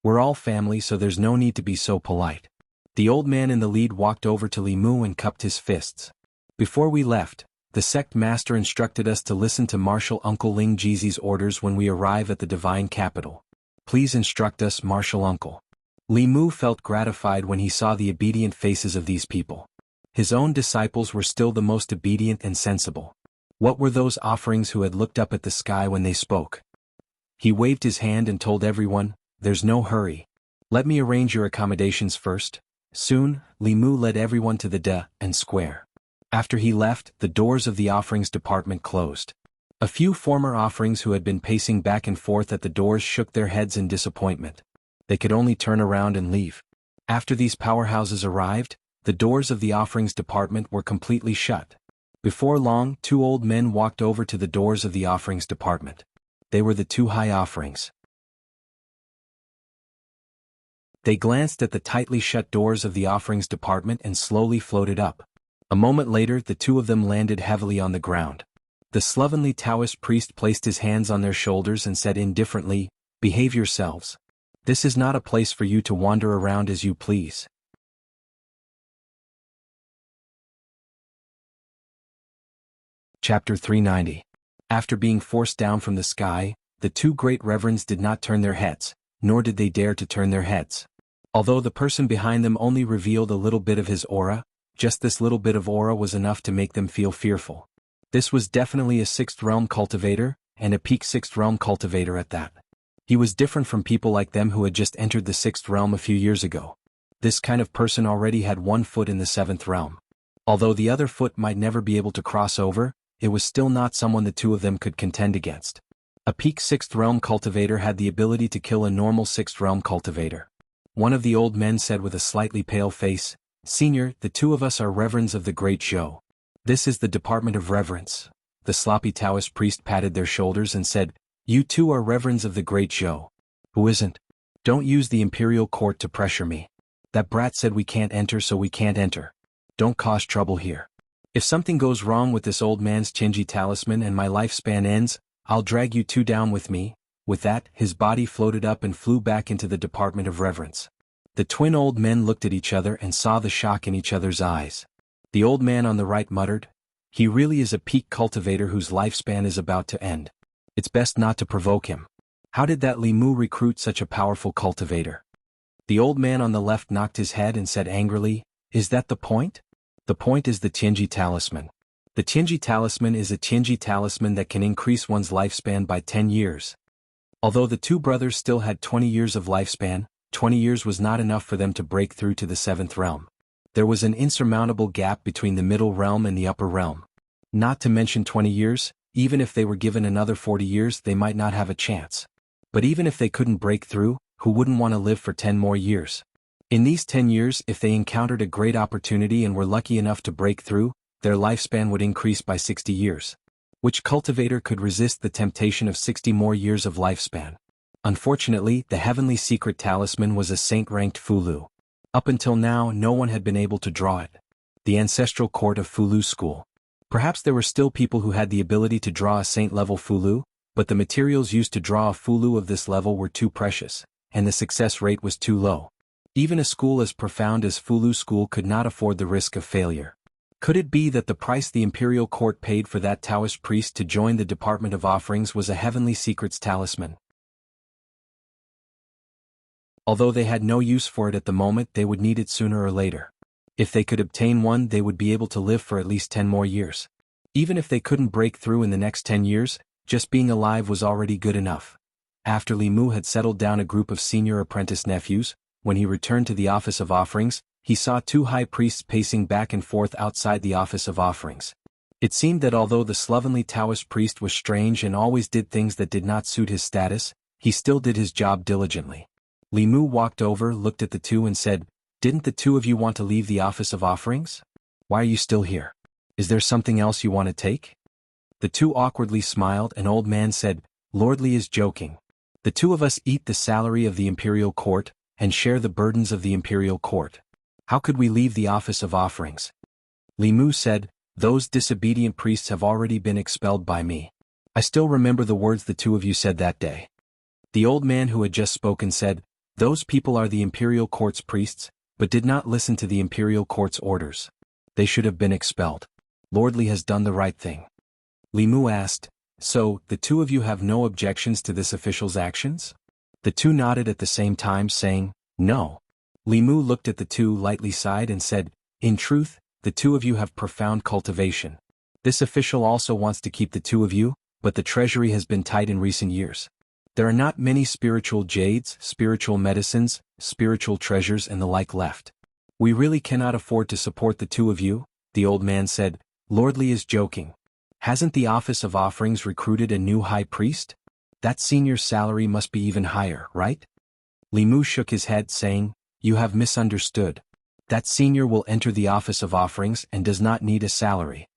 We're all family, so there's no need to be so polite. The old man in the lead walked over to Li Mu and cupped his fists. Before we left, the sect master instructed us to listen to martial uncle Ling Jizi's orders when we arrive at the divine capital. Please instruct us, martial uncle. Li Mu felt gratified when he saw the obedient faces of these people. His own disciples were still the most obedient and sensible. What were those offerings who had looked up at the sky when they spoke? He waved his hand and told everyone, "There's no hurry. Let me arrange your accommodations first." Soon, Li Mu led everyone to the de and square. After he left, the doors of the offerings department closed. A few former offerings who had been pacing back and forth at the doors shook their heads in disappointment. They could only turn around and leave. After these powerhouses arrived, the doors of the offerings department were completely shut. Before long, 2 old men walked over to the doors of the offerings department. They were the 2 high offerings. They glanced at the tightly shut doors of the offerings department and slowly floated up. A moment later, the 2 of them landed heavily on the ground. The slovenly Taoist priest placed his hands on their shoulders and said indifferently, "Behave yourselves. This is not a place for you to wander around as you please." Chapter 390. After being forced down from the sky, the 2 great reverends did not turn their heads, nor did they dare to turn their heads. Although the person behind them only revealed a little bit of his aura, just this little bit of aura was enough to make them feel fearful. This was definitely a 6th realm cultivator, and a peak 6th realm cultivator at that. He was different from people like them who had just entered the 6th realm a few years ago. This kind of person already had 1 foot in the 7th realm. Although the other foot might never be able to cross over, it was still not someone the 2 of them could contend against. A peak 6th realm cultivator had the ability to kill a normal 6th realm cultivator. One of the old men said with a slightly pale face, "Senior, the 2 of us are reverends of the Great Zhou. This is the Department of Reverence." The sloppy Taoist priest patted their shoulders and said, "You 2 are reverends of the Great Zhou. Who isn't? Don't use the imperial court to pressure me. That brat said we can't enter, so we can't enter. Don't cause trouble here. If something goes wrong with this old man's Qingji talisman and my lifespan ends, I'll drag you 2 down with me." With that, his body floated up and flew back into the Department of Reverence. The twin old men looked at each other and saw the shock in each other's eyes. The old man on the right muttered, "He really is a peak cultivator whose lifespan is about to end. It's best not to provoke him. How did that Li Mu recruit such a powerful cultivator?" The old man on the left knocked his head and said angrily, "Is that the point? The point is the Qingji talisman. The Qingji talisman is a Qingji talisman that can increase one's lifespan by 10 years. Although the 2 brothers still had 20 years of lifespan, 20 years was not enough for them to break through to the 7th realm. There was an insurmountable gap between the middle realm and the upper realm. Not to mention 20 years, even if they were given another 40 years they might not have a chance. But even if they couldn't break through, who wouldn't want to live for 10 more years? In these 10 years, if they encountered a great opportunity and were lucky enough to break through, their lifespan would increase by 60 years. Which cultivator could resist the temptation of 60 more years of lifespan? Unfortunately, the heavenly secret talisman was a saint-ranked Fulu. Up until now, no one had been able to draw it. The ancestral court of Fulu school. Perhaps there were still people who had the ability to draw a saint-level Fulu, but the materials used to draw a Fulu of this level were too precious, and the success rate was too low. Even a school as profound as Fulu school could not afford the risk of failure. Could it be that the price the imperial court paid for that Taoist priest to join the Department of Offerings was a heavenly secrets talisman? Although they had no use for it at the moment, they would need it sooner or later. If they could obtain one, they would be able to live for at least 10 more years. Even if they couldn't break through in the next 10 years, just being alive was already good enough. After Li Mu had settled down a group of senior apprentice nephews, when he returned to the Office of Offerings, he saw 2 high priests pacing back and forth outside the Office of Offerings. It seemed that although the slovenly Taoist priest was strange and always did things that did not suit his status, he still did his job diligently. Li Mu walked over, looked at the two and said, "Didn't the two of you want to leave the office of offerings? Why are you still here? Is there something else you want to take?" The two awkwardly smiled and old man said, "Lord Li is joking. The two of us eat the salary of the imperial court, and share the burdens of the imperial court. How could we leave the office of offerings?" Li Mu said, "Those disobedient priests have already been expelled by me. I still remember the words the two of you said that day." The old man who had just spoken said, "Those people are the imperial court's priests, but did not listen to the imperial court's orders. They should have been expelled. Lord Li has done the right thing." Li Mu asked, "So, the two of you have no objections to this official's actions?" The two nodded at the same time saying, "No." Li Mu looked at the two, lightly sighed and said, "In truth, the two of you have profound cultivation. This official also wants to keep the two of you, but the treasury has been tight in recent years. There are not many spiritual jades, spiritual medicines, spiritual treasures and the like left. We really cannot afford to support the two of you," the old man said. "Lord Li is joking. Hasn't the office of offerings recruited a new high priest? That senior's salary must be even higher, right?" Li Mu shook his head saying, "You have misunderstood. That senior will enter the office of offerings and does not need a salary."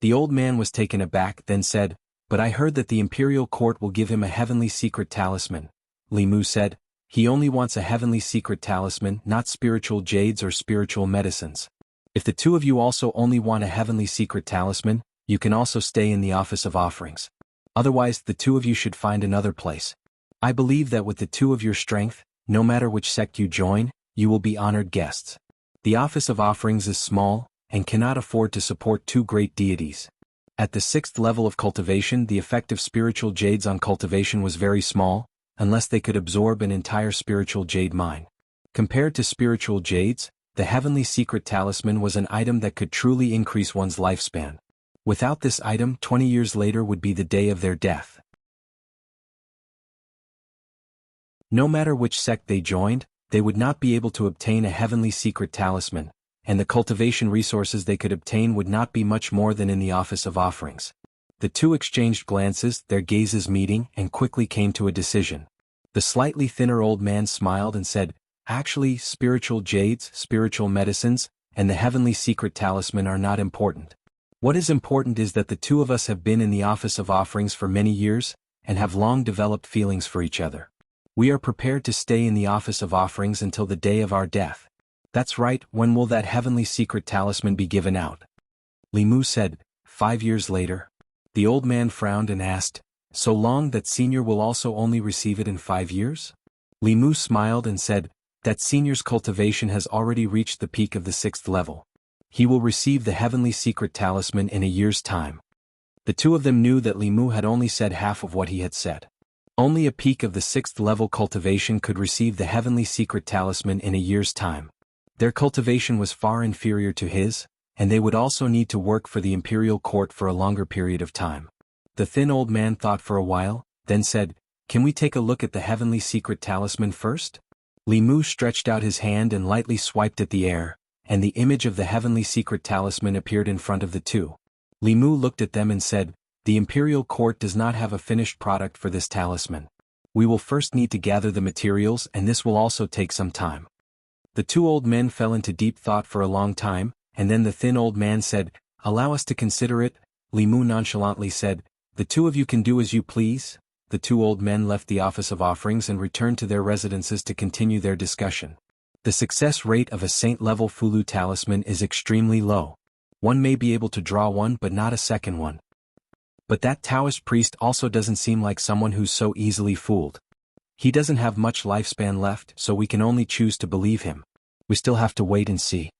The old man was taken aback, then said, "But I heard that the imperial court will give him a heavenly secret talisman." Li Mu said, "He only wants a heavenly secret talisman, not spiritual jades or spiritual medicines. If the two of you also only want a heavenly secret talisman, you can also stay in the office of offerings. Otherwise, the two of you should find another place. I believe that with the two of your strength, no matter which sect you join, you will be honored guests. The office of offerings is small, and cannot afford to support two great deities. At the 6th level of cultivation, the effect of spiritual jades on cultivation was very small, unless they could absorb an entire spiritual jade mine. Compared to spiritual jades, the heavenly secret talisman was an item that could truly increase one's lifespan. Without this item, 20 years later would be the day of their death. No matter which sect they joined, they would not be able to obtain a heavenly secret talisman, and the cultivation resources they could obtain would not be much more than in the office of offerings. The two exchanged glances, their gazes meeting, and quickly came to a decision. The slightly thinner old man smiled and said, "Actually, spiritual jades, spiritual medicines, and the heavenly secret talisman are not important. What is important is that the two of us have been in the office of offerings for many years, and have long developed feelings for each other. We are prepared to stay in the office of offerings until the day of our death." "That's right, when will that heavenly secret talisman be given out?" Li Mu said, 5 years later." The old man frowned and asked, "So long that senior will also only receive it in 5 years?" Li Mu smiled and said, "That senior's cultivation has already reached the peak of the 6th level. He will receive the heavenly secret talisman in a year's time." The two of them knew that Li Mu had only said half of what he had said. Only a peak of the 6th level cultivation could receive the heavenly secret talisman in a year's time. Their cultivation was far inferior to his, and they would also need to work for the imperial court for a longer period of time. The thin old man thought for a while, then said, "Can we take a look at the heavenly secret talisman first?" Li Mu stretched out his hand and lightly swiped at the air, and the image of the heavenly secret talisman appeared in front of the two. Li Mu looked at them and said, "The imperial court does not have a finished product for this talisman. We will first need to gather the materials, and this will also take some time." The two old men fell into deep thought for a long time, and then the thin old man said, "Allow us to consider it." Li Mu nonchalantly said, "The two of you can do as you please." The two old men left the office of offerings and returned to their residences to continue their discussion. The success rate of a saint-level Fulu talisman is extremely low. One may be able to draw one but not a second one. But that Taoist priest also doesn't seem like someone who's so easily fooled. He doesn't have much lifespan left, so we can only choose to believe him. We still have to wait and see.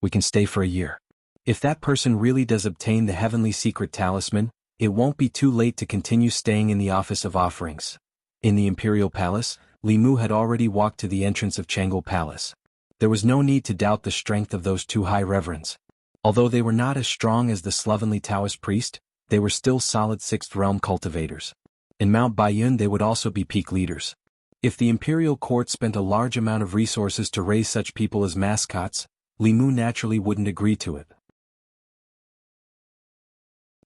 We can stay for a year. If that person really does obtain the heavenly secret talisman, it won't be too late to continue staying in the office of offerings. In the imperial palace, Li Mu had already walked to the entrance of Jianghu Palace. There was no need to doubt the strength of those two high reverends. Although they were not as strong as the slovenly Taoist priest, they were still solid 6th realm cultivators. In Mount Baiyun they would also be peak leaders. If the imperial court spent a large amount of resources to raise such people as mascots, Li Mu naturally wouldn't agree to it.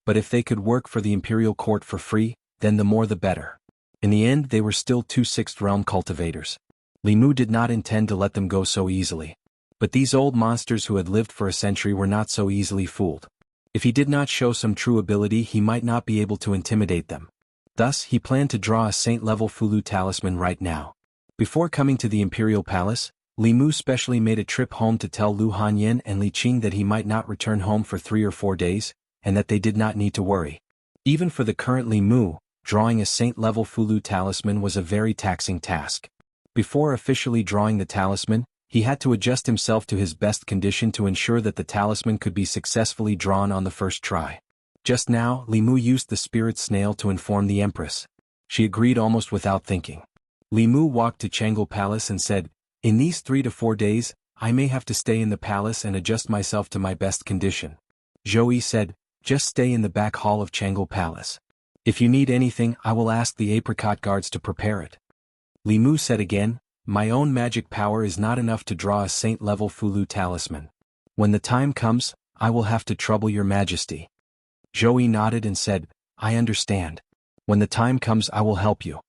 but if they could work for the imperial court for free, then the more the better. In the end they were still two sixth-realm cultivators. Li Mu did not intend to let them go so easily. But these old monsters who had lived for a century were not so easily fooled. If he did not show some true ability he might not be able to intimidate them. Thus he planned to draw a saint-level Fulu talisman right now. Before coming to the imperial palace, Li Mu specially made a trip home to tell Lu Hanyin and Li Qing that he might not return home for 3 or 4 days, and that they did not need to worry. Even for the current Li Mu, drawing a saint-level Fulu talisman was a very taxing task. Before officially drawing the talisman, he had to adjust himself to his best condition to ensure that the talisman could be successfully drawn on the first try. Just now, Li Mu used the spirit snail to inform the Empress. She agreed almost without thinking. Li Mu walked to Jianghu Palace and said, "In these 3 to 4 days, I may have to stay in the palace and adjust myself to my best condition." Zhou Yi said, "Just stay in the back hall of Jianghu Palace. If you need anything I will ask the apricot guards to prepare it." Li Mu said again, "My own magic power is not enough to draw a saint-level Fulu talisman. When the time comes, I will have to trouble your majesty." Zhou Yi nodded and said, "I understand. When the time comes I will help you."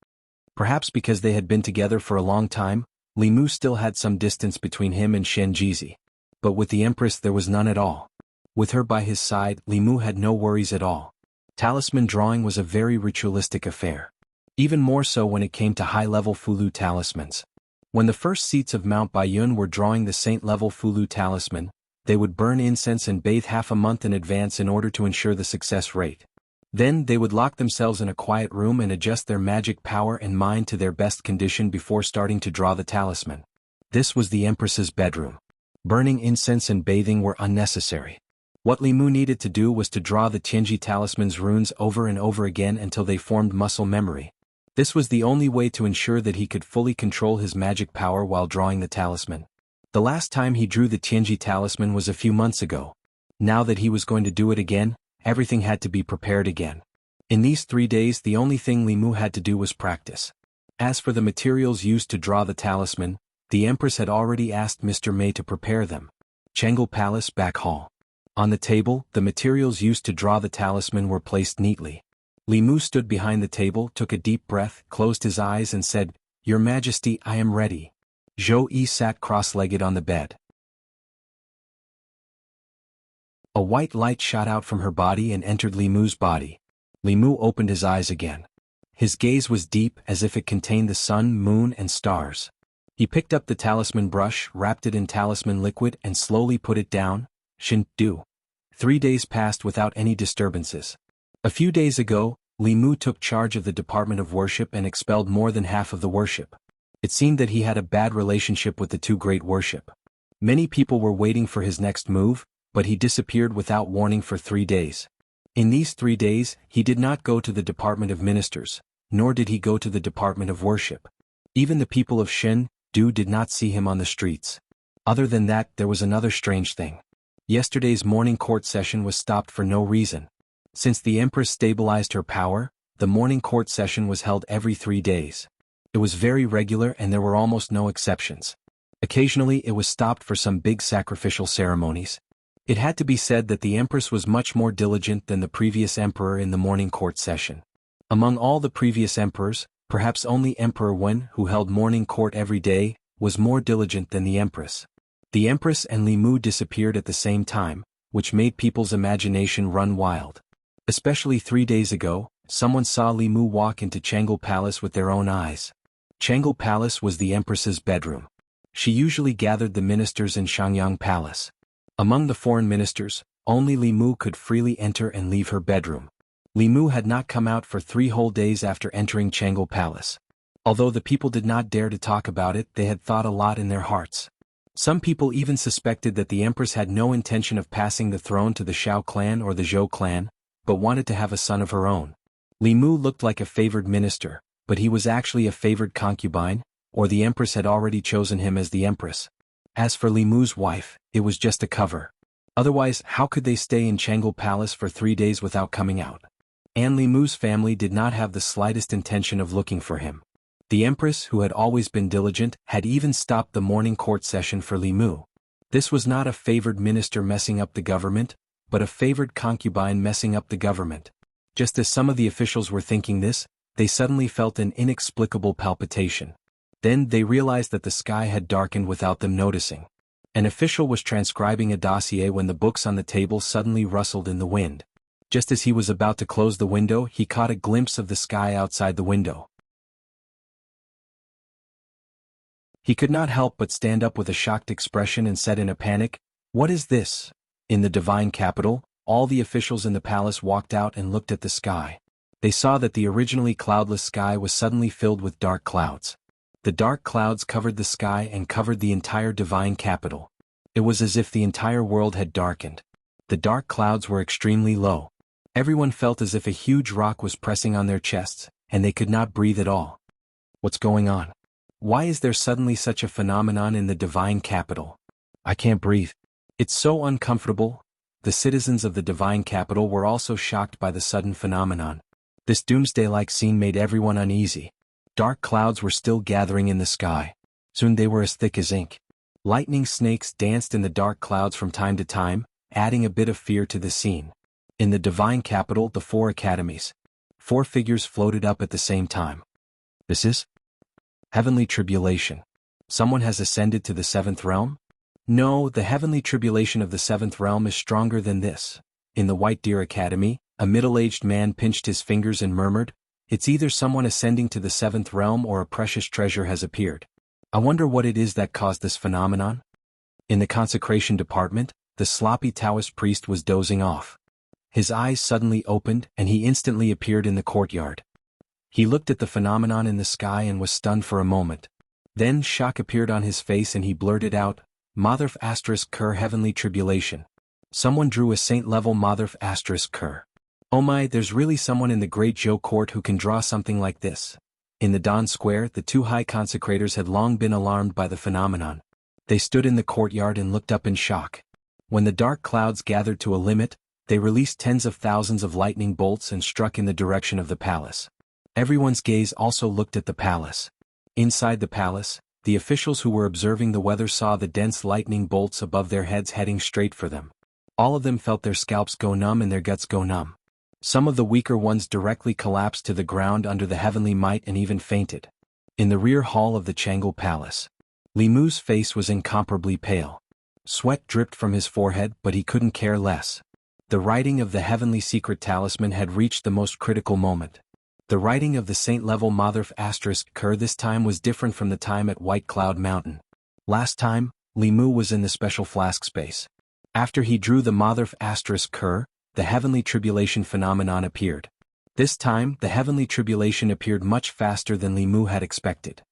Perhaps because they had been together for a long time, Li Mu still had some distance between him and Xianxia. But with the Empress there was none at all. With her by his side, Li Mu had no worries at all. Talisman drawing was a very ritualistic affair. Even more so when it came to high-level Fulu talismans. When the first seats of Mount Baiyun were drawing the saint-level Fulu talisman, they would burn incense and bathe half a month in advance in order to ensure the success rate. Then they would lock themselves in a quiet room and adjust their magic power and mind to their best condition before starting to draw the talisman. This was the Empress's bedroom. Burning incense and bathing were unnecessary. What Li Mu needed to do was to draw the Tianji talisman's runes over and over again until they formed muscle memory. This was the only way to ensure that he could fully control his magic power while drawing the talisman. The last time he drew the Tianji talisman was a few months ago. Now that he was going to do it again, everything had to be prepared again. In these 3 days the only thing Li Mu had to do was practice. As for the materials used to draw the talisman, the Empress had already asked Mr. Mei to prepare them. Jianghu Palace back hall. On the table, the materials used to draw the talisman were placed neatly. Li Mu stood behind the table, took a deep breath, closed his eyes and said, "Your Majesty, I am ready." Zhou Yi sat cross-legged on the bed. A white light shot out from her body and entered Li Mu's body. Li Mu opened his eyes again. His gaze was deep as if it contained the sun, moon and stars. He picked up the talisman brush, wrapped it in talisman liquid and slowly put it down. Shin-du. 3 days passed without any disturbances. A few days ago, Li Mu took charge of the Department of Worship and expelled more than half of the worship. It seemed that he had a bad relationship with the two great worship. Many people were waiting for his next move, but he disappeared without warning for 3 days. In these 3 days, he did not go to the Department of Ministers, nor did he go to the Department of Worship. Even the people of Shen-du did not see him on the streets. Other than that, there was another strange thing. Yesterday's morning court session was stopped for no reason. Since the Empress stabilized her power, the morning court session was held every 3 days. It was very regular and there were almost no exceptions. Occasionally it was stopped for some big sacrificial ceremonies. It had to be said that the Empress was much more diligent than the previous emperor in the morning court session. Among all the previous emperors, perhaps only Emperor Wen, who held morning court every day, was more diligent than the Empress. The Empress and Li Mu disappeared at the same time, which made people's imagination run wild. Especially 3 days ago, someone saw Li Mu walk into Jianghu Palace with their own eyes. Jianghu Palace was the Empress's bedroom. She usually gathered the ministers in Xiangyang Palace. Among the foreign ministers, only Li Mu could freely enter and leave her bedroom. Li Mu had not come out for 3 whole days after entering Jianghu Palace. Although the people did not dare to talk about it, they had thought a lot in their hearts. Some people even suspected that the Empress had no intention of passing the throne to the Xiao clan or the Zhou clan, but wanted to have a son of her own. Li Mu looked like a favored minister, but he was actually a favored concubine, or the Empress had already chosen him as the Empress. As for Li Mu's wife, it was just a cover. Otherwise, how could they stay in Jianghu Palace for 3 days without coming out? And Li Mu's family did not have the slightest intention of looking for him. The Empress, who had always been diligent, had even stopped the morning court session for Li Mu. This was not a favored minister messing up the government, but a favored concubine messing up the government. Just as some of the officials were thinking this, they suddenly felt an inexplicable palpitation. Then they realized that the sky had darkened without them noticing. An official was transcribing a dossier when the books on the table suddenly rustled in the wind. Just as he was about to close the window, he caught a glimpse of the sky outside the window. He could not help but stand up with a shocked expression and said in a panic, "What is this?" In the divine capital, all the officials in the palace walked out and looked at the sky. They saw that the originally cloudless sky was suddenly filled with dark clouds. The dark clouds covered the sky and covered the entire divine capital. It was as if the entire world had darkened. The dark clouds were extremely low. Everyone felt as if a huge rock was pressing on their chests, and they could not breathe at all. What's going on? Why is there suddenly such a phenomenon in the divine capital? I can't breathe. It's so uncomfortable. The citizens of the divine capital were also shocked by the sudden phenomenon. This doomsday-like scene made everyone uneasy. Dark clouds were still gathering in the sky. Soon they were as thick as ink. Lightning snakes danced in the dark clouds from time to time, adding a bit of fear to the scene. In the divine capital, the 4 academies. 4 figures floated up at the same time. This is heavenly tribulation. Someone has ascended to the 7th realm? No, the heavenly tribulation of the 7th realm is stronger than this. In the White Deer Academy, a middle-aged man pinched his fingers and murmured, "It's either someone ascending to the 7th realm or a precious treasure has appeared. I wonder what it is that caused this phenomenon?" In the consecration department, the sloppy Taoist priest was dozing off. His eyes suddenly opened and he instantly appeared in the courtyard. He looked at the phenomenon in the sky and was stunned for a moment. Then shock appeared on his face and he blurted out, "Motherf asterisk Ker heavenly tribulation." Someone drew a saint-level Motherf asterisk Ker. Oh my, there's really someone in the Great Zhou court who can draw something like this. In the Dawn Square, the 2 high consecrators had long been alarmed by the phenomenon. They stood in the courtyard and looked up in shock. When the dark clouds gathered to a limit, they released tens of thousands of lightning bolts and struck in the direction of the palace. Everyone's gaze also looked at the palace. Inside the palace, the officials who were observing the weather saw the dense lightning bolts above their heads heading straight for them. All of them felt their scalps go numb and their guts go numb. Some of the weaker ones directly collapsed to the ground under the heavenly might and even fainted. In the rear hall of the Jianghu palace, Li Mu's face was incomparably pale. Sweat dripped from his forehead, but he couldn't care less. The writing of the heavenly secret talisman had reached the most critical moment. The writing of the saint-level Motherf asterisk Ker this time was different from the time at White Cloud Mountain. Last time, Li Mu was in the special flask space. After he drew the Motherf asterisk Ker, the heavenly tribulation phenomenon appeared. This time, the heavenly tribulation appeared much faster than Li Mu had expected.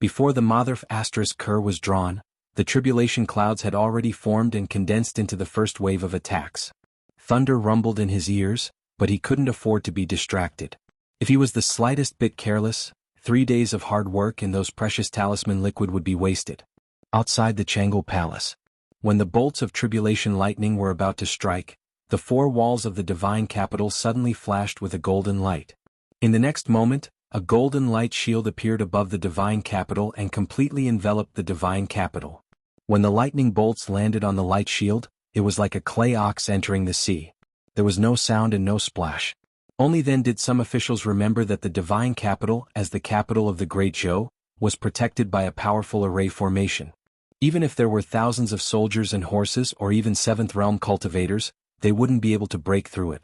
Before the Motherf asterisk Ker was drawn, the tribulation clouds had already formed and condensed into the first wave of attacks. Thunder rumbled in his ears, but he couldn't afford to be distracted. If he was the slightest bit careless, 3 days of hard work in those precious talisman liquid would be wasted. Outside the Jianghu palace, when the bolts of tribulation lightning were about to strike, the 4 walls of the divine capital suddenly flashed with a golden light. In the next moment, a golden light shield appeared above the divine capital and completely enveloped the divine capital. When the lightning bolts landed on the light shield, it was like a clay ox entering the sea. There was no sound and no splash. Only then did some officials remember that the divine capital, as the capital of the Great Zhou, was protected by a powerful array formation. Even if there were thousands of soldiers and horses or even 7th realm cultivators, they wouldn't be able to break through it.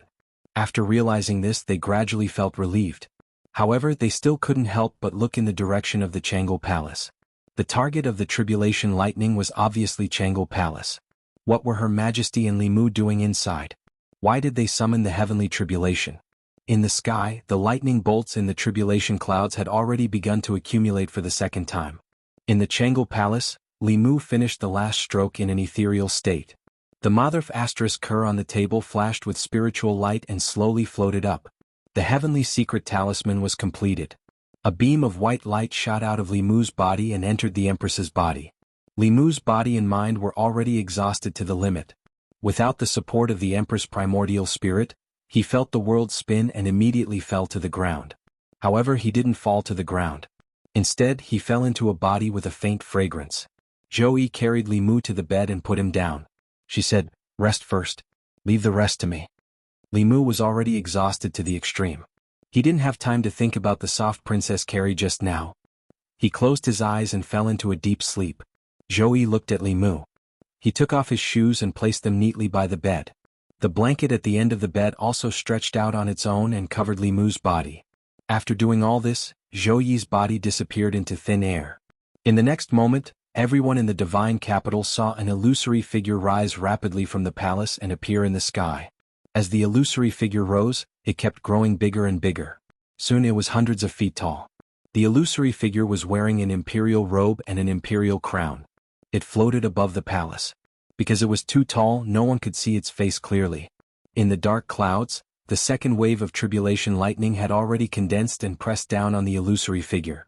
After realizing this, they gradually felt relieved. However, they still couldn't help but look in the direction of the Jianghu palace. The target of the tribulation lightning was obviously Jianghu palace. What were Her Majesty and Li Mu doing inside? Why did they summon the heavenly tribulation? In the sky, the lightning bolts in the tribulation clouds had already begun to accumulate for the second time. In the Jianghu palace, Li Mu finished the last stroke in an ethereal state. The Motherf asterisk Ker on the table flashed with spiritual light and slowly floated up. The heavenly secret talisman was completed. A beam of white light shot out of Li Mu's body and entered the Empress's body. Li Mu's body and mind were already exhausted to the limit. Without the support of the Empress' primordial spirit, he felt the world spin and immediately fell to the ground. However, he didn't fall to the ground. Instead, he fell into a body with a faint fragrance. Zhou carried Li Mu to the bed and put him down. She said, "Rest first. Leave the rest to me." Li Mu was already exhausted to the extreme. He didn't have time to think about the soft Princess Carrie just now. He closed his eyes and fell into a deep sleep. Zhou looked at Li Mu. He took off his shoes and placed them neatly by the bed. The blanket at the end of the bed also stretched out on its own and covered Li Mu's body. After doing all this, Zhou body disappeared into thin air. In the next moment, everyone in the divine capital saw an illusory figure rise rapidly from the palace and appear in the sky. As the illusory figure rose, it kept growing bigger and bigger. Soon it was hundreds of feet tall. The illusory figure was wearing an imperial robe and an imperial crown. It floated above the palace. Because it was too tall, no one could see its face clearly. In the dark clouds, the second wave of tribulation lightning had already condensed and pressed down on the illusory figure.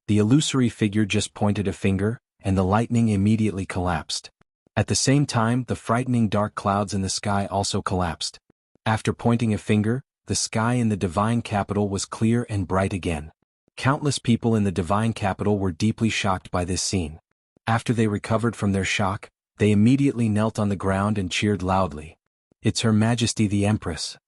The illusory figure just pointed a finger, and the lightning immediately collapsed. At the same time, the frightening dark clouds in the sky also collapsed. After pointing a finger, the sky in the divine capital was clear and bright again. Countless people in the divine capital were deeply shocked by this scene. After they recovered from their shock, they immediately knelt on the ground and cheered loudly. "It's Her Majesty the Empress.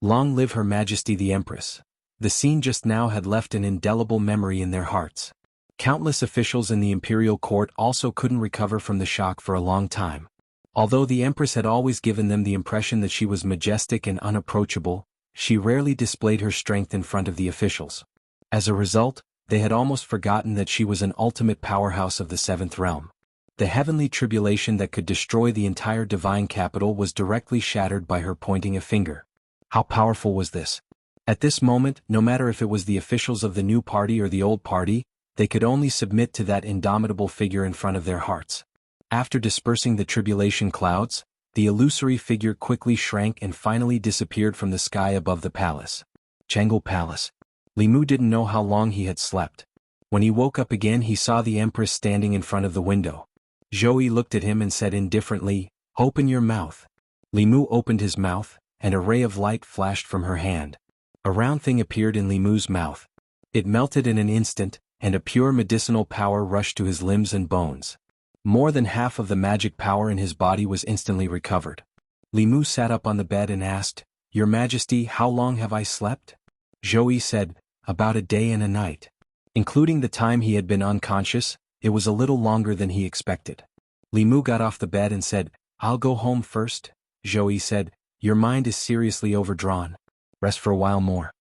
Long live Her Majesty the Empress." The scene just now had left an indelible memory in their hearts. Countless officials in the imperial court also couldn't recover from the shock for a long time. Although the Empress had always given them the impression that she was majestic and unapproachable, she rarely displayed her strength in front of the officials. As a result, they had almost forgotten that she was an ultimate powerhouse of the seventh realm. The heavenly tribulation that could destroy the entire divine capital was directly shattered by her pointing a finger. How powerful was this? At this moment, no matter if it was the officials of the new party or the old party, they could only submit to that indomitable figure in front of their hearts. After dispersing the tribulation clouds, the illusory figure quickly shrank and finally disappeared from the sky above the palace. Jianghu Palace. Li Mu didn't know how long he had slept. When he woke up again, he saw the Empress standing in front of the window. Zhou looked at him and said indifferently, "Open your mouth." Li Mu opened his mouth, and a ray of light flashed from her hand. A round thing appeared in Li Mu's mouth. It melted in an instant, and a pure medicinal power rushed to his limbs and bones. More than half of the magic power in his body was instantly recovered. Li Mu sat up on the bed and asked, "Your Majesty, how long have I slept?" Zhou said, "About a day and a night." Including the time he had been unconscious, it was a little longer than he expected. Li Mu got off the bed and said, "I'll go home first." Zhou said, "Your mind is seriously overdrawn. Rest for a while more."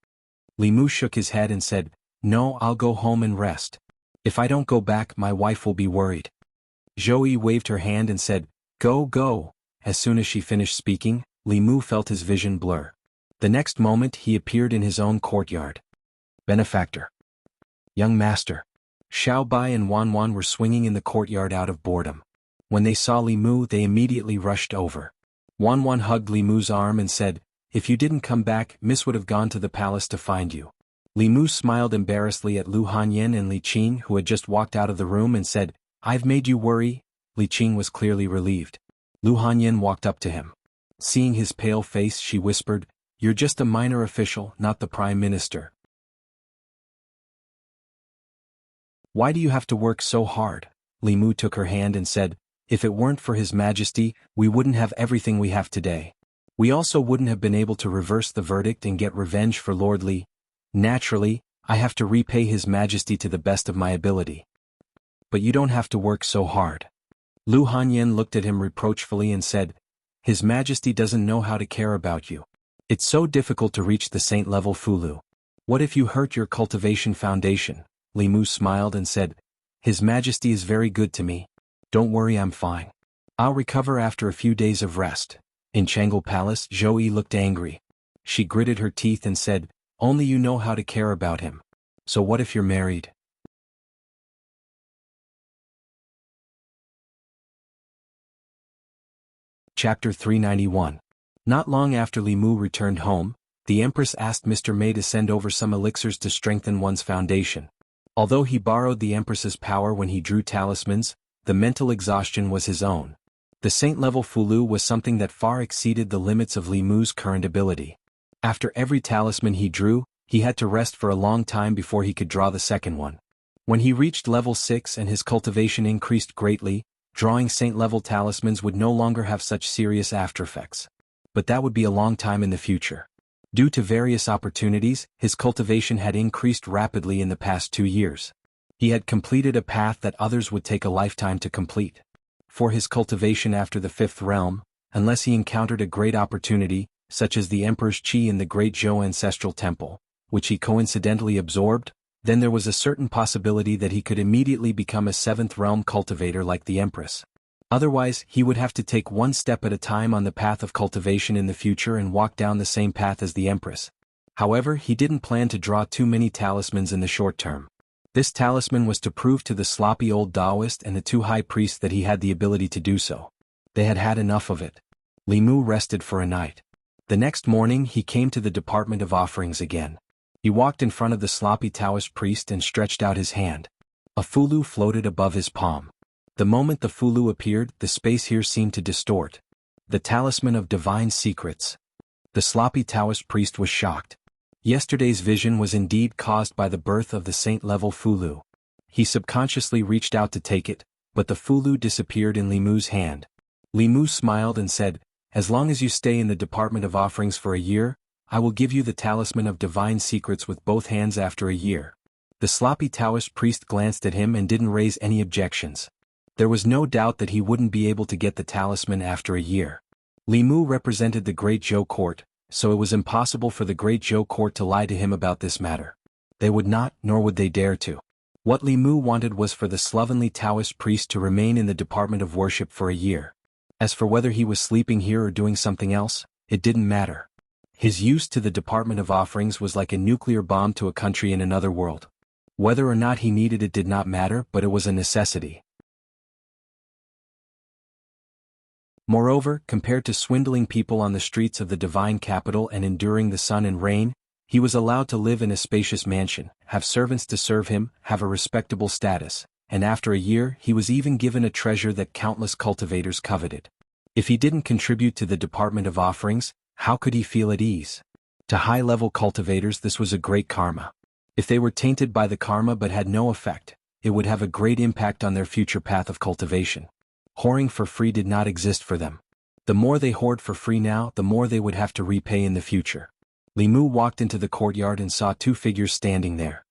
Li Mu shook his head and said, "No, I'll go home and rest. If I don't go back, my wife will be worried." Zhou waved her hand and said, "Go, go." As soon as she finished speaking, Li Mu felt his vision blur. The next moment he appeared in his own courtyard. Benefactor. Young master. Xiao Bai and Wan Wan were swinging in the courtyard out of boredom. When they saw Li Mu, they immediately rushed over. Wan Wan hugged Li Mu's arm and said, "If you didn't come back, Miss would have gone to the palace to find you." Li Mu smiled embarrassedly at Lu Hanyan and Li Qing, who had just walked out of the room, and said, "I've made you worry." Li Qing was clearly relieved. Lu Hanyan walked up to him. Seeing his pale face, she whispered, "You're just a minor official, not the Prime Minister. Why do you have to work so hard?" Li Mu took her hand and said, "If it weren't for His Majesty, we wouldn't have everything we have today. We also wouldn't have been able to reverse the verdict and get revenge for Lord Li. Naturally, I have to repay His Majesty to the best of my ability. But you don't have to work so hard." Lu Hanyan looked at him reproachfully and said, "His Majesty doesn't know how to care about you. It's so difficult to reach the saint-level Fulu. What if you hurt your cultivation foundation?" Li Mu smiled and said, "His Majesty is very good to me. Don't worry, I'm fine. I'll recover after a few days of rest." In Jianghu Palace, Zhou looked angry. She gritted her teeth and said, "Only you know how to care about him. So what if you're married?" Chapter 391. Not long after Li Mu returned home, the Empress asked Mr. Mei to send over some elixirs to strengthen one's foundation. Although he borrowed the Empress's power when he drew talismans, the mental exhaustion was his own. The saint-level Fulu was something that far exceeded the limits of Li Mu's current ability. After every talisman he drew, he had to rest for a long time before he could draw the second one. When he reached level 6 and his cultivation increased greatly, drawing saint-level talismans would no longer have such serious aftereffects. But that would be a long time in the future. Due to various opportunities, his cultivation had increased rapidly in the past 2 years. He had completed a path that others would take a lifetime to complete. For his cultivation after the 5th realm, unless he encountered a great opportunity, such as the Emperor's Qi in the Great Zhou Ancestral Temple, which he coincidentally absorbed, then there was a certain possibility that he could immediately become a 7th realm cultivator like the Empress. Otherwise, he would have to take one step at a time on the path of cultivation in the future and walk down the same path as the Empress. However, he didn't plan to draw too many talismans in the short term. This talisman was to prove to the sloppy old Taoist and the 2 high priests that he had the ability to do so. They had had enough of it. Li Mu rested for a night. The next morning he came to the Department of Offerings again. He walked in front of the sloppy Taoist priest and stretched out his hand. A fulu floated above his palm. The moment the fulu appeared, the space here seemed to distort. The talisman of divine secrets. The sloppy Taoist priest was shocked. Yesterday's vision was indeed caused by the birth of the saint-level fulu. He subconsciously reached out to take it, but the fulu disappeared in Li Mu's hand. Li Mu smiled and said, "As long as you stay in the Department of Offerings for a year, I will give you the talisman of divine secrets with both hands after a year." The sloppy Taoist priest glanced at him and didn't raise any objections. There was no doubt that he wouldn't be able to get the talisman after a year. Li Mu represented the Great Zhou court, so it was impossible for the Great Zhou court to lie to him about this matter. They would not, nor would they dare to. What Li Mu wanted was for the slovenly Taoist priest to remain in the Department of Worship for a year. As for whether he was sleeping here or doing something else, it didn't matter. His use to the Department of Offerings was like a nuclear bomb to a country in another world. Whether or not he needed it did not matter, but it was a necessity. Moreover, compared to swindling people on the streets of the divine capital and enduring the sun and rain, he was allowed to live in a spacious mansion, have servants to serve him, have a respectable status, and after a year he was even given a treasure that countless cultivators coveted. If he didn't contribute to the Department of Offerings, how could he feel at ease? To high-level cultivators this was a great karma. If they were tainted by the karma but had no effect, it would have a great impact on their future path of cultivation. Hoarding for free did not exist for them. The more they hoard for free now, the more they would have to repay in the future. Li Mu walked into the courtyard and saw 2 figures standing there.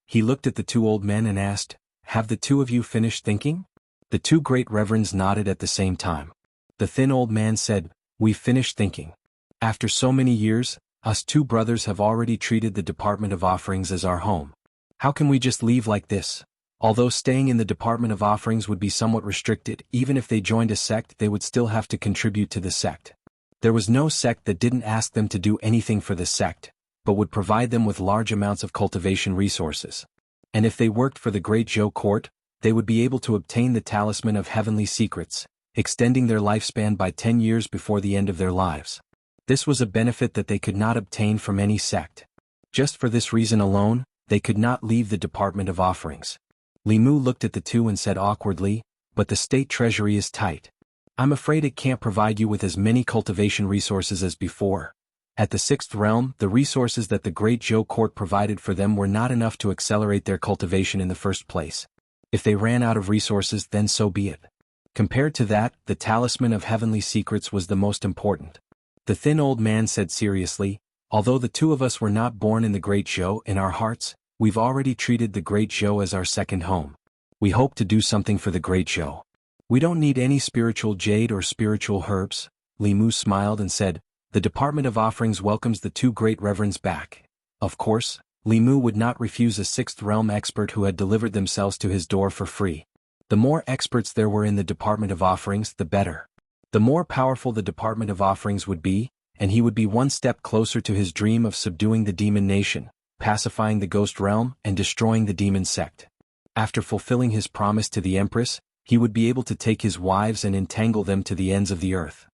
He looked at the 2 old men and asked, "Have the 2 of you finished thinking?" The 2 great reverends nodded at the same time. The thin old man said, "We've finished thinking. After so many years, us 2 brothers have already treated the Department of Offerings as our home. How can we just leave like this?" Although staying in the Department of Offerings would be somewhat restricted, even if they joined a sect they would still have to contribute to the sect. There was no sect that didn't ask them to do anything for the sect, but would provide them with large amounts of cultivation resources. And if they worked for the Great Zhou court, they would be able to obtain the talisman of heavenly secrets, extending their lifespan by 10 years before the end of their lives. This was a benefit that they could not obtain from any sect. Just for this reason alone, they could not leave the Department of Offerings. Li Mu looked at the 2 and said awkwardly, "But the state treasury is tight. I'm afraid it can't provide you with as many cultivation resources as before." At the 6th realm, the resources that the Great Zhou court provided for them were not enough to accelerate their cultivation in the first place. If they ran out of resources, then so be it. Compared to that, the talisman of heavenly secrets was the most important. The thin old man said seriously, "Although the 2 of us were not born in the Great Zhou, in our hearts, we've already treated the Great Zhou as our second home. We hope to do something for the Great Zhou. We don't need any spiritual jade or spiritual herbs." Li Mu smiled and said, "The Department of Offerings welcomes the 2 great reverends back." Of course, Li Mu would not refuse a 6th realm expert who had delivered themselves to his door for free. The more experts there were in the Department of Offerings, the better. The more powerful the Department of Offerings would be, and he would be one step closer to his dream of subduing the demon nation, pacifying the ghost realm, and destroying the demon sect. After fulfilling his promise to the Empress, he would be able to take his wives and entangle them to the ends of the earth.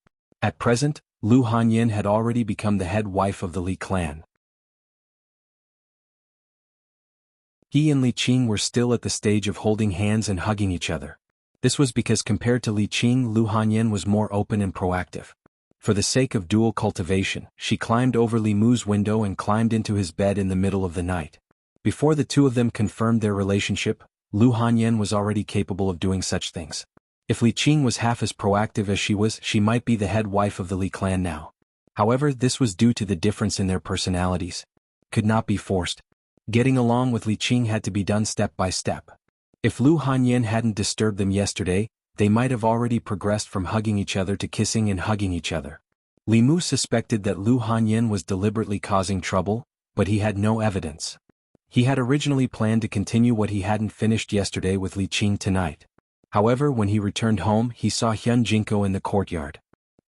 At present, Lu Hanyin had already become the head wife of the Li clan. He and Li Qing were still at the stage of holding hands and hugging each other. This was because compared to Li Qing, Lu Hanyin was more open and proactive. For the sake of dual cultivation, she climbed over Li Mu's window and climbed into his bed in the middle of the night. Before the two of them confirmed their relationship, Lu Hanyan was already capable of doing such things. If Li Qing was half as proactive as she was, she might be the head wife of the Li clan now. However, this was due to the difference in their personalities. Could not be forced. Getting along with Li Qing had to be done step by step. If Lu Hanyan hadn't disturbed them yesterday, they might have already progressed from hugging each other to kissing and hugging each other. Li Mu suspected that Lu Hanyan was deliberately causing trouble, but he had no evidence. He had originally planned to continue what he hadn't finished yesterday with Li Qing tonight. However, when he returned home, he saw Xianxia in the courtyard.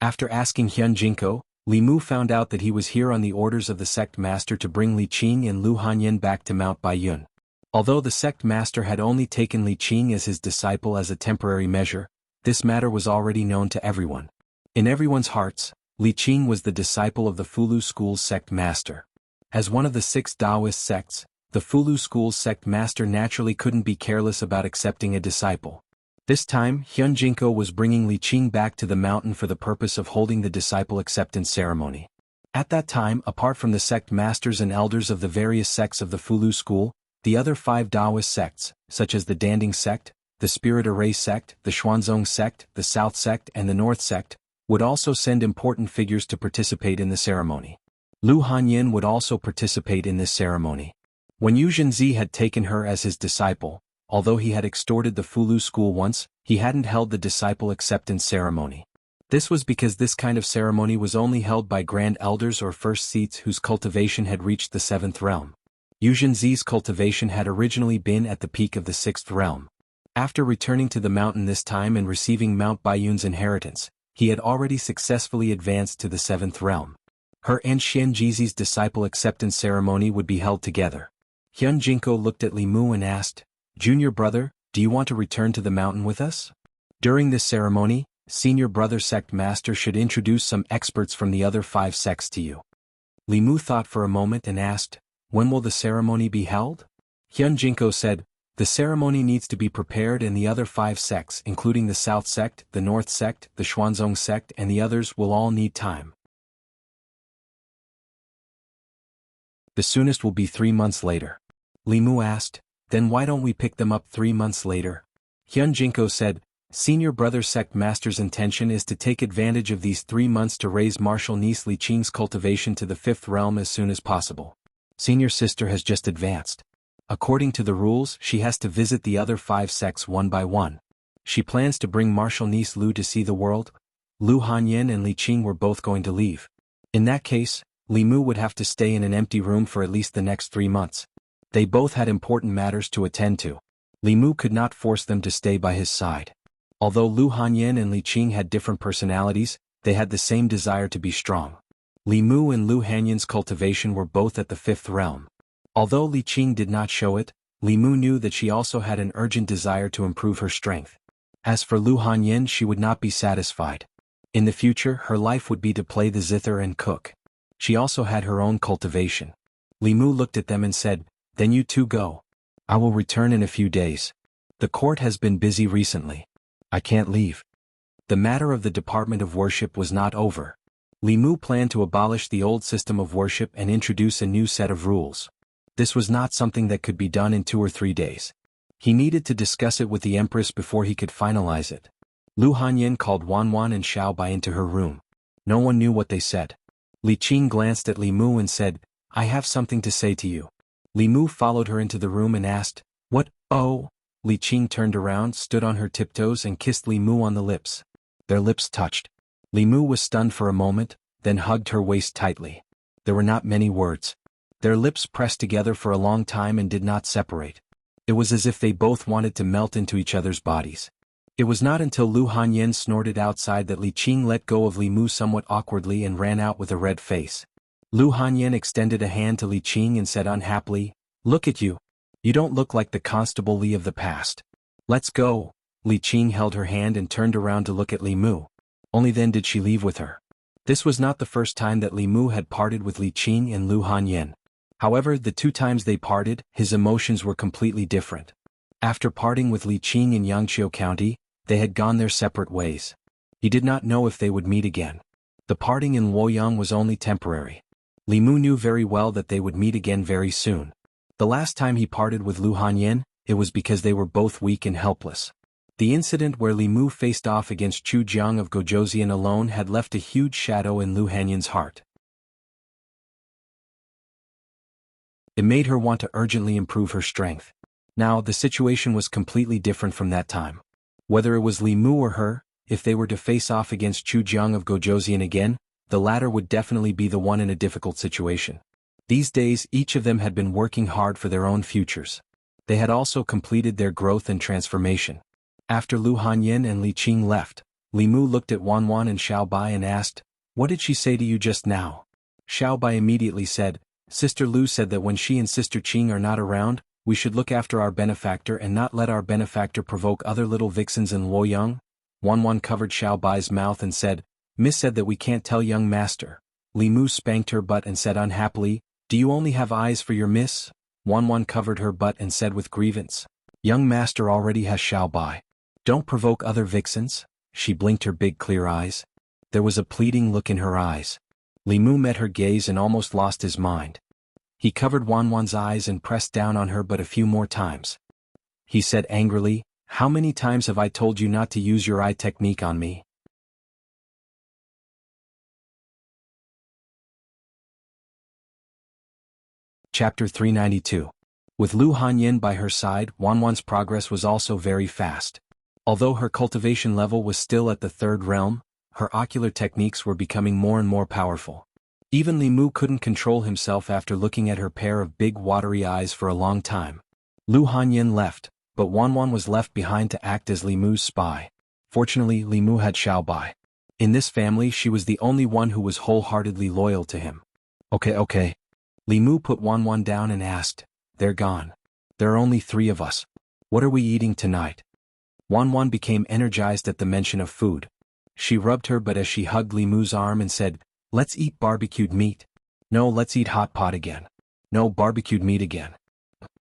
After asking Xianxia, Li Mu found out that he was here on the orders of the sect master to bring Li Qing and Lu Hanyan back to Mount Baiyun. Although the sect master had only taken Li Qing as his disciple as a temporary measure, this matter was already known to everyone. In everyone's hearts, Li Qing was the disciple of the Fulu school's sect master. As one of the 6 Taoist sects, the Fulu school's sect master naturally couldn't be careless about accepting a disciple. This time, Xianxia was bringing Li Qing back to the mountain for the purpose of holding the disciple acceptance ceremony. At that time, apart from the sect masters and elders of the various sects of the Fulu school, the other 5 Taoist sects, such as the Danding sect, the Spirit Array sect, the Xuanzong sect, the South sect and the North sect, would also send important figures to participate in the ceremony. Lu Hanyan would also participate in this ceremony. When Yu Zhenzi had taken her as his disciple, although he had extorted the Fulu school once, he hadn't held the disciple acceptance ceremony. This was because this kind of ceremony was only held by grand elders or first seats whose cultivation had reached the 7th realm. Yu Zhenzi's cultivation had originally been at the peak of the 6th realm. After returning to the mountain this time and receiving Mount Baiyun's inheritance, he had already successfully advanced to the 7th realm. Her and Xianxi's disciple acceptance ceremony would be held together. Xianxia looked at Li Mu and asked, "Junior brother, do you want to return to the mountain with us?" During this ceremony, senior brother sect master should introduce some experts from the other 5 sects to you. Li Mu thought for a moment and asked, "When will the ceremony be held?" Xianxia said, "The ceremony needs to be prepared and the other 5 sects including the South sect, the North sect, the Xuanzong sect and the others will all need time. The soonest will be 3 months later." Li Mu asked, "Then why don't we pick them up 3 months later?" Xianxia said, "Senior brother sect master's intention is to take advantage of these 3 months to raise martial niece Li Qing's cultivation to the 5th realm as soon as possible. Senior sister has just advanced. According to the rules, she has to visit the other 5 sects one by one. She plans to bring martial niece Lu to see the world. Lu Hanyan and Li Qing were both going to leave. In that case, Li Mu would have to stay in an empty room for at least the next 3 months. They both had important matters to attend to. Li Mu could not force them to stay by his side. Although Lu Hanyan and Li Qing had different personalities, they had the same desire to be strong. Li Mu and Lu Hanyan's cultivation were both at the 5th realm. Although Li Qing did not show it, Li Mu knew that she also had an urgent desire to improve her strength. As for Lu Hanyan, she would not be satisfied. In the future, her life would be to play the zither and cook. She also had her own cultivation. Li Mu looked at them and said, "Then you two go. I will return in a few days. The court has been busy recently. I can't leave." The matter of the Department of Worship was not over. Li Mu planned to abolish the old system of worship and introduce a new set of rules. This was not something that could be done in 2 or 3 days. He needed to discuss it with the Empress before he could finalize it. Lu Hanyan called Wanwan and Xiaobai into her room. No one knew what they said. Li Qing glanced at Li Mu and said, "I have something to say to you." Li Mu followed her into the room and asked, "What?" "Oh." Li Qing turned around, stood on her tiptoes and kissed Li Mu on the lips. Their lips touched. Li Mu was stunned for a moment, then hugged her waist tightly. There were not many words. Their lips pressed together for a long time and did not separate. It was as if they both wanted to melt into each other's bodies. It was not until Lu Hanyan snorted outside that Li Qing let go of Li Mu somewhat awkwardly and ran out with a red face. Lu Hanyan extended a hand to Li Qing and said unhappily, "Look at you. You don't look like the Constable Li of the past. Let's go." Li Qing held her hand and turned around to look at Li Mu. Only then did she leave with her. This was not the first time that Li Mu had parted with Li Qing and Lu Hanyan. However, the 2 times they parted, his emotions were completely different. After parting with Li Qing in Yangqiu County, they had gone their separate ways. He did not know if they would meet again. The parting in Luoyang was only temporary. Li Mu knew very well that they would meet again very soon. The last time he parted with Lu Hanyan, it was because they were both weak and helpless. The incident where Li Mu faced off against Chu Jiang of Gojoseon alone had left a huge shadow in Lu Hanyan's heart. It made her want to urgently improve her strength. Now, the situation was completely different from that time. Whether it was Li Mu or her, if they were to face off against Chu Jiang of Gojoseon again, the latter would definitely be the one in a difficult situation. These days, each of them had been working hard for their own futures. They had also completed their growth and transformation. After Lu Hanyan and Li Qing left, Li Mu looked at Wanwan and Xiaobai and asked, "What did she say to you just now?" Xiaobai immediately said, "Sister Lu said that when she and Sister Qing are not around, we should look after our benefactor and not let our benefactor provoke other little vixens in Luoyang." Wanwan covered Xiaobai's mouth and said, "Miss said that we can't tell young master." Li Mu spanked her butt and said unhappily, "Do you only have eyes for your miss?" Wanwan covered her butt and said with grievance, "Young master already has Xiaobai. Don't provoke other vixens." She blinked her big clear eyes. There was a pleading look in her eyes. Li Mu met her gaze and almost lost his mind. He covered Wanwan's eyes and pressed down on her but a few more times. He said angrily, "How many times have I told you not to use your eye technique on me?" Chapter 392. With Lu Hanyan by her side, Wanwan's progress was also very fast. Although her cultivation level was still at the 3rd realm, her ocular techniques were becoming more and more powerful. Even Li Mu couldn't control himself after looking at her pair of big watery eyes for a long time. Lu Hanyan left, but Wanwan was left behind to act as Li Mu's spy. Fortunately, Li Mu had Xiaobai. In this family she was the only one who was wholeheartedly loyal to him. Okay. Li Mu put Wanwan down and asked, "They're gone. There are only 3 of us. What are we eating tonight?" Wanwan became energized at the mention of food. She rubbed her butt as she hugged Li Mu's arm and said, "Let's eat barbecued meat." "No, let's eat hot pot again." "No, barbecued meat again."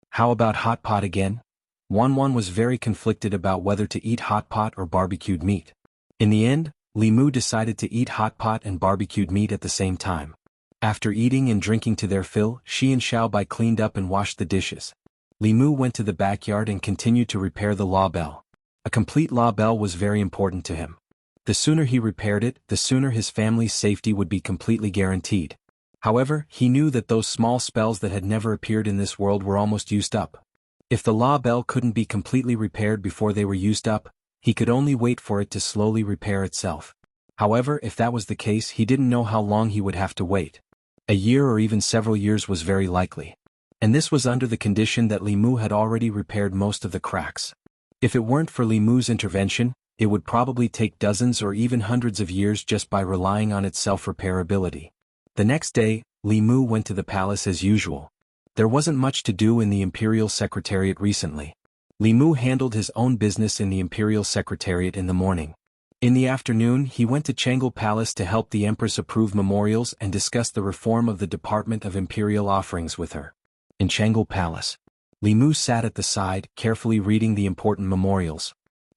"How about hot pot again?" Wanwan was very conflicted about whether to eat hot pot or barbecued meat. In the end, Li Mu decided to eat hot pot and barbecued meat at the same time. After eating and drinking to their fill, she and Xiaobai cleaned up and washed the dishes. Li Mu went to the backyard and continued to repair the law bell. A complete law bell was very important to him. The sooner he repaired it, the sooner his family's safety would be completely guaranteed. However, he knew that those small spells that had never appeared in this world were almost used up. If the law bell couldn't be completely repaired before they were used up, he could only wait for it to slowly repair itself. However, if that was the case, he didn't know how long he would have to wait. A year or even several years was very likely. And this was under the condition that Li Mu had already repaired most of the cracks. If it weren't for Li Mu's intervention, it would probably take dozens or even hundreds of years just by relying on its self-repair ability. The next day, Li Mu went to the palace as usual. There wasn't much to do in the Imperial Secretariat recently. Li Mu handled his own business in the Imperial Secretariat in the morning. In the afternoon, he went to Jianghu Palace to help the Empress approve memorials and discuss the reform of the Department of Imperial Offerings with her. In Jianghu Palace, Li Mu sat at the side, carefully reading the important memorials.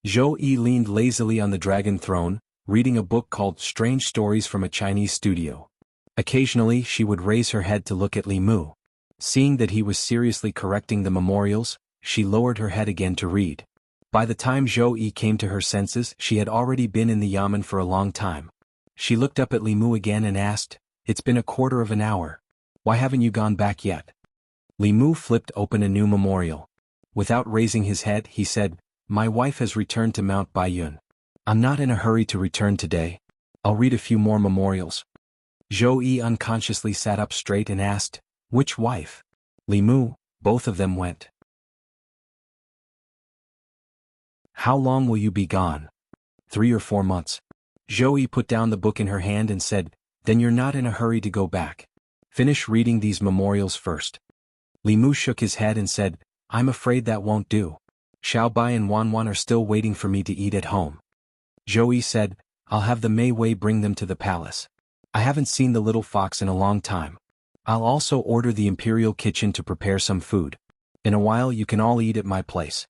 Zhou Yi leaned lazily on the dragon throne, reading a book called Strange Stories from a Chinese Studio. Occasionally she would raise her head to look at Li Mu. Seeing that he was seriously correcting the memorials, she lowered her head again to read. By the time Zhou Yi came to her senses, she had already been in the yamen for a long time. She looked up at Li Mu again and asked, "It's been a quarter of an hour. Why haven't you gone back yet?" Li Mu flipped open a new memorial. Without raising his head, he said, "My wife has returned to Mount Baiyun. I'm not in a hurry to return today. I'll read a few more memorials." Zhou Yi unconsciously sat up straight and asked, "Which wife?" "Li Mu." Both of them went. "How long will you be gone?" 3 or 4 months. Zhou Yi put down the book in her hand and said, "Then you're not in a hurry to go back. Finish reading these memorials first." Li Mu shook his head and said, "I'm afraid that won't do. Xiaobai and Wanwan are still waiting for me to eat at home." Zhou Yi said, "I'll have the Mei Wei bring them to the palace. I haven't seen the little fox in a long time. I'll also order the imperial kitchen to prepare some food. In a while you can all eat at my place."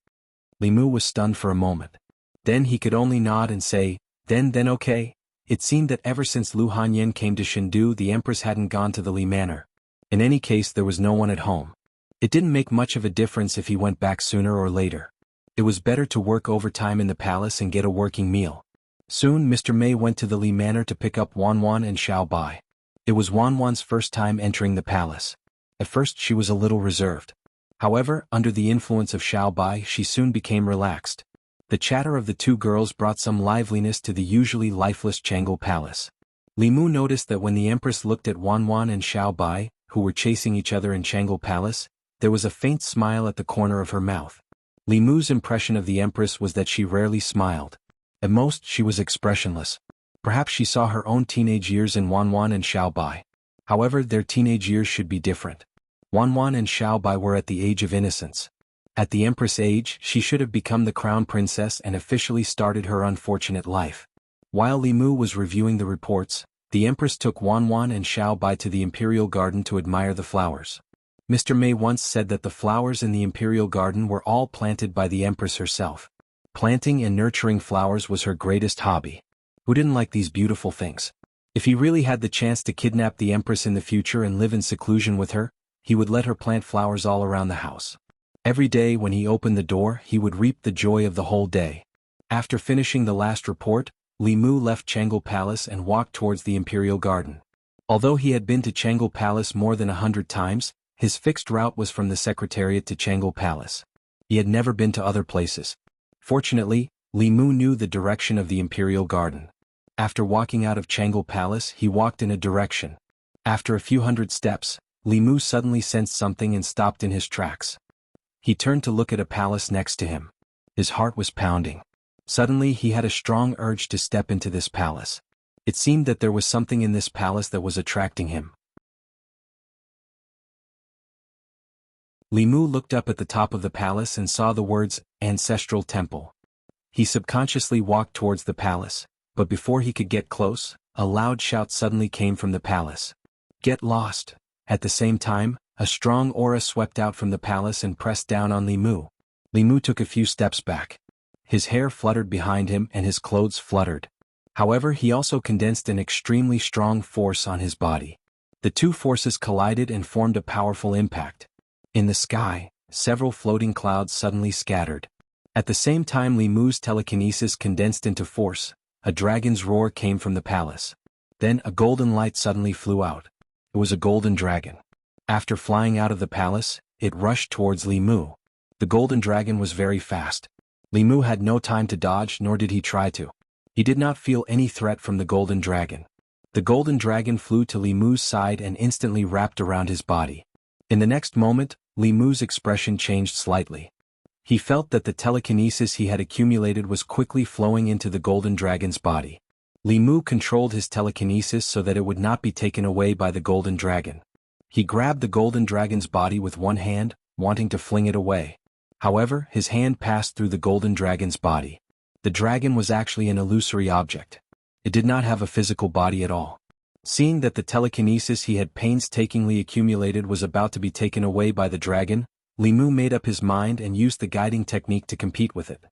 Li Mu was stunned for a moment. Then he could only nod and say, then okay." It seemed that ever since Lu Hanyan came to Chengdu, the Empress hadn't gone to the Li Manor. In any case, there was no one at home. It didn't make much of a difference if he went back sooner or later. It was better to work overtime in the palace and get a working meal. Soon Mr. Mei went to the Li Manor to pick up Wanwan and Xiao Bai. It was Wanwan's first time entering the palace. At first she was a little reserved. However, under the influence of Xiao Bai she soon became relaxed. The chatter of the two girls brought some liveliness to the usually lifeless Jianghu palace. Li Mu noticed that when the empress looked at Wanwan and Xiao Bai, who were chasing each other in Jianghu palace, there was a faint smile at the corner of her mouth. Li Mu's impression of the empress was that she rarely smiled. At most she was expressionless. Perhaps she saw her own teenage years in Wanwan and Xiao Bai. However, their teenage years should be different. Wanwan and Xiao Bai were at the age of innocence. At the empress age, she should have become the crown princess and officially started her unfortunate life. While Li Mu was reviewing the reports, the empress took Wanwan and Xiao Bai to the imperial garden to admire the flowers. Mr. Mei once said that the flowers in the imperial garden were all planted by the empress herself. Planting and nurturing flowers was her greatest hobby. Who didn't like these beautiful things? If he really had the chance to kidnap the empress in the future and live in seclusion with her, he would let her plant flowers all around the house. Every day when he opened the door, he would reap the joy of the whole day. After finishing the last report, Li Mu left Jianghu Palace and walked towards the imperial garden. Although he had been to Jianghu Palace more than 100 times, his fixed route was from the Secretariat to Jianghu Palace. He had never been to other places. Fortunately, Li Mu knew the direction of the imperial garden. After walking out of Jianghu Palace, he walked in a direction. After a few hundred steps, Li Mu suddenly sensed something and stopped in his tracks. He turned to look at a palace next to him. His heart was pounding. Suddenly he had a strong urge to step into this palace. It seemed that there was something in this palace that was attracting him. Li Mu looked up at the top of the palace and saw the words, Ancestral Temple. He subconsciously walked towards the palace, but before he could get close, a loud shout suddenly came from the palace. Get lost! At the same time, a strong aura swept out from the palace and pressed down on Li Mu. Li Mu took a few steps back. His hair fluttered behind him and his clothes fluttered. However, he also condensed an extremely strong force on his body. The two forces collided and formed a powerful impact. In the sky, several floating clouds suddenly scattered. At the same time Li Mu's telekinesis condensed into force, a dragon's roar came from the palace. Then a golden light suddenly flew out. It was a golden dragon. After flying out of the palace, it rushed towards Li Mu. The golden dragon was very fast. Li Mu had no time to dodge, nor did he try to. He did not feel any threat from the golden dragon. The golden dragon flew to Li Mu's side and instantly wrapped around his body. In the next moment, Li Mu's expression changed slightly. He felt that the telekinesis he had accumulated was quickly flowing into the golden dragon's body. Li Mu controlled his telekinesis so that it would not be taken away by the golden dragon. He grabbed the golden dragon's body with one hand, wanting to fling it away. However, his hand passed through the golden dragon's body. The dragon was actually an illusory object. It did not have a physical body at all. Seeing that the telekinesis he had painstakingly accumulated was about to be taken away by the dragon, Li Mu made up his mind and used the guiding technique to compete with it.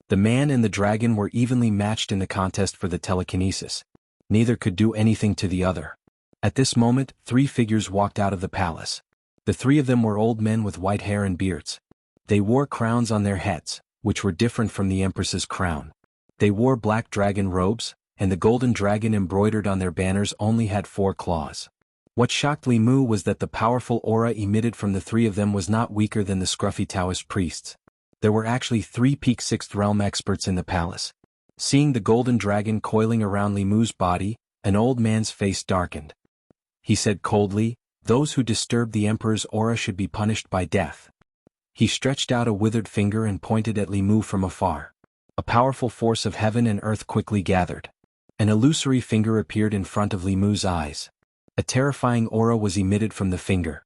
The man and the dragon were evenly matched in the contest for the telekinesis. Neither could do anything to the other. At this moment, three figures walked out of the palace. The three of them were old men with white hair and beards. They wore crowns on their heads, which were different from the empress's crown. They wore black dragon robes, and the golden dragon embroidered on their banners only had 4 claws. What shocked Li Mu was that the powerful aura emitted from the three of them was not weaker than the scruffy Taoist priests. There were actually 3 peak 6th realm experts in the palace. Seeing the golden dragon coiling around Li Mu's body, an old man's face darkened. He said coldly, "Those who disturb the emperor's aura should be punished by death." He stretched out a withered finger and pointed at Li Mu from afar. A powerful force of heaven and earth quickly gathered. An illusory finger appeared in front of Li Mu's eyes. A terrifying aura was emitted from the finger.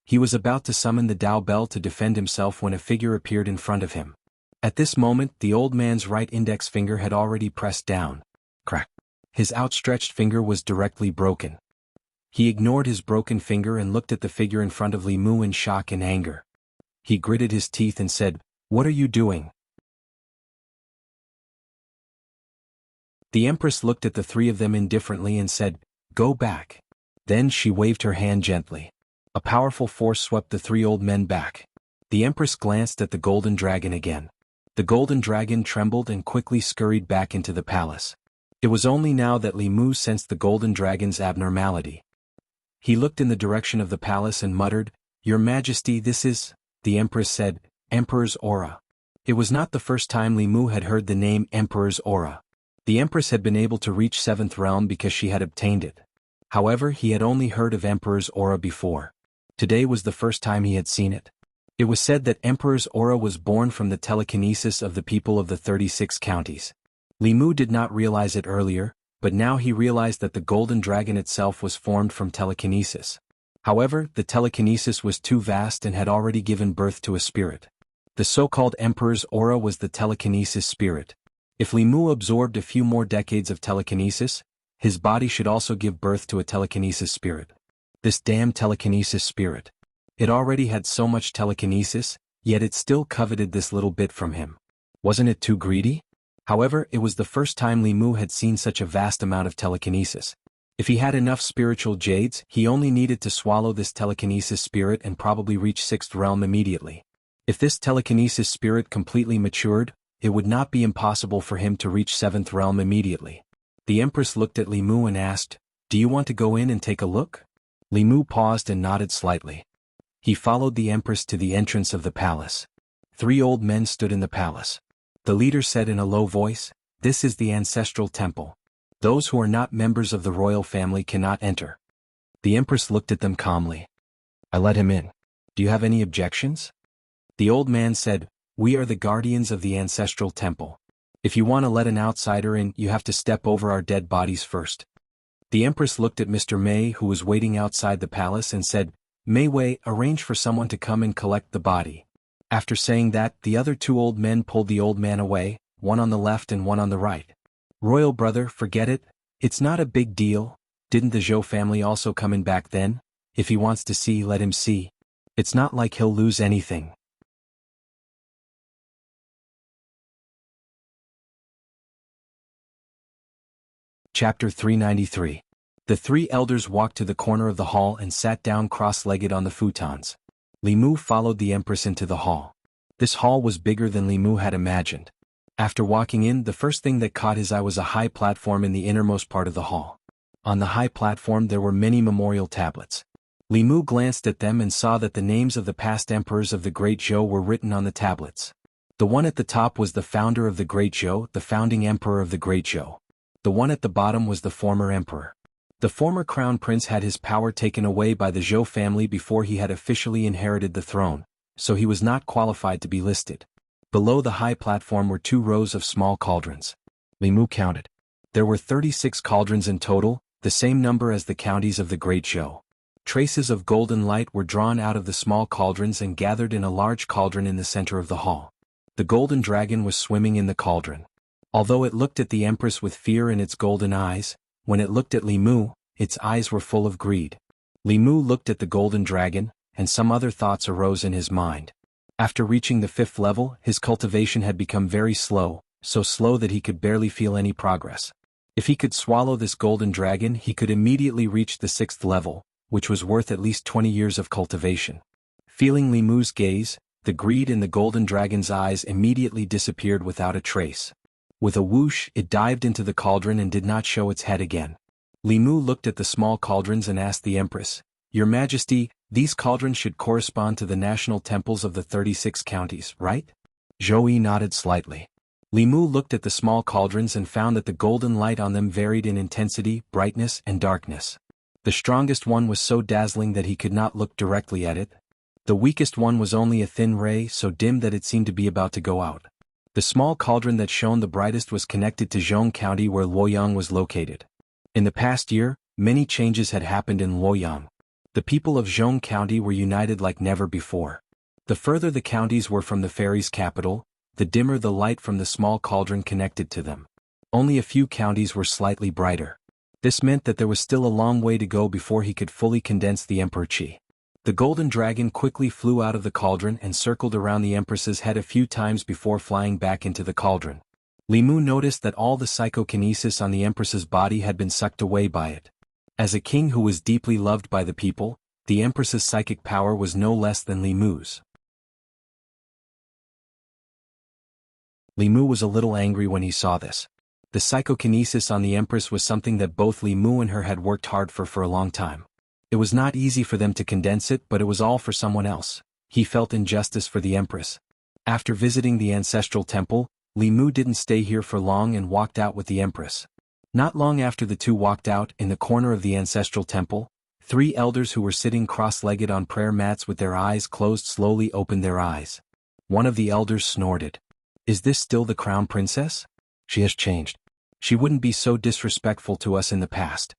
He was about to summon the Dao Bell to defend himself when a figure appeared in front of him. At this moment, the old man's right index finger had already pressed down. Crack. His outstretched finger was directly broken. He ignored his broken finger and looked at the figure in front of Li Mu in shock and anger. He gritted his teeth and said, "What are you doing?" The empress looked at the three of them indifferently and said, "Go back." Then she waved her hand gently. A powerful force swept the three old men back. The Empress glanced at the golden dragon again. The golden dragon trembled and quickly scurried back into the palace. It was only now that Li Mu sensed the golden dragon's abnormality. He looked in the direction of the palace and muttered, "Your Majesty, this is," the Empress said, "Emperor's aura." It was not the first time Li Mu had heard the name Emperor's aura. The Empress had been able to reach 7th realm because she had obtained it. However, he had only heard of Emperor's aura before. Today was the first time he had seen it. It was said that Emperor's aura was born from the telekinesis of the people of the 36 counties. Li Mu did not realize it earlier, but now he realized that the golden dragon itself was formed from telekinesis. However, the telekinesis was too vast and had already given birth to a spirit. The so-called Emperor's aura was the telekinesis spirit. If Li Mu absorbed a few more decades of telekinesis, his body should also give birth to a telekinesis spirit. This damn telekinesis spirit. It already had so much telekinesis, yet it still coveted this little bit from him. Wasn't it too greedy? However, it was the first time Li Mu had seen such a vast amount of telekinesis. If he had enough spiritual jades, he only needed to swallow this telekinesis spirit and probably reach 6th realm immediately. If this telekinesis spirit completely matured, it would not be impossible for him to reach 7th realm immediately. The Empress looked at Li Mu and asked, "Do you want to go in and take a look?" Li Mu paused and nodded slightly. He followed the Empress to the entrance of the palace. 3 old men stood in the palace. The leader said in a low voice, "This is the ancestral temple. Those who are not members of the royal family cannot enter." The Empress looked at them calmly. "I let him in. Do you have any objections?" The old man said, "We are the guardians of the ancestral temple. If you want to let an outsider in, you have to step over our dead bodies first." The Empress looked at Mr. Mei, who was waiting outside the palace, and said, "Mei Wei, arrange for someone to come and collect the body." After saying that, the other 2 old men pulled the old man away, one on the left and one on the right. "Royal brother, forget it. It's not a big deal. Didn't the Zhou family also come in back then? If he wants to see, let him see. It's not like he'll lose anything." Chapter 393. The 3 elders walked to the corner of the hall and sat down cross-legged on the futons. Li Mu followed the Empress into the hall. This hall was bigger than Li Mu had imagined. After walking in, the first thing that caught his eye was a high platform in the innermost part of the hall. On the high platform there were many memorial tablets. Li Mu glanced at them and saw that the names of the past emperors of the Great Zhou were written on the tablets. The one at the top was the founder of the Great Zhou, the founding emperor of the Great Zhou. The one at the bottom was the former emperor. The former crown prince had his power taken away by the Zhou family before he had officially inherited the throne, so he was not qualified to be listed. Below the high platform were 2 rows of small cauldrons. Li Mu counted. There were 36 cauldrons in total, the same number as the counties of the Great Zhou. Traces of golden light were drawn out of the small cauldrons and gathered in a large cauldron in the center of the hall. The golden dragon was swimming in the cauldron. Although it looked at the Empress with fear in its golden eyes, when it looked at Li Mu, its eyes were full of greed. Li Mu looked at the golden dragon, and some other thoughts arose in his mind. After reaching the 5th level, his cultivation had become very slow, so slow that he could barely feel any progress. If he could swallow this golden dragon, he could immediately reach the 6th level, which was worth at least 20 years of cultivation. Feeling Li Mu's gaze, the greed in the golden dragon's eyes immediately disappeared without a trace. With a whoosh, it dived into the cauldron and did not show its head again. Li Mu looked at the small cauldrons and asked the Empress, "Your Majesty, these cauldrons should correspond to the national temples of the 36 counties, right?" Zhou Yi nodded slightly. Li Mu looked at the small cauldrons and found that the golden light on them varied in intensity, brightness, and darkness. The strongest one was so dazzling that he could not look directly at it. The weakest one was only a thin ray, so dim that it seemed to be about to go out. The small cauldron that shone the brightest was connected to Zhong County where Luoyang was located. In the past year, many changes had happened in Luoyang. The people of Zhong County were united like never before. The further the counties were from the fairies' capital, the dimmer the light from the small cauldron connected to them. Only a few counties were slightly brighter. This meant that there was still a long way to go before he could fully condense the Emperor Qi. The golden dragon quickly flew out of the cauldron and circled around the Empress's head a few times before flying back into the cauldron. Li Mu noticed that all the psychokinesis on the Empress's body had been sucked away by it. As a king who was deeply loved by the people, The Empress's psychic power was no less than Li Mu's. Li Mu was a little angry when he saw this. The psychokinesis on the Empress was something that both Li Mu and her had worked hard for a long time. It was not easy for them to condense it, but it was all for someone else. He felt injustice for the Empress. After visiting the ancestral temple, Li Mu didn't stay here for long and walked out with the Empress. Not long after the two walked out, in the corner of the ancestral temple, 3 elders who were sitting cross-legged on prayer mats with their eyes closed slowly opened their eyes. One of the elders snorted. "Is this still the crown princess? She has changed. She wouldn't be so disrespectful to us in the past."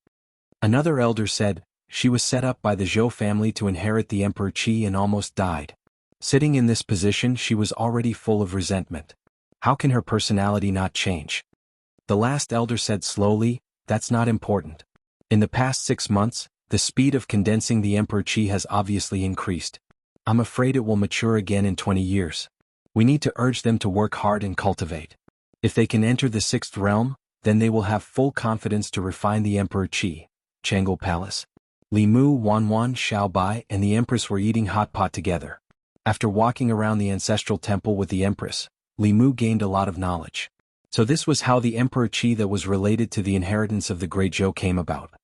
Another elder said, "She was set up by the Zhou family to inherit the Emperor Qi and almost died. Sitting in this position, she was already full of resentment. How can her personality not change?" The last elder said slowly, "That's not important. In the past 6 months, the speed of condensing the Emperor Qi has obviously increased. I'm afraid it will mature again in 20 years. We need to urge them to work hard and cultivate. If they can enter the 6th realm, then they will have full confidence to refine the Emperor Qi." Jianghu Palace. Li Mu, Wanwan, Xiaobai, and the Empress were eating hot pot together. After walking around the ancestral temple with the Empress, Li Mu gained a lot of knowledge. So this was how the Emperor Qi that was related to the inheritance of the Great Zhou came about.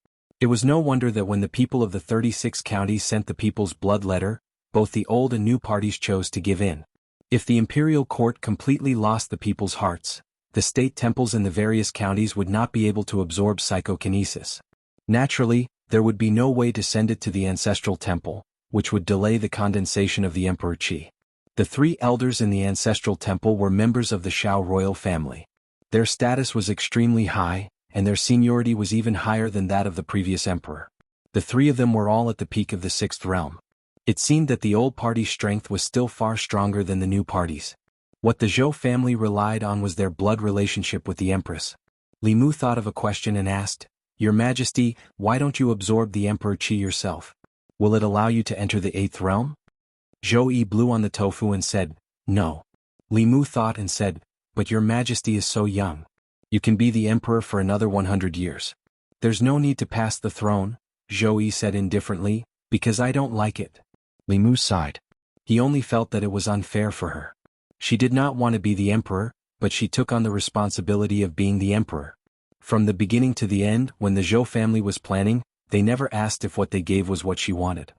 It was no wonder that when the people of the 36 counties sent the people's blood letter, both the old and new parties chose to give in. If the imperial court completely lost the people's hearts, the state temples in the various counties would not be able to absorb psychokinesis. Naturally, there would be no way to send it to the ancestral temple, which would delay the condensation of the Emperor Qi. The 3 elders in the ancestral temple were members of the Shao royal family. Their status was extremely high, and their seniority was even higher than that of the previous emperor. The 3 of them were all at the peak of the 6th realm. It seemed that the old party's strength was still far stronger than the new party's. What the Zhou family relied on was their blood relationship with the Empress. Li Mu thought of a question and asked, "Your Majesty, why don't you absorb the Emperor Qi yourself? Will it allow you to enter the 8th realm?" Zhou Yi blew on the tofu and said, "No." Li Mu thought and said, "But your Majesty is so young. You can be the emperor for another 100 years. There's no need to pass the throne," Zhou Yi said indifferently, "because I don't like it." Li Mu sighed. He only felt that it was unfair for her. She did not want to be the emperor, but she took on the responsibility of being the emperor. From the beginning to the end, when the Zhou family was planning, they never asked if what they gave was what she wanted.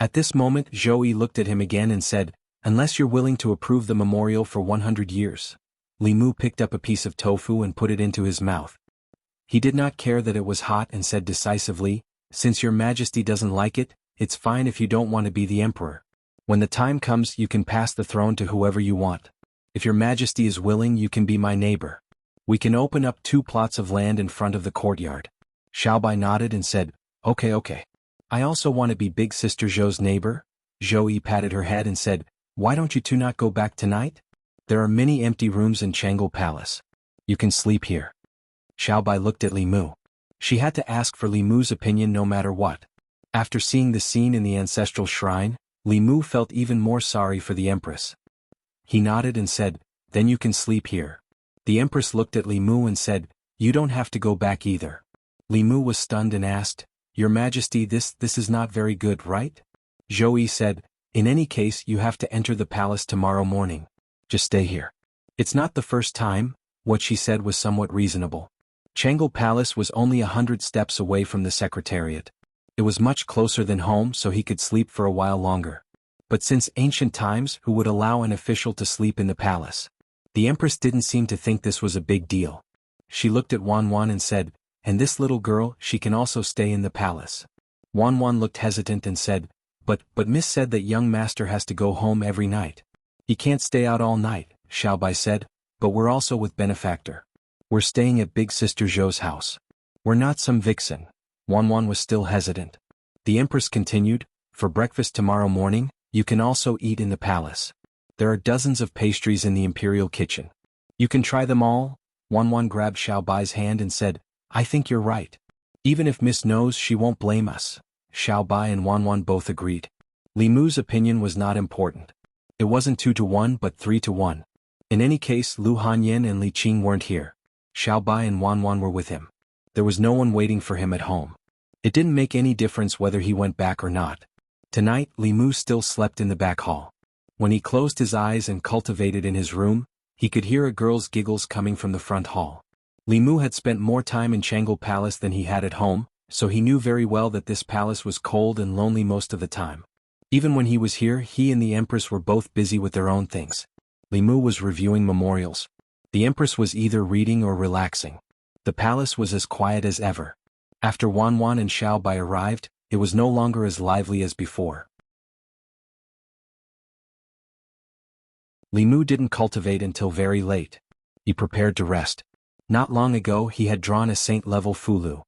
At this moment, Zhou Yi looked at him again and said, "Unless you're willing to approve the memorial for 100 years. Li Mu picked up a piece of tofu and put it into his mouth. He did not care that it was hot and said decisively, "Since your Majesty doesn't like it, it's fine if you don't want to be the emperor. When the time comes, you can pass the throne to whoever you want. If your Majesty is willing, you can be my neighbor. We can open up 2 plots of land in front of the courtyard." Xiaobai nodded and said, Okay. I also want to be Big Sister Zhou's neighbor." Zhou Yi patted her head and said, "Why don't you 2 not go back tonight? There are many empty rooms in Jianghu Palace. You can sleep here." Xiaobai looked at Li Mu. She had to ask for Li Mu's opinion no matter what. After seeing the scene in the ancestral shrine, Li Mu felt even more sorry for the Empress. He nodded and said, "Then you can sleep here." The Empress looked at Li Mu and said, "You don't have to go back either." Li Mu was stunned and asked, "Your Majesty, this is not very good, right?" Zhou Yi said, "In any case, you have to enter the palace tomorrow morning. Just stay here." It's not the first time. What she said was somewhat reasonable. Jianghu Palace was only 100 steps away from the Secretariat. It was much closer than home, so he could sleep for a while longer. But since ancient times, who would allow an official to sleep in the palace? The Empress didn't seem to think this was a big deal. She looked at Wanwan and said, "And this little girl, she can also stay in the palace." Wanwan looked hesitant and said, But Miss said that young master has to go home every night." "He can't stay out all night," Xiaobai said, "but we're also with benefactor. We're staying at Big Sister Zhou's house. We're not some vixen." Wanwan was still hesitant. The Empress continued, "For breakfast tomorrow morning, you can also eat in the palace. There are dozens of pastries in the imperial kitchen. You can try them all." Wanwan grabbed Xiaobai's hand and said, "I think you're right. Even if Miss knows, she won't blame us." Xiaobai and Wanwan both agreed. Li Mu's opinion was not important. It wasn't 2-1 but 3-1. In any case, Lu Hanyan and Li Qing weren't here. Xiaobai and Wanwan were with him. There was no one waiting for him at home. It didn't make any difference whether he went back or not. Tonight, Li Mu still slept in the back hall. When he closed his eyes and cultivated in his room, he could hear a girl's giggles coming from the front hall. Li Mu had spent more time in Jianghu Palace than he had at home, so he knew very well that this palace was cold and lonely most of the time. Even when he was here, he and the Empress were both busy with their own things. Li Mu was reviewing memorials. The Empress was either reading or relaxing. The palace was as quiet as ever. After Wan Wan and Xiao Bai arrived, it was no longer as lively as before. Li Mu didn't cultivate until very late. He prepared to rest. Not long ago he had drawn a saint-level Fulu.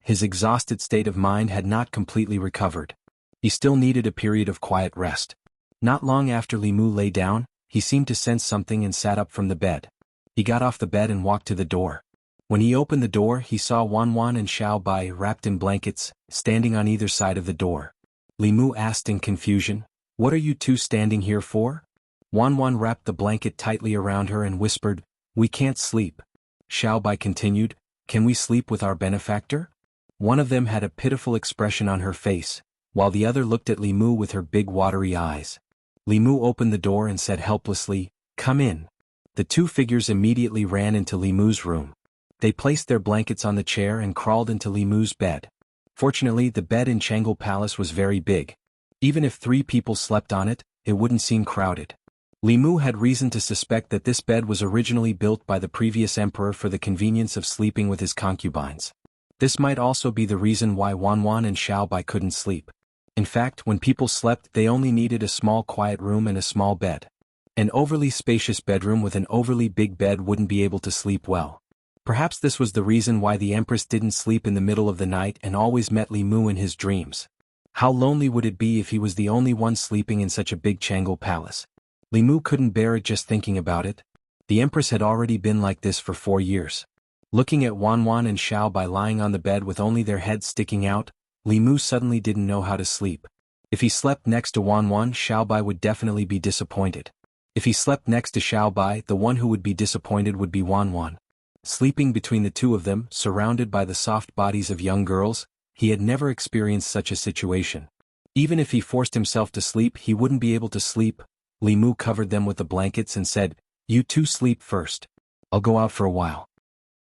His exhausted state of mind had not completely recovered. He still needed a period of quiet rest. Not long after Li Mu lay down, he seemed to sense something and sat up from the bed. He got off the bed and walked to the door. When he opened the door, he saw Wan Wan and Xiao Bai wrapped in blankets, standing on either side of the door. Li Mu asked in confusion, "What are you two standing here for?" Wan Wan wrapped the blanket tightly around her and whispered, "We can't sleep." Xiao Bai continued, "Can we sleep with our benefactor?" One of them had a pitiful expression on her face, while the other looked at Li Mu with her big watery eyes. Li Mu opened the door and said helplessly, "Come in." The two figures immediately ran into Li Mu's room. They placed their blankets on the chair and crawled into Li Mu's bed. Fortunately, the bed in Jianghu Palace was very big. Even if 3 people slept on it, it wouldn't seem crowded. Li Mu had reason to suspect that this bed was originally built by the previous emperor for the convenience of sleeping with his concubines. This might also be the reason why Wan Wan and Xiao Bai couldn't sleep. In fact, when people slept, they only needed a small quiet room and a small bed. An overly spacious bedroom with an overly big bed wouldn't be able to sleep well. Perhaps this was the reason why the Empress didn't sleep in the middle of the night and always met Li Mu in his dreams. How lonely would it be if he was the only one sleeping in such a big Jianghu palace? Li Mu couldn't bear it just thinking about it. The Empress had already been like this for 4 years. Looking at Wan Wan and Xiao Bai lying on the bed with only their heads sticking out, Li Mu suddenly didn't know how to sleep. If he slept next to Wan Wan, Xiao Bai would definitely be disappointed. If he slept next to Xiao Bai, the one who would be disappointed would be Wan Wan. Sleeping between the two of them, surrounded by the soft bodies of young girls, he had never experienced such a situation. Even if he forced himself to sleep, he wouldn't be able to sleep. Li Mu covered them with the blankets and said, "You two sleep first. I'll go out for a while."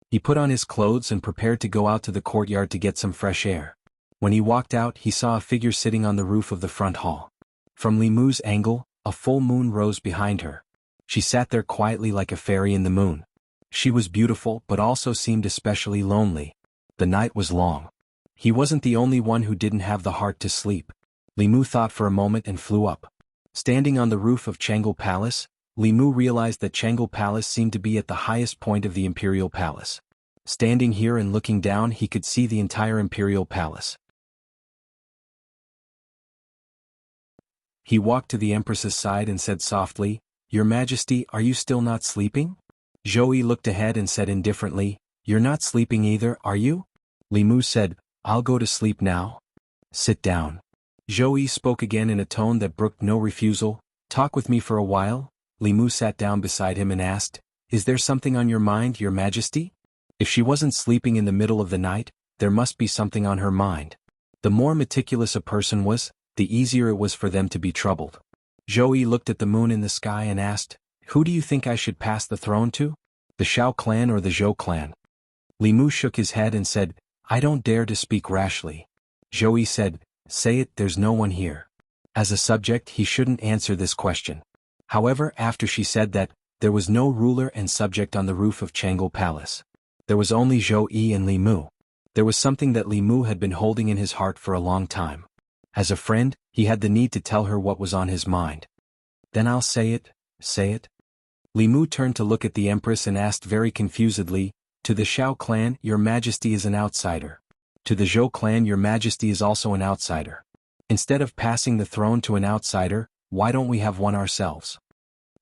He put on his clothes and prepared to go out to the courtyard to get some fresh air. When he walked out, he saw a figure sitting on the roof of the front hall. From Li Mu's angle, a full moon rose behind her. She sat there quietly like a fairy in the moon. She was beautiful but also seemed especially lonely. The night was long. He wasn't the only one who didn't have the heart to sleep. Li Mu thought for a moment and flew up. Standing on the roof of Jianghu Palace, Li Mu realized that Jianghu Palace seemed to be at the highest point of the Imperial Palace. Standing here and looking down, he could see the entire Imperial Palace. He walked to the Empress's side and said softly, "Your Majesty, are you still not sleeping?" Zhou looked ahead and said indifferently, "You're not sleeping either, are you?" Li Mu said, "I'll go to sleep now." "Sit down." Zhou spoke again in a tone that brooked no refusal. "Talk with me for a while." Li Mu sat down beside him and asked, "Is there something on your mind, Your Majesty?" If she wasn't sleeping in the middle of the night, there must be something on her mind. The more meticulous a person was, the easier it was for them to be troubled. Zhou looked at the moon in the sky and asked, "Who do you think I should pass the throne to? The Shao clan or the Zhou clan?" Li Mu shook his head and said, "I don't dare to speak rashly." Zhou said, "Say it, there's no one here." As a subject, he shouldn't answer this question. However, after she said that, there was no ruler and subject on the roof of Jianghu Palace. There was only Zhou and Li Mu. There was something that Li Mu had been holding in his heart for a long time. As a friend, he had the need to tell her what was on his mind. "Then I'll say it, say it." Li Mu turned to look at the Empress and asked very confusedly, "To the Shao clan, Your Majesty is an outsider. To the Zhou clan, Your Majesty is also an outsider. Instead of passing the throne to an outsider, why don't we have one ourselves?"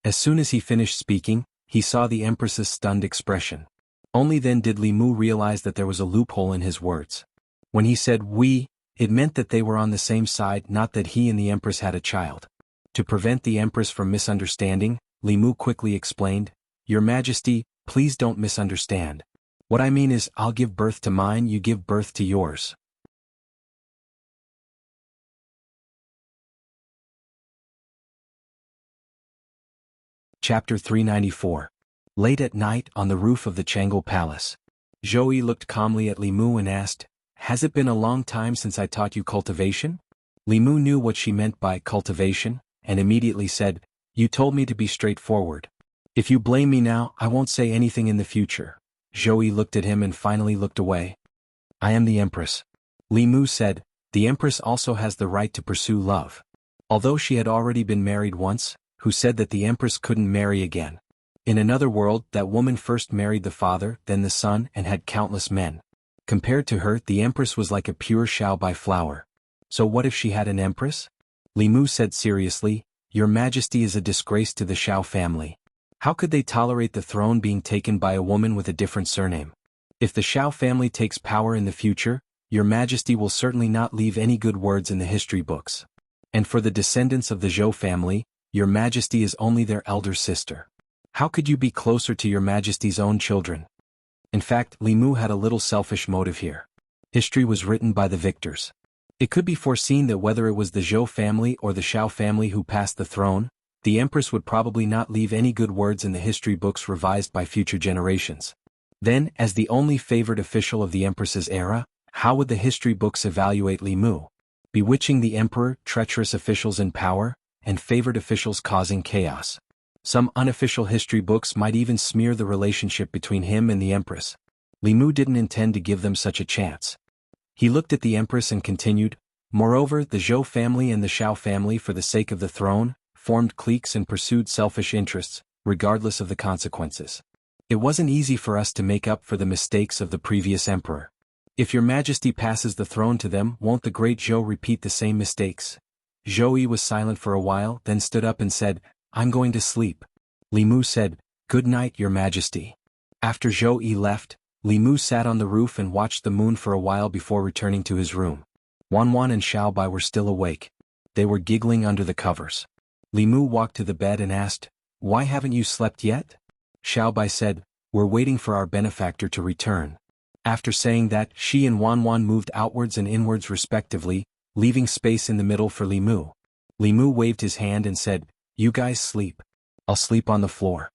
As soon as he finished speaking, he saw the Empress's stunned expression. Only then did Li Mu realize that there was a loophole in his words. When he said "we," it meant that they were on the same side, not that he and the Empress had a child. To prevent the Empress from misunderstanding, Li Mu quickly explained, "Your Majesty, please don't misunderstand. What I mean is, I'll give birth to mine, you give birth to yours." Chapter 394. Late at night on the roof of the Chang'e Palace. Zhou Yi looked calmly at Li Mu and asked, "Has it been a long time since I taught you cultivation?" Li Mu knew what she meant by cultivation, and immediately said, "You told me to be straightforward. If you blame me now, I won't say anything in the future." Zhou Yi looked at him and finally looked away. "I am the Empress." Li Mu said, "The Empress also has the right to pursue love." Although she had already been married once, who said that the Empress couldn't marry again? In another world, that woman first married the father, then the son, and had countless men. Compared to her, the Empress was like a pure Xiaobai flower. So what if she had an Empress? Li Mu said seriously, "Your Majesty is a disgrace to the Xiao family. How could they tolerate the throne being taken by a woman with a different surname? If the Xiao family takes power in the future, Your Majesty will certainly not leave any good words in the history books. And for the descendants of the Zhou family, Your Majesty is only their elder sister. How could you be closer to Your Majesty's own children?" In fact, Li Mu had a little selfish motive here. History was written by the victors. It could be foreseen that whether it was the Zhou family or the Xiao family who passed the throne, the Empress would probably not leave any good words in the history books revised by future generations. Then, as the only favored official of the Empress's era, how would the history books evaluate Li Mu? Bewitching the emperor, treacherous officials in power, and favored officials causing chaos. Some unofficial history books might even smear the relationship between him and the Empress. Li Mu didn't intend to give them such a chance. He looked at the Empress and continued, "Moreover, the Zhou family and the Xiao family, for the sake of the throne, formed cliques and pursued selfish interests, regardless of the consequences. It wasn't easy for us to make up for the mistakes of the previous emperor. If Your Majesty passes the throne to them, won't the great Zhou repeat the same mistakes?" Zhou Yi was silent for a while, then stood up and said, "I'm going to sleep." Li Mu said, "Good night, Your Majesty." After Zhou Yi left, Li Mu sat on the roof and watched the moon for a while before returning to his room. Wanwan and Xiaobai were still awake. They were giggling under the covers. Li Mu walked to the bed and asked, "Why haven't you slept yet?" Xiaobai said, "We're waiting for our benefactor to return." After saying that, she and Wanwan moved outwards and inwards respectively, leaving space in the middle for Li Mu. Li Mu waved his hand and said, "You guys sleep. I'll sleep on the floor."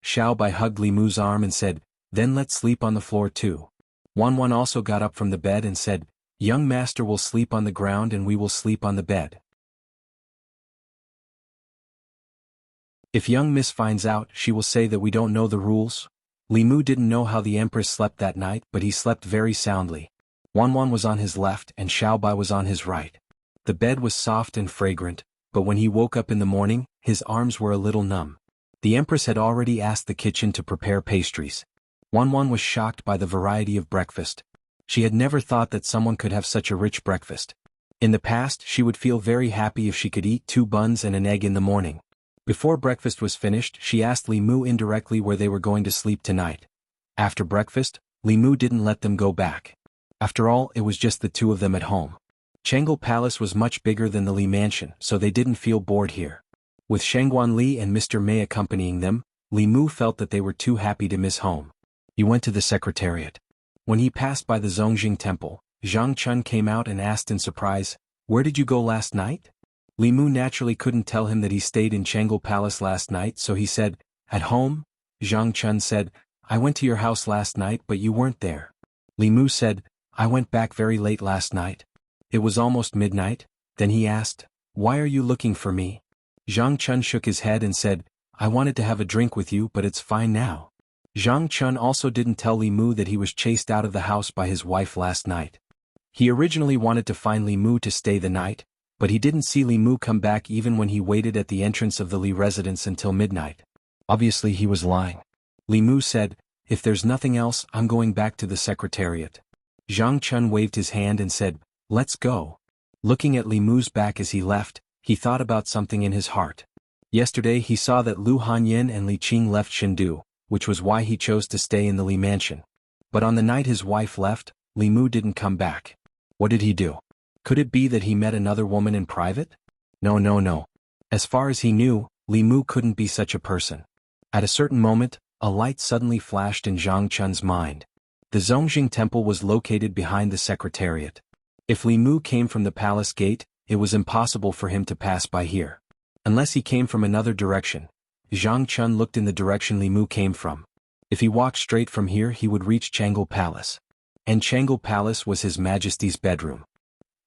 Xiaobai hugged Li Mu's arm and said, "Then let's sleep on the floor too." Wanwan also got up from the bed and said, "Young master will sleep on the ground and we will sleep on the bed. If young miss finds out, she will say that we don't know the rules." Li Mu didn't know how the Empress slept that night, but he slept very soundly. Wanwan was on his left and Xiaobai was on his right. The bed was soft and fragrant, but when he woke up in the morning, his arms were a little numb. The Empress had already asked the kitchen to prepare pastries. Wanwan was shocked by the variety of breakfast. She had never thought that someone could have such a rich breakfast. In the past, she would feel very happy if she could eat 2 buns and an egg in the morning. Before breakfast was finished, she asked Li Mu indirectly where they were going to sleep tonight. After breakfast, Li Mu didn't let them go back. After all, it was just the two of them at home. Chang'e Palace was much bigger than the Li Mansion, so they didn't feel bored here. With Shangguan Li and Mr. Mei accompanying them, Li Mu felt that they were too happy to miss home. He went to the secretariat. When he passed by the Zongjing temple, Zhang Chun came out and asked in surprise, "Where did you go last night?" Li Mu naturally couldn't tell him that he stayed in Chang'e Palace last night, so he said, "At home?" Zhang Chun said, "I went to your house last night but you weren't there." Li Mu said, "I went back very late last night. It was almost midnight." Then he asked, "Why are you looking for me?" Zhang Chun shook his head and said, "I wanted to have a drink with you but it's fine now." Zhang Chun also didn't tell Li Mu that he was chased out of the house by his wife last night. He originally wanted to find Li Mu to stay the night, but he didn't see Li Mu come back even when he waited at the entrance of the Li residence until midnight. Obviously he was lying. Li Mu said, "If there's nothing else, I'm going back to the secretariat." Zhang Chun waved his hand and said, "Let's go." Looking at Li Mu's back as he left, he thought about something in his heart. Yesterday he saw that Lu Hanyin and Li Qing left Chengdu, which was why he chose to stay in the Li mansion. But on the night his wife left, Li Mu didn't come back. What did he do? Could it be that he met another woman in private? No. As far as he knew, Li Mu couldn't be such a person. At a certain moment, a light suddenly flashed in Zhang Chun's mind. The Zongjing temple was located behind the secretariat. If Li Mu came from the palace gate, it was impossible for him to pass by here. Unless he came from another direction. Zhang Chun looked in the direction Li Mu came from. If he walked straight from here he would reach Chang'e Palace. And Chang'e Palace was His Majesty's bedroom.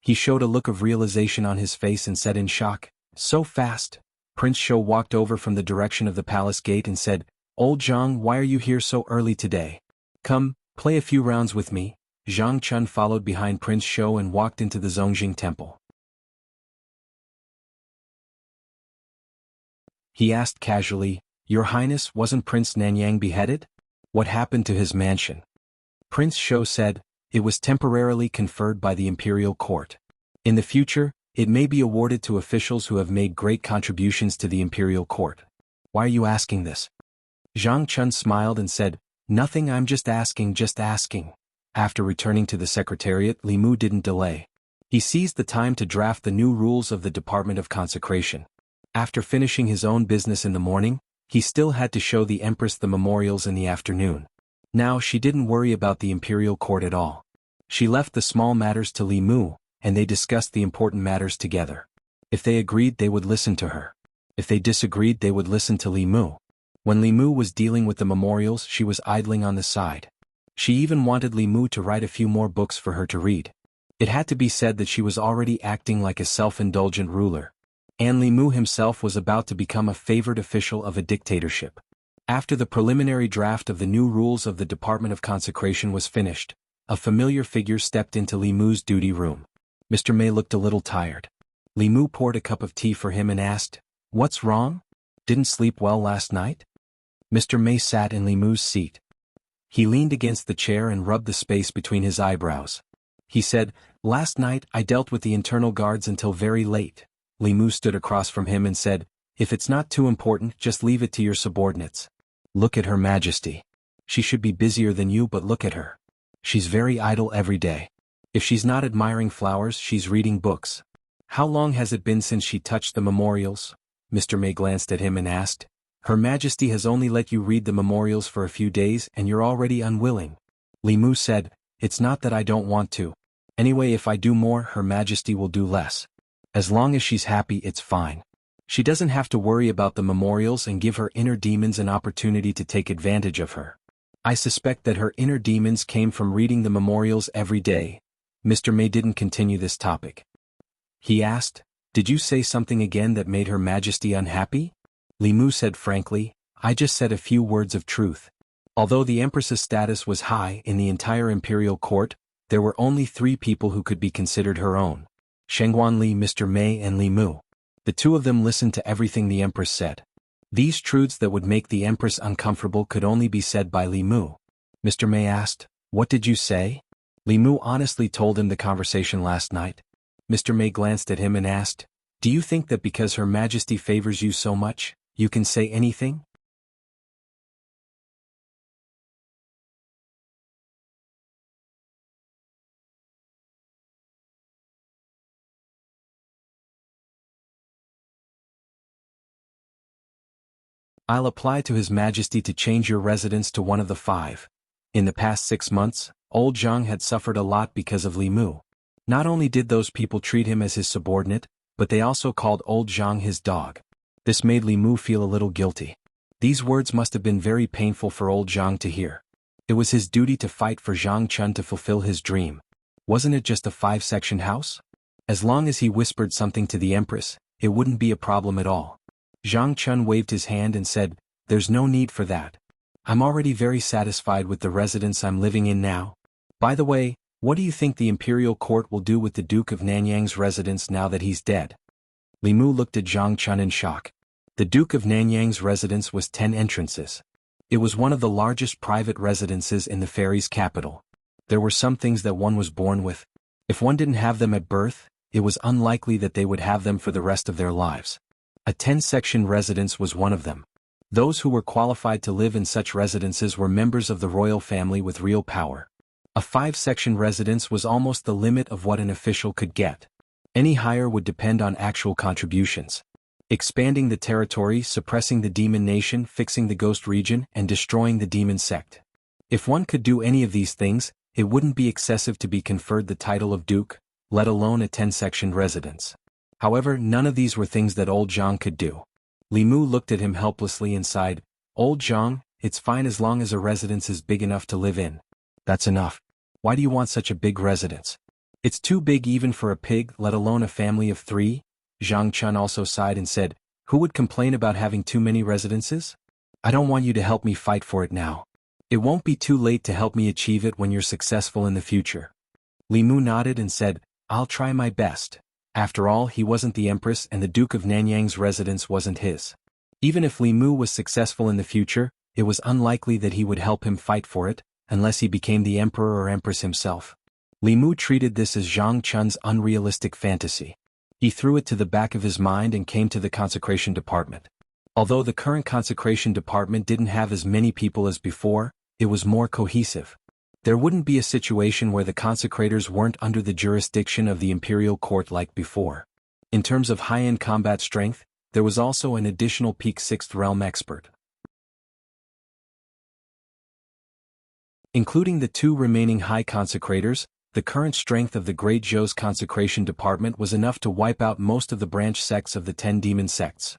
He showed a look of realization on his face and said in shock, "So fast." Prince Shou walked over from the direction of the palace gate and said, "Old Zhang, why are you here so early today? Come, play a few rounds with me." Zhang Chun followed behind Prince Shou and walked into the Zongjing temple. He asked casually, "Your Highness, wasn't Prince Nanyang beheaded? What happened to his mansion?" Prince Shou said, "It was temporarily conferred by the imperial court. In the future, it may be awarded to officials who have made great contributions to the imperial court." "Why are you asking this?" Zhang Chun smiled and said, "Nothing, I'm just asking, just asking." After returning to the secretariat, Li Mu didn't delay. He seized the time to draft the new rules of the Department of Consecration. After finishing his own business in the morning, he still had to show the Empress the memorials in the afternoon. Now she didn't worry about the imperial court at all. She left the small matters to Li Mu, and they discussed the important matters together. If they agreed they would listen to her. If they disagreed they would listen to Li Mu. When Li Mu was dealing with the memorials she was idling on the side. She even wanted Li Mu to write a few more books for her to read. It had to be said that she was already acting like a self-indulgent ruler. And Li Mu himself was about to become a favored official of a dictatorship. After the preliminary draft of the new rules of the Department of Consecration was finished, a familiar figure stepped into Li Mu's duty room. Mr. Mei looked a little tired. Li Mu poured a cup of tea for him and asked, "What's wrong? Didn't sleep well last night?" Mr. Mei sat in Li Mu's seat. He leaned against the chair and rubbed the space between his eyebrows. He said, "Last night I dealt with the internal guards until very late." Li Mu stood across from him and said, "If it's not too important, just leave it to your subordinates. Look at Her Majesty. She should be busier than you, but look at her. She's very idle every day. If she's not admiring flowers, she's reading books. How long has it been since she touched the memorials?" Mr. Mei glanced at him and asked, "Her Majesty has only let you read the memorials for a few days and you're already unwilling." Li Mu said, "It's not that I don't want to. Anyway, if I do more, Her Majesty will do less. As long as she's happy, it's fine. She doesn't have to worry about the memorials and give her inner demons an opportunity to take advantage of her. I suspect that her inner demons came from reading the memorials every day." Mr. Mei didn't continue this topic. He asked, "Did you say something again that made Her Majesty unhappy?" Li Mu said frankly, "I just said a few words of truth. Although the Empress's status was high in the entire imperial court, there were only 3 people who could be considered her own. Shengguan Li, Mr. Mei and Li Mu. The 2 of them listened to everything the Empress said. These truths that would make the Empress uncomfortable could only be said by Li Mu." Mr. Mei asked, "What did you say?" Li Mu honestly told him the conversation last night. Mr. Mei glanced at him and asked, "Do you think that because Her Majesty favors you so much, you can say anything?" "I'll apply to His Majesty to change your residence to one of the 5. In the past 6 months, old Jiang had suffered a lot because of Li Mu. Not only did those people treat him as his subordinate, but they also called old Jiang his dog. This made Li Mu feel a little guilty. These words must have been very painful for old Jiang to hear. It was his duty to fight for Zhang Chun to fulfill his dream. Wasn't it just a 5-section house? As long as he whispered something to the Empress, it wouldn't be a problem at all. Zhang Chun waved his hand and said, "There's no need for that. I'm already very satisfied with the residence I'm living in now. By the way, what do you think the imperial court will do with the Duke of Nanyang's residence now that he's dead?" Li Mu looked at Zhang Chun in shock. The Duke of Nanyang's residence was 10 entrances. It was one of the largest private residences in the fairies' capital. There were some things that one was born with. If one didn't have them at birth, it was unlikely that they would have them for the rest of their lives. A 10-section residence was one of them. Those who were qualified to live in such residences were members of the royal family with real power. A 5-section residence was almost the limit of what an official could get. Any higher would depend on actual contributions. Expanding the territory, suppressing the demon nation, fixing the ghost region, and destroying the demon sect. If one could do any of these things, it wouldn't be excessive to be conferred the title of duke, let alone a 10-section residence. However, none of these were things that old Jiang could do. Li Mu looked at him helplessly and sighed, "Old Zhang, it's fine as long as a residence is big enough to live in. That's enough. Why do you want such a big residence? It's too big even for a pig, let alone a family of 3? Zhang Chun also sighed and said, "Who would complain about having too many residences? I don't want you to help me fight for it now. It won't be too late to help me achieve it when you're successful in the future." Li Mu nodded and said, "I'll try my best." After all, he wasn't the empress and the Duke of Nanyang's residence wasn't his. Even if Li Mu was successful in the future, it was unlikely that he would help him fight for it, unless he became the emperor or empress himself. Li Mu treated this as Zhang Chun's unrealistic fantasy. He threw it to the back of his mind and came to the consecration department. Although the current consecration department didn't have as many people as before, it was more cohesive. There wouldn't be a situation where the consecrators weren't under the jurisdiction of the imperial court like before. In terms of high-end combat strength, there was also an additional peak 6th realm expert. Including the 2 remaining high consecrators, the current strength of the Great Zhou's consecration department was enough to wipe out most of the branch sects of the 10 demon sects.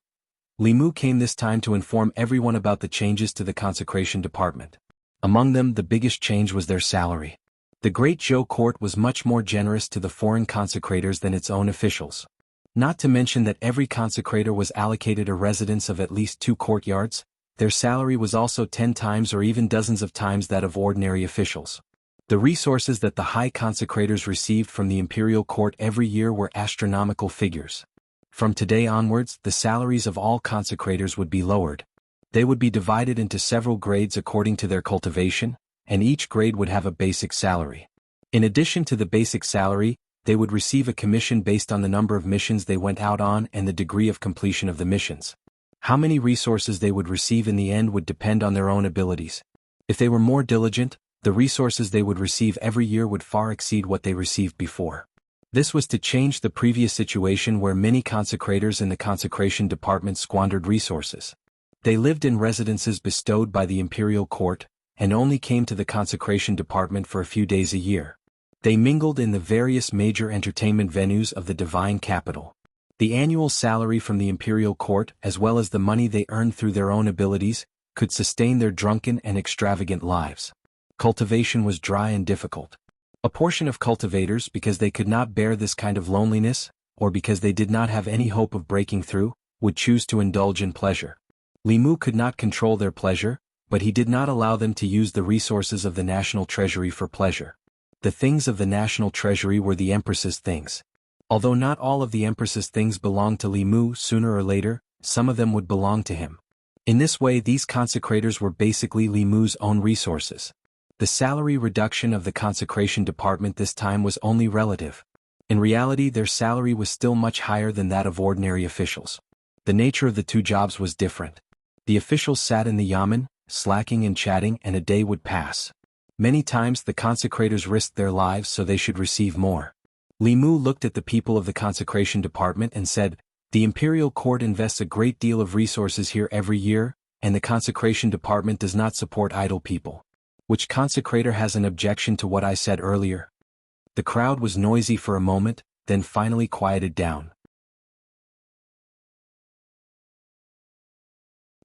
Li Mu came this time to inform everyone about the changes to the consecration department. Among them, the biggest change was their salary. The Great Zhou court was much more generous to the foreign consecrators than its own officials. Not to mention that every consecrator was allocated a residence of at least 2 courtyards. Their salary was also 10 times or even dozens of times that of ordinary officials. The resources that the high consecrators received from the imperial court every year were astronomical figures. From today onwards, the salaries of all consecrators would be lowered. They would be divided into several grades according to their cultivation, and each grade would have a basic salary. In addition to the basic salary, they would receive a commission based on the number of missions they went out on and the degree of completion of the missions. How many resources they would receive in the end would depend on their own abilities. If they were more diligent, the resources they would receive every year would far exceed what they received before. This was to change the previous situation where many consecrators in the consecration department squandered resources. They lived in residences bestowed by the imperial court, and only came to the consecration department for a few days a year. They mingled in the various major entertainment venues of the divine capital. The annual salary from the imperial court, as well as the money they earned through their own abilities, could sustain their drunken and extravagant lives. Cultivation was dry and difficult. A portion of cultivators, because they could not bear this kind of loneliness, or because they did not have any hope of breaking through, would choose to indulge in pleasure. Li Mu could not control their pleasure, but he did not allow them to use the resources of the national treasury for pleasure. The things of the national treasury were the empress's things. Although not all of the empress's things belonged to Li Mu, sooner or later, some of them would belong to him. In this way, these consecrators were basically Li Mu's own resources. The salary reduction of the consecration department this time was only relative. In reality, their salary was still much higher than that of ordinary officials. The nature of the 2 jobs was different. The officials sat in the yamen, slacking and chatting, and a day would pass. Many times the consecrators risked their lives so they should receive more. Li Mu looked at the people of the consecration department and said, "The imperial court invests a great deal of resources here every year, and the consecration department does not support idle people. Which consecrator has an objection to what I said earlier?" The crowd was noisy for a moment, then finally quieted down.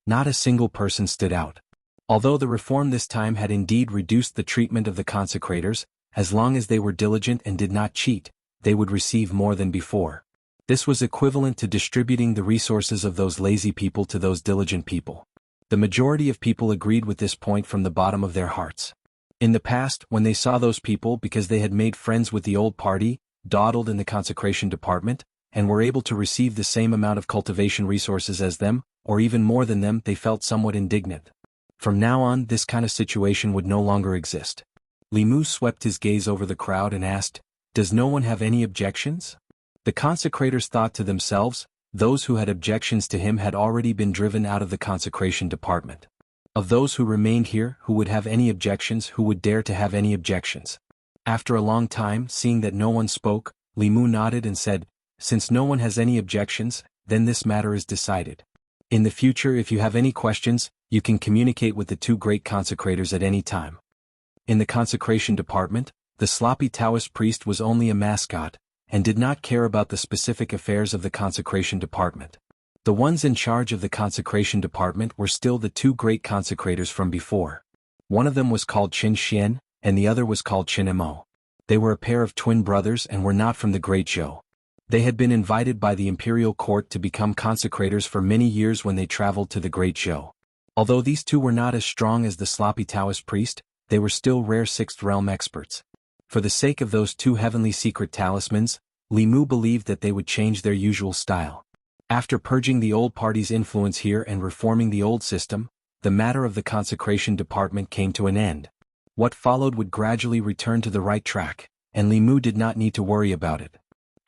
Not a single person stood out. Although the reform this time had indeed reduced the treatment of the consecrators, as long as they were diligent and did not cheat, they would receive more than before. This was equivalent to distributing the resources of those lazy people to those diligent people. The majority of people agreed with this point from the bottom of their hearts. In the past, when they saw those people because they had made friends with the old party, dawdled in the consecration department, and were able to receive the same amount of cultivation resources as them, or even more than them, they felt somewhat indignant. From now on, this kind of situation would no longer exist. Li Mu swept his gaze over the crowd and asked, "Does no one have any objections?" The consecrators thought to themselves, those who had objections to him had already been driven out of the consecration department. Of those who remained here, who would have any objections, who would dare to have any objections? After a long time, seeing that no one spoke, Li Mu nodded and said, "Since no one has any objections, then this matter is decided. In the future, if you have any questions, you can communicate with the 2 great consecrators at any time." In the consecration department, the sloppy Taoist priest was only a mascot, and did not care about the specific affairs of the consecration department. The ones in charge of the consecration department were still the two great consecrators from before. One of them was called Qin Xian, and the other was called Qin Mo. They were a pair of twin brothers and were not from the Great Zhou. They had been invited by the imperial court to become consecrators for many years when they traveled to the Great Zhou. Although these two were not as strong as the sloppy Taoist priest, they were still rare sixth realm experts. For the sake of those two heavenly secret talismans, Li Mu believed that they would change their usual style. After purging the old party's influence here and reforming the old system, the matter of the consecration department came to an end. What followed would gradually return to the right track, and Li Mu did not need to worry about it.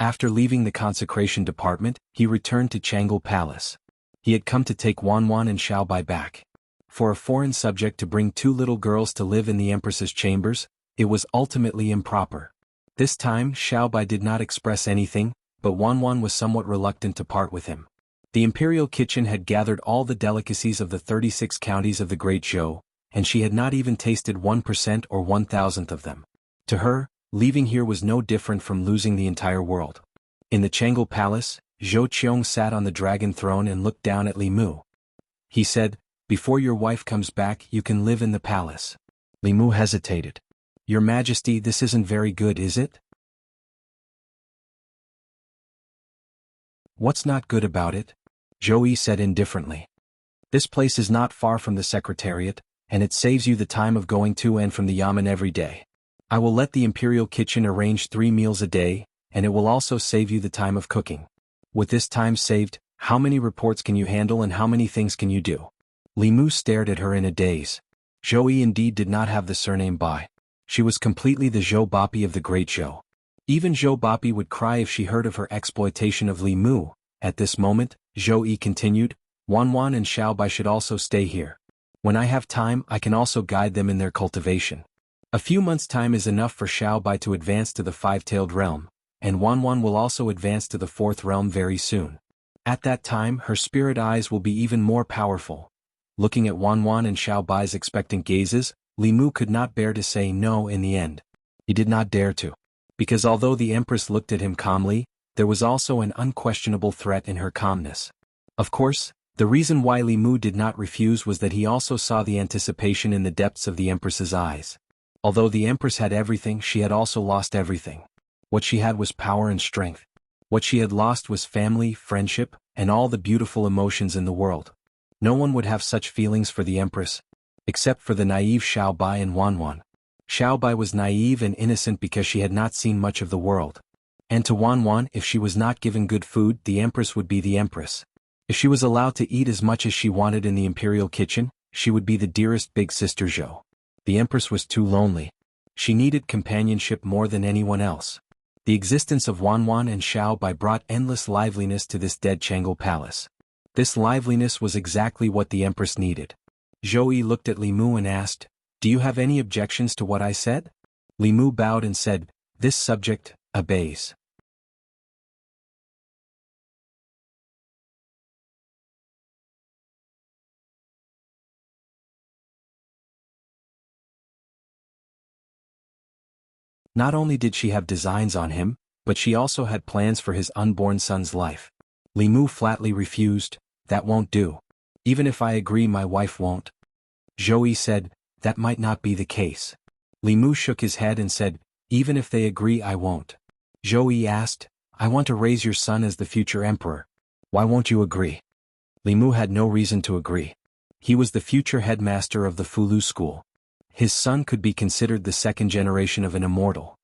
After leaving the consecration department, he returned to Jianghu Palace. He had come to take Wanwan and Xiaobai back. For a foreign subject to bring two little girls to live in the Empress's chambers, it was ultimately improper. This time Xiaobai did not express anything, but Wanwan was somewhat reluctant to part with him. The imperial kitchen had gathered all the delicacies of the 36 counties of the Great Zhou, and she had not even tasted 1% or 1,000th of them. To her, leaving here was no different from losing the entire world. In the Jianghu Palace, Zhou Qiong sat on the dragon throne and looked down at Li Mu. He said, "Before your wife comes back, you can live in the palace." Li Mu hesitated. "Your Majesty, this isn't very good, is it?" "What's not good about it?" Zhou Yi said indifferently. "This place is not far from the Secretariat, and it saves you the time of going to and from the Yamen every day. I will let the Imperial Kitchen arrange 3 meals a day, and it will also save you the time of cooking. With this time saved, how many reports can you handle and how many things can you do?" Li Mu stared at her in a daze. Zhou Yi indeed did not have the surname Bai. She was completely the Zhou Bapi of the Great Zhou. Even Zhou Bapi would cry if she heard of her exploitation of Li Mu. At this moment, Zhou Yi continued, "Wanwan and Xiaobai should also stay here. When I have time, I can also guide them in their cultivation. A few months' time is enough for Xiaobai to advance to the five-tailed realm, and Wanwan will also advance to the fourth realm very soon. At that time, her spirit eyes will be even more powerful." Looking at Wanwan and Xiaobai's expectant gazes, Li Mu could not bear to say no in the end. He did not dare to. Because although the Empress looked at him calmly, there was also an unquestionable threat in her calmness. Of course, the reason why Li Mu did not refuse was that he also saw the anticipation in the depths of the Empress's eyes. Although the Empress had everything, she had also lost everything. What she had was power and strength. What she had lost was family, friendship, and all the beautiful emotions in the world. No one would have such feelings for the Empress, except for the naive Xiaobai and Wanwan. Xiaobai was naive and innocent because she had not seen much of the world. And to Wanwan, if she was not given good food, the Empress would be the Empress. If she was allowed to eat as much as she wanted in the imperial kitchen, she would be the dearest big sister Zhou. The Empress was too lonely. She needed companionship more than anyone else. The existence of Wanwan and Xiaobai brought endless liveliness to this dead Jianghu Palace. This liveliness was exactly what the Empress needed. Zhou Yi looked at Li Mu and asked, "Do you have any objections to what I said?" Li Mu bowed and said, "This subject obeys." Not only did she have designs on him, but she also had plans for his unborn son's life. Li Mu flatly refused, "That won't do. Even if I agree, my wife won't." Zhou Yi said, "That might not be the case." Li Mu shook his head and said, "Even if they agree, I won't." Zhou Yi asked, "I want to raise your son as the future emperor. Why won't you agree?" Li Mu had no reason to agree. He was the future headmaster of the Fulu school. His son could be considered the second generation of an immortal.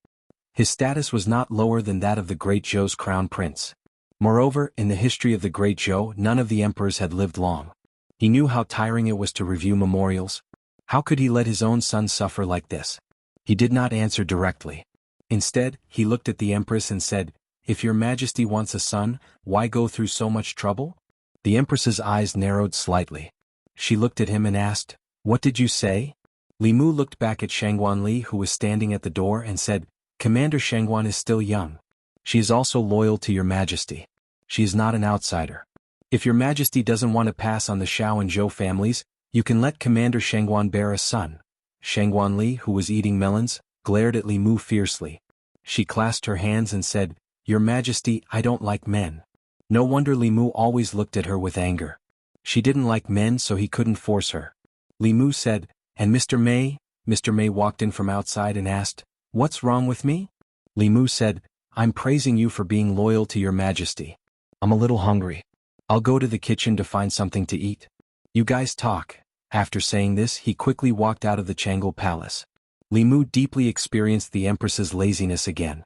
His status was not lower than that of the Great Zhou's crown prince. Moreover, in the history of the Great Zhou, none of the emperors had lived long. He knew how tiring it was to review memorials. How could he let his own son suffer like this? He did not answer directly. Instead, he looked at the Empress and said, "If your Majesty wants a son, why go through so much trouble?" The Empress's eyes narrowed slightly. She looked at him and asked, "What did you say?" Li Mu looked back at Shangguan Li, who was standing at the door, and said, "Commander Shangguan is still young. She is also loyal to your Majesty. She is not an outsider. If your Majesty doesn't want to pass on the Xiao and Zhou families, you can let Commander Shangguan bear a son." Shangguan Li, who was eating melons, glared at Li Mu fiercely. She clasped her hands and said, "Your Majesty, I don't like men. No wonder Li Mu always looked at her with anger. She didn't like men, so he couldn't force her. Li Mu said, "And Mr. Mei?" Mr. Mei walked in from outside and asked, "What's wrong with me?" Li Mu said, "I'm praising you for being loyal to your majesty. I'm a little hungry. I'll go to the kitchen to find something to eat. You guys talk." After saying this, he quickly walked out of the Jianghu palace. Li Mu deeply experienced the empress's laziness again.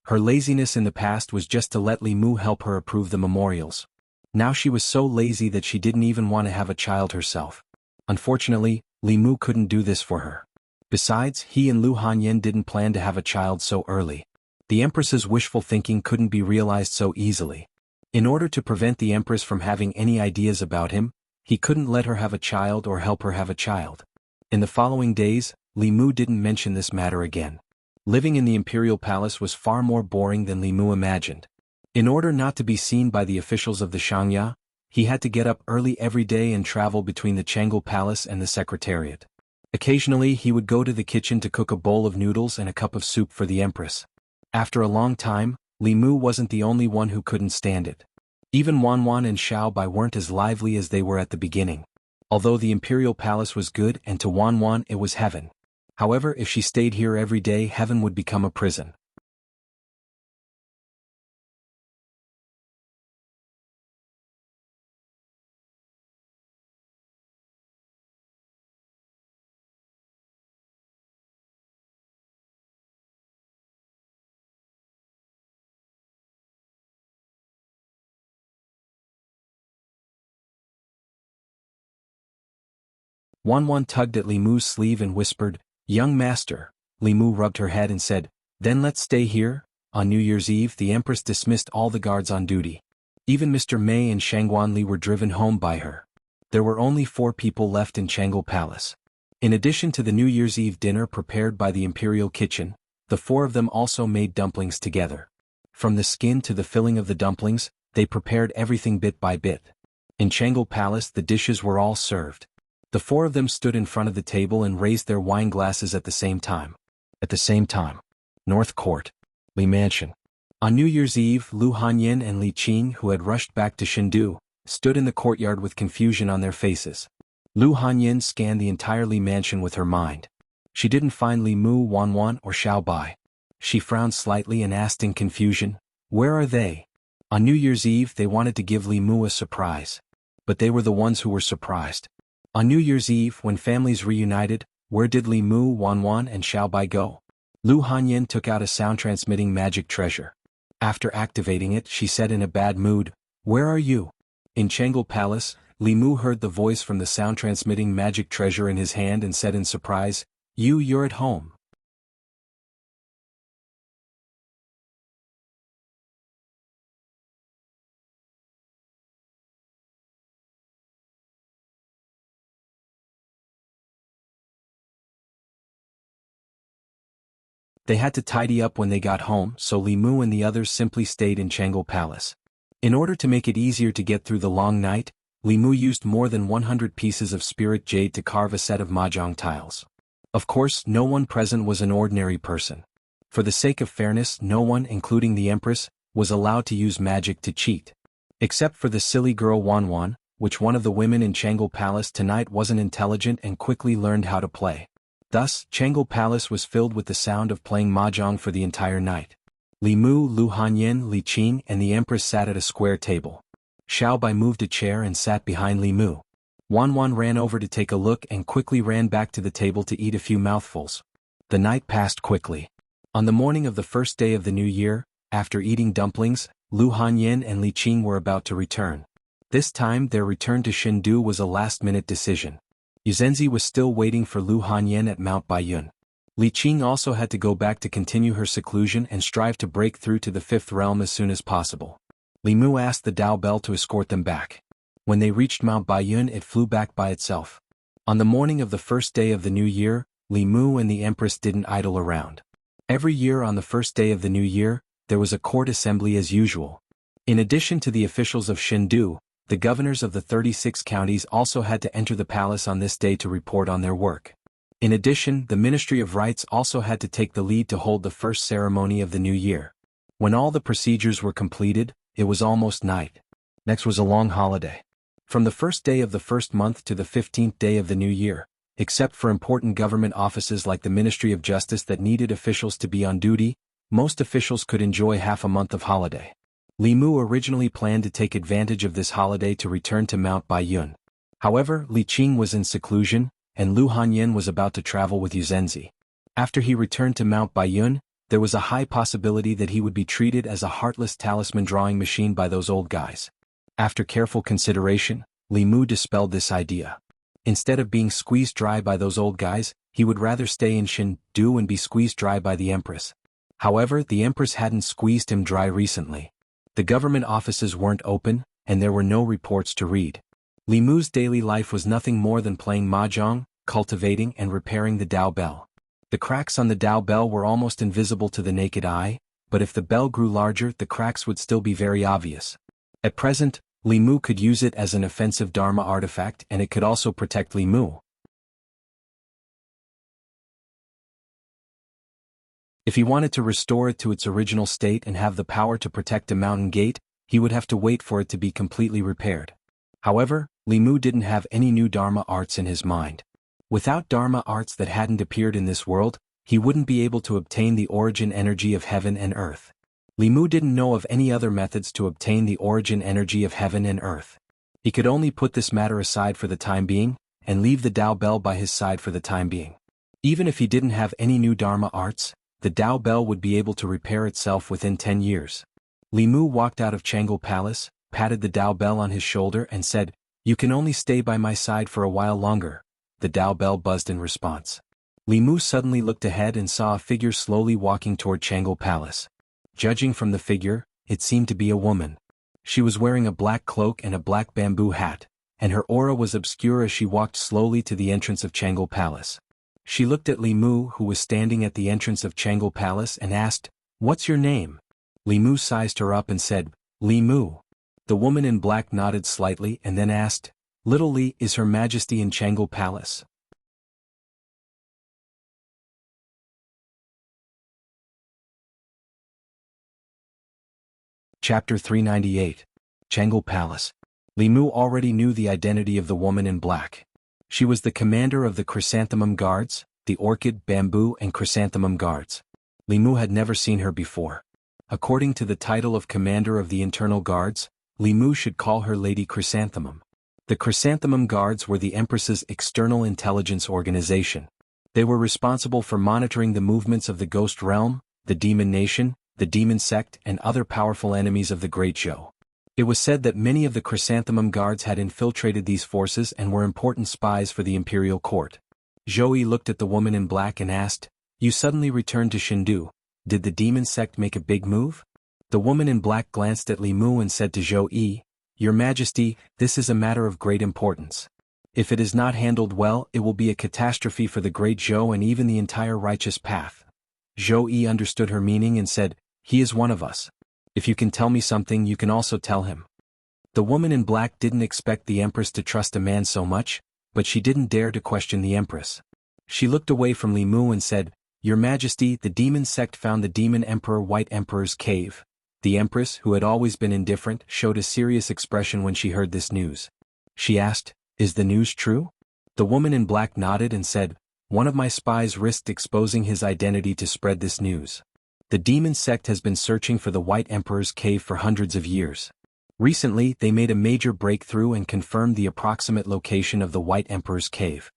Her laziness in the past was just to let Li Mu help her approve the memorials. Now she was so lazy that she didn't even want to have a child herself. Unfortunately, Li Mu couldn't do this for her. Besides, he and Lu Hanyan didn't plan to have a child so early. The empress's wishful thinking couldn't be realized so easily. In order to prevent the empress from having any ideas about him, he couldn't let her have a child or help her have a child. In the following days, Li Mu didn't mention this matter again. Living in the imperial palace was far more boring than Li Mu imagined. In order not to be seen by the officials of the Xianxia, he had to get up early every day and travel between the Jianghu palace and the secretariat. Occasionally he would go to the kitchen to cook a bowl of noodles and a cup of soup for the empress. After a long time, Li Mu wasn't the only one who couldn't stand it. Even Wanwan and Xiao Bai weren't as lively as they were at the beginning. Although the imperial palace was good and to Wanwan it was heaven. However, if she stayed here every day, heaven would become a prison. Wanwan tugged at Li Mu's sleeve and whispered, "Young master." Li Mu rubbed her head and said, "Then let's stay here." On New Year's Eve, the empress dismissed all the guards on duty. Even Mr. Mei and Shangguan Li were driven home by her. There were only 4 people left in Jianghu Palace. In addition to the New Year's Eve dinner prepared by the imperial kitchen, the 4 of them also made dumplings together. From the skin to the filling of the dumplings, they prepared everything bit by bit. In Jianghu Palace, the dishes were all served. The 4 of them stood in front of the table and raised their wine glasses at the same time. At the same time. North Court. Li Mansion. On New Year's Eve, Lu Hanyan and Li Qing, who had rushed back to Chengdu, stood in the courtyard with confusion on their faces. Lu Hanyan scanned the entire Li Mansion with her mind. She didn't find Li Mu, Wanwan, or Xiao Bai. She frowned slightly and asked in confusion, "Where are they?" On New Year's Eve they wanted to give Li Mu a surprise. But they were the ones who were surprised. On New Year's Eve, when families reunited, where did Li Mu, Wanwan, and Xiao Bai go? Lu Hanyan took out a sound-transmitting magic treasure. After activating it, she said in a bad mood, "Where are you?" In Jianghu Palace, Li Mu heard the voice from the sound-transmitting magic treasure in his hand and said in surprise, You're at home." They had to tidy up when they got home, so Li Mu and the others simply stayed in Jianghu Palace. In order to make it easier to get through the long night, Li Mu used more than 100 pieces of spirit jade to carve a set of mahjong tiles. Of course, no one present was an ordinary person. For the sake of fairness, no one, including the empress, was allowed to use magic to cheat. Except for the silly girl Wanwan, which one of the women in Jianghu Palace tonight wasn't intelligent and quickly learned how to play. Thus, Jianghu Palace was filled with the sound of playing mahjong for the entire night. Li Mu, Lu Hanyan, Li Qing, and the empress sat at a square table. Xiao Bai moved a chair and sat behind Li Mu. Wanwan ran over to take a look and quickly ran back to the table to eat a few mouthfuls. The night passed quickly. On the morning of the first day of the new year, after eating dumplings, Lu Hanyan and Li Qing were about to return. This time their return to Chengdu was a last-minute decision. Yuzenzi was still waiting for Lu Hanyan at Mount Baiyun. Li Qing also had to go back to continue her seclusion and strive to break through to the 5th realm as soon as possible. Li Mu asked the Dao Bell to escort them back. When they reached Mount Baiyun, it flew back by itself. On the morning of the first day of the new year, Li Mu and the empress didn't idle around. Every year on the first day of the new year, there was a court assembly as usual. In addition to the officials of Chengdu, the governors of the 36 counties also had to enter the palace on this day to report on their work. In addition, the Ministry of Rites also had to take the lead to hold the first ceremony of the new year. When all the procedures were completed, it was almost night. Next was a long holiday. From the first day of the first month to the 15th day of the new year, except for important government offices like the Ministry of Justice that needed officials to be on duty, most officials could enjoy half a month of holiday. Li Mu originally planned to take advantage of this holiday to return to Mount Baiyun. However, Li Qing was in seclusion, and Lu Hanyin was about to travel with Yuzenzi. After he returned to Mount Baiyun, there was a high possibility that he would be treated as a heartless talisman drawing machine by those old guys. After careful consideration, Li Mu dispelled this idea. Instead of being squeezed dry by those old guys, he would rather stay in Shindu and be squeezed dry by the Empress. However, the Empress hadn't squeezed him dry recently. The government offices weren't open, and there were no reports to read. Li Mu's daily life was nothing more than playing mahjong, cultivating and repairing the Dao bell. The cracks on the Dao bell were almost invisible to the naked eye, but if the bell grew larger, the cracks would still be very obvious. At present, Li Mu could use it as an offensive Dharma artifact, and it could also protect Li Mu. If he wanted to restore it to its original state and have the power to protect a mountain gate, he would have to wait for it to be completely repaired. However, Li Mu didn't have any new Dharma arts in his mind. Without Dharma arts that hadn't appeared in this world, he wouldn't be able to obtain the origin energy of heaven and earth. Li Mu didn't know of any other methods to obtain the origin energy of heaven and earth. He could only put this matter aside for the time being, and leave the Dao bell by his side for the time being. Even if he didn't have any new Dharma arts, the Dao bell would be able to repair itself within 10 years. Li Mu walked out of Jianghu Palace, patted the Dao bell on his shoulder and said, "You can only stay by my side for a while longer." The Dao bell buzzed in response. Li Mu suddenly looked ahead and saw a figure slowly walking toward Jianghu Palace. Judging from the figure, it seemed to be a woman. She was wearing a black cloak and a black bamboo hat, and her aura was obscure as she walked slowly to the entrance of Jianghu Palace. She looked at Li Mu, who was standing at the entrance of Jianghu Palace, and asked, "What's your name?" Li Mu sized her up and said, "Li Mu." The woman in black nodded slightly and then asked, "Little Li, is Her Majesty in Jianghu Palace?" Chapter 398. Jianghu Palace. Li Mu already knew the identity of the woman in black. She was the commander of the Chrysanthemum Guards, the Orchid, Bamboo and Chrysanthemum Guards. Li Mu had never seen her before. According to the title of Commander of the Internal Guards, Li Mu should call her Lady Chrysanthemum. The Chrysanthemum Guards were the Empress's external intelligence organization. They were responsible for monitoring the movements of the Ghost Realm, the Demon Nation, the Demon Sect and other powerful enemies of the Great Zhou. It was said that many of the Chrysanthemum Guards had infiltrated these forces and were important spies for the imperial court. Zhou looked at the woman in black and asked, "You suddenly returned to Shindu. Did the Demon Sect make a big move?" The woman in black glanced at Li Mu and said to Zhou, "Your Majesty, this is a matter of great importance. If it is not handled well, it will be a catastrophe for the Great Zhou and even the entire righteous path." Zhou understood her meaning and said, "He is one of us. If you can tell me something, you can also tell him." The woman in black didn't expect the Empress to trust a man so much, but she didn't dare to question the Empress. She looked away from Li Mu and said, "Your Majesty, the Demon Sect found the Demon Emperor White Emperor's cave." The Empress, who had always been indifferent, showed a serious expression when she heard this news. She asked, "Is the news true?" The woman in black nodded and said, "One of my spies risked exposing his identity to spread this news. The Demon Sect has been searching for the White Emperor's cave for hundreds of years. Recently, they made a major breakthrough and confirmed the approximate location of the White Emperor's cave."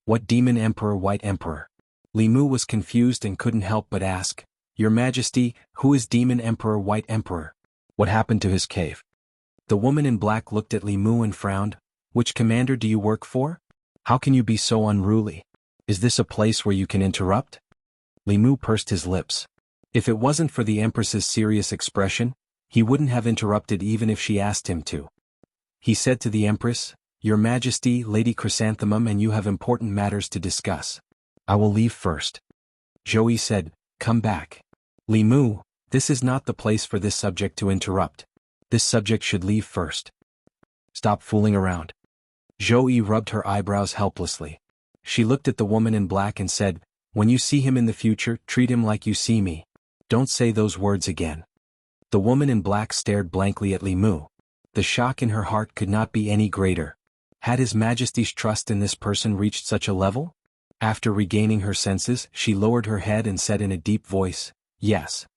"What Demon Emperor White Emperor?" Li Mu was confused and couldn't help but ask, "Your Majesty, who is Demon Emperor White Emperor? What happened to his cave?" The woman in black looked at Li Mu and frowned. "Which commander do you work for? How can you be so unruly? Is this a place where you can interrupt?" Li Mu pursed his lips. If it wasn't for the Empress's serious expression, he wouldn't have interrupted even if she asked him to. He said to the Empress, "Your Majesty, Lady Chrysanthemum and you have important matters to discuss. I will leave first." Zhou said, "Come back." "Li Mu, this is not the place for this subject to interrupt. This subject should leave first. Stop fooling around." Zhou rubbed her eyebrows helplessly. She looked at the woman in black and said, "When you see him in the future, treat him like you see me. Don't say those words again." The woman in black stared blankly at Li Mu. The shock in her heart could not be any greater. Had His Majesty's trust in this person reached such a level? After regaining her senses, she lowered her head and said in a deep voice, "Yes."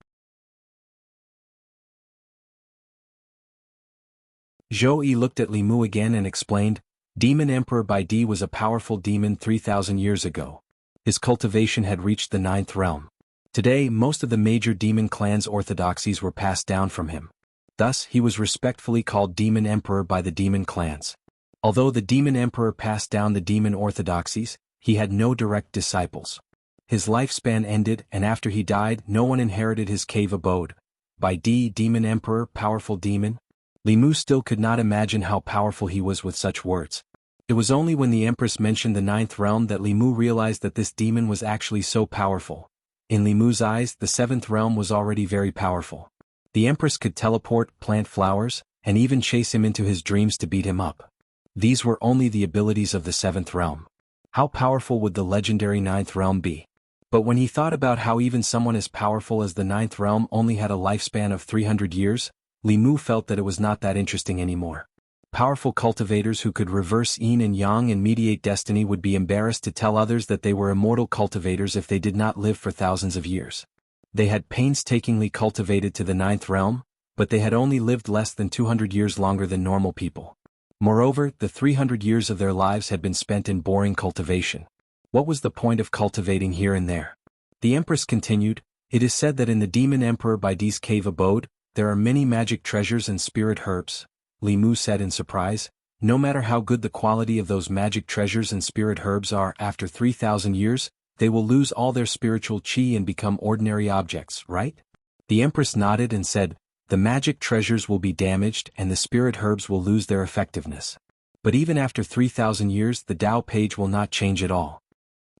Zhou Yi looked at Li Mu again and explained, Demon Emperor Bai Di was a powerful demon 3,000 years ago. His cultivation had reached the 9th realm. Today, most of the major demon clans' orthodoxies were passed down from him. Thus, he was respectfully called Demon Emperor by the demon clans. Although the Demon Emperor passed down the demon orthodoxies, he had no direct disciples. His lifespan ended, and after he died, no one inherited his cave abode. Bai Di, Demon Emperor, powerful demon? Li Mu still could not imagine how powerful he was with such words. It was only when the Empress mentioned the 9th realm that Li Mu realized that this demon was actually so powerful. In Li Mu's eyes, the 7th realm was already very powerful. The Empress could teleport, plant flowers, and even chase him into his dreams to beat him up. These were only the abilities of the 7th realm. How powerful would the legendary 9th realm be? But when he thought about how even someone as powerful as the 9th realm only had a lifespan of 300 years, Li Mu felt that it was not that interesting anymore. Powerful cultivators who could reverse yin and yang and mediate destiny would be embarrassed to tell others that they were immortal cultivators if they did not live for thousands of years. They had painstakingly cultivated to the 9th realm, but they had only lived less than 200 years longer than normal people. Moreover, the 300 years of their lives had been spent in boring cultivation. What was the point of cultivating here and there? The Empress continued, It is said that in the Demon Emperor Bai Di's cave abode, there are many magic treasures and spirit herbs. Li Mu said in surprise, no matter how good the quality of those magic treasures and spirit herbs are, after 3,000 years, they will lose all their spiritual qi and become ordinary objects, right? The Empress nodded and said, the magic treasures will be damaged and the spirit herbs will lose their effectiveness. But even after 3,000 years the Tao page will not change at all.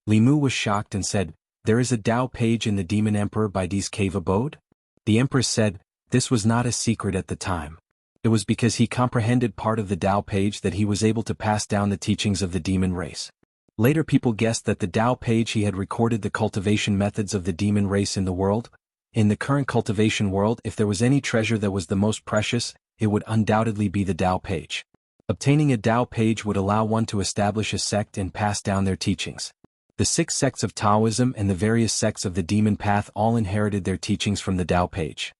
Li Mu was shocked and said, there is a Tao page in the Demon Emperor Bai Di's cave abode? The Empress said, this was not a secret at the time. It was because he comprehended part of the Tao page that he was able to pass down the teachings of the demon race. Later people guessed that the Tao page he had recorded the cultivation methods of the demon race in the world. In the current cultivation world, if there was any treasure that was the most precious, it would undoubtedly be the Tao page. Obtaining a Tao page would allow one to establish a sect and pass down their teachings. The 6 sects of Taoism and the various sects of the demon path all inherited their teachings from the Tao page.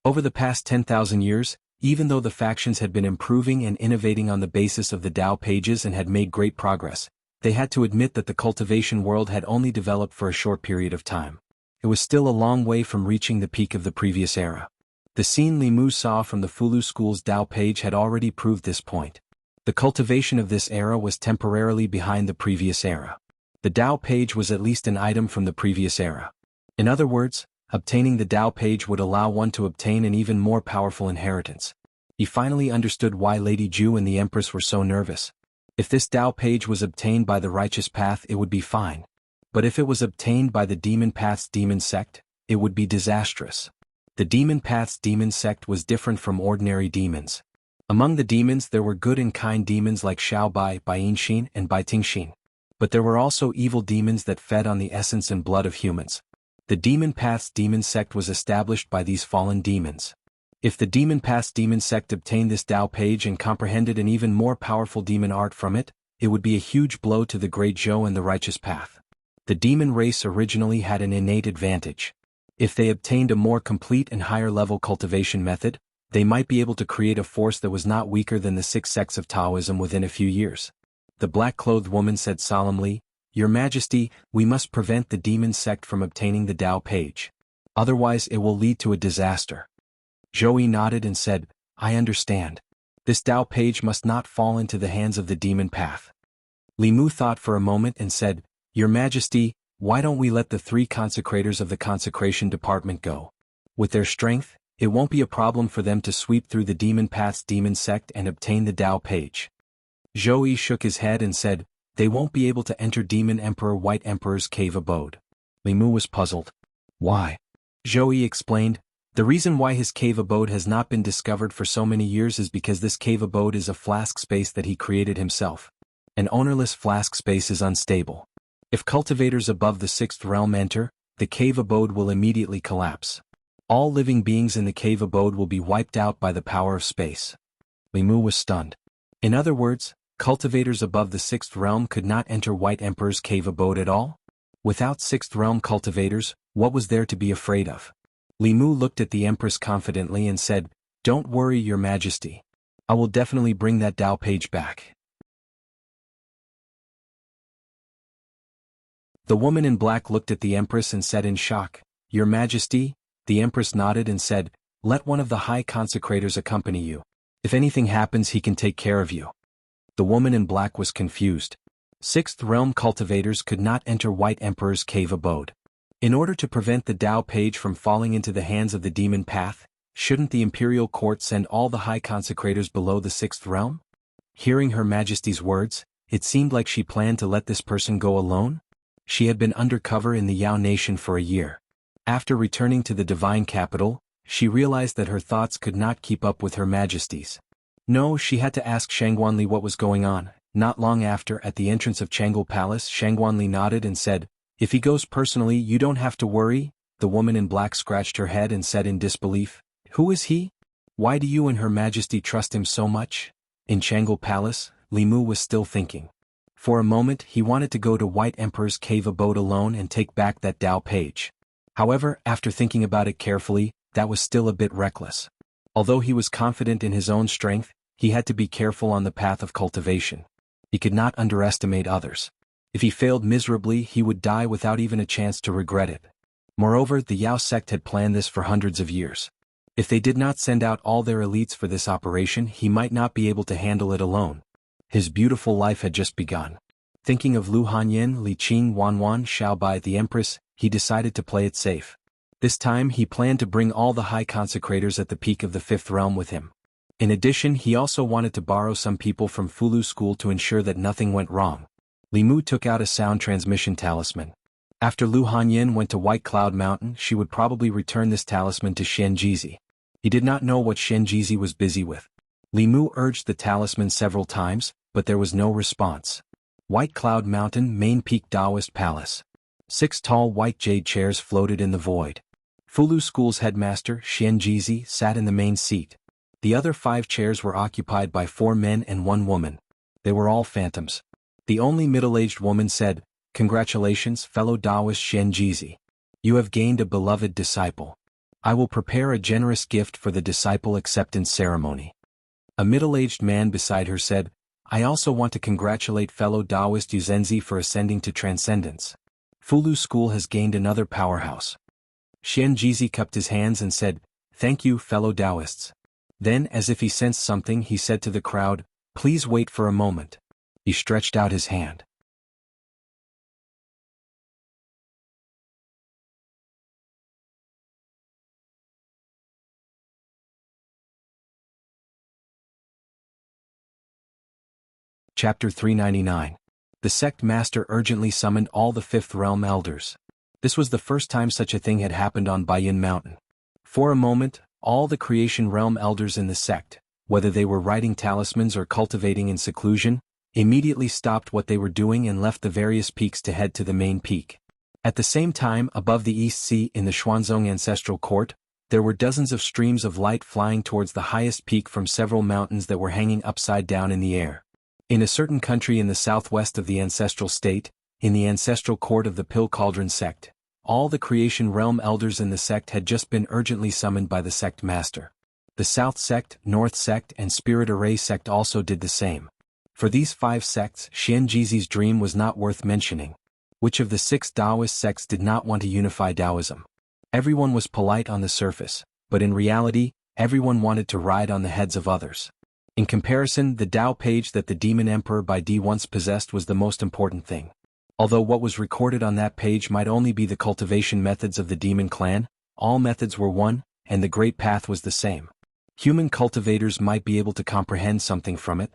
Over the past 10,000 years, even though the factions had been improving and innovating on the basis of the Tao pages and had made great progress, they had to admit that the cultivation world had only developed for a short period of time. It was still a long way from reaching the peak of the previous era. The scene Li Mu saw from the Fulu School's Tao page had already proved this point. The cultivation of this era was temporarily behind the previous era. The Tao page was at least an item from the previous era. In other words, obtaining the Tao page would allow one to obtain an even more powerful inheritance. He finally understood why Lady Ju and the Empress were so nervous. If this Tao page was obtained by the righteous path, it would be fine. But if it was obtained by the demon path's demon sect, it would be disastrous. The demon path's demon sect was different from ordinary demons. Among the demons there were good and kind demons like Xiaobai, Baiyinshin, and Baitingxin. But there were also evil demons that fed on the essence and blood of humans. The demon path's demon sect was established by these fallen demons. If the demon path's demon sect obtained this Tao page and comprehended an even more powerful demon art from it, it would be a huge blow to the Great Zhou and the righteous path. The demon race originally had an innate advantage. If they obtained a more complete and higher level cultivation method, they might be able to create a force that was not weaker than the 6 sects of Taoism within a few years. The black-clothed woman said solemnly, Your Majesty, we must prevent the demon sect from obtaining the Tao page. Otherwise it will lead to a disaster. Zhou Yi nodded and said, I understand. This Tao page must not fall into the hands of the demon path. Li Mu thought for a moment and said, Your Majesty, why don't we let the 3 consecrators of the consecration department go? With their strength, it won't be a problem for them to sweep through the demon path's demon sect and obtain the Tao page. Zhou Yi shook his head and said, They won't be able to enter Demon Emperor White Emperor's cave abode. Li Mu was puzzled. Why? Zhou Yi explained, The reason why his cave abode has not been discovered for so many years is because this cave abode is a flask space that he created himself. An ownerless flask space is unstable. If cultivators above the 6th realm enter, the cave abode will immediately collapse. All living beings in the cave abode will be wiped out by the power of space. Li Mu was stunned. In other words, cultivators above the 6th realm could not enter White Emperor's cave abode at all? Without 6th realm cultivators, what was there to be afraid of? Li Mu looked at the Empress confidently and said, "Don't worry, Your Majesty. I will definitely bring that Tao page back." The woman in black looked at the Empress and said in shock, "Your Majesty?" The Empress nodded and said, "Let one of the high consecrators accompany you. If anything happens, he can take care of you." The woman in black was confused. 6th realm cultivators could not enter White Emperor's cave abode. In order to prevent the Tao page from falling into the hands of the demon path, shouldn't the imperial court send all the high consecrators below the 6th realm? Hearing Her Majesty's words, it seemed like she planned to let this person go alone. She had been undercover in the Yao nation for a year. After returning to the divine capital, she realized that her thoughts could not keep up with Her Majesty's. No, she had to ask Shangguanli what was going on. Not long after, at the entrance of Chang'e Palace, Shangguanli nodded and said, "If he goes personally, you don't have to worry." The woman in black scratched her head and said in disbelief, "Who is he? Why do you and Her Majesty trust him so much?" In Chang'e Palace, Li Mu was still thinking. For a moment, he wanted to go to White Emperor's cave abode alone and take back that Tao page. However, after thinking about it carefully, that was still a bit reckless. Although he was confident in his own strength, he had to be careful on the path of cultivation. He could not underestimate others. If he failed miserably, he would die without even a chance to regret it. Moreover, the Yao sect had planned this for hundreds of years. If they did not send out all their elites for this operation, he might not be able to handle it alone. His beautiful life had just begun. Thinking of Lu Hanyin, Li Qing, Wanwan, Xiaobai, the Empress, he decided to play it safe. This time he planned to bring all the high consecrators at the peak of the 5th realm with him. In addition, he also wanted to borrow some people from Fulu School to ensure that nothing went wrong. Li Mu took out a sound transmission talisman. After Lu Hanyin went to White Cloud Mountain, she would probably return this talisman to Xianxia. He did not know what Xianxia was busy with. Li Mu urged the talisman several times, but there was no response. White Cloud Mountain, main peak, Taoist Palace. 6 tall white jade chairs floated in the void. Fulu School's headmaster, Xianxia, sat in the main seat. The other 5 chairs were occupied by 4 men and 1 woman. They were all phantoms. The only middle-aged woman said, "Congratulations, fellow Taoist Xianxia. You have gained a beloved disciple. I will prepare a generous gift for the disciple acceptance ceremony." A middle-aged man beside her said, "I also want to congratulate fellow Taoist Yuzenzi for ascending to transcendence. Fulu School has gained another powerhouse." Xianxia cupped his hands and said, "Thank you, fellow Taoists." Then, as if he sensed something, he said to the crowd, "Please wait for a moment." He stretched out his hand. Chapter 399. The sect master urgently summoned all the 5th realm elders. This was the first time such a thing had happened on Baiyin Mountain. For a moment, all the creation realm elders in the sect, whether they were writing talismans or cultivating in seclusion, immediately stopped what they were doing and left the various peaks to head to the main peak. At the same time, above the East Sea in the Xuanzong ancestral court, there were dozens of streams of light flying towards the highest peak from several mountains that were hanging upside down in the air. In a certain country in the southwest of the ancestral state, in the ancestral court of the Pill Cauldron sect, all the creation realm elders in the sect had just been urgently summoned by the sect master. The South sect, North sect, and Spirit Array sect also did the same. For these 5 sects, Xianxia's dream was not worth mentioning. Which of the 6 Taoist sects did not want to unify Taoism? Everyone was polite on the surface, but in reality, everyone wanted to ride on the heads of others. In comparison, the Tao page that the Demon Emperor Bai Di once possessed was the most important thing. Although what was recorded on that page might only be the cultivation methods of the demon clan, all methods were one, and the great path was the same. Human cultivators might be able to comprehend something from it.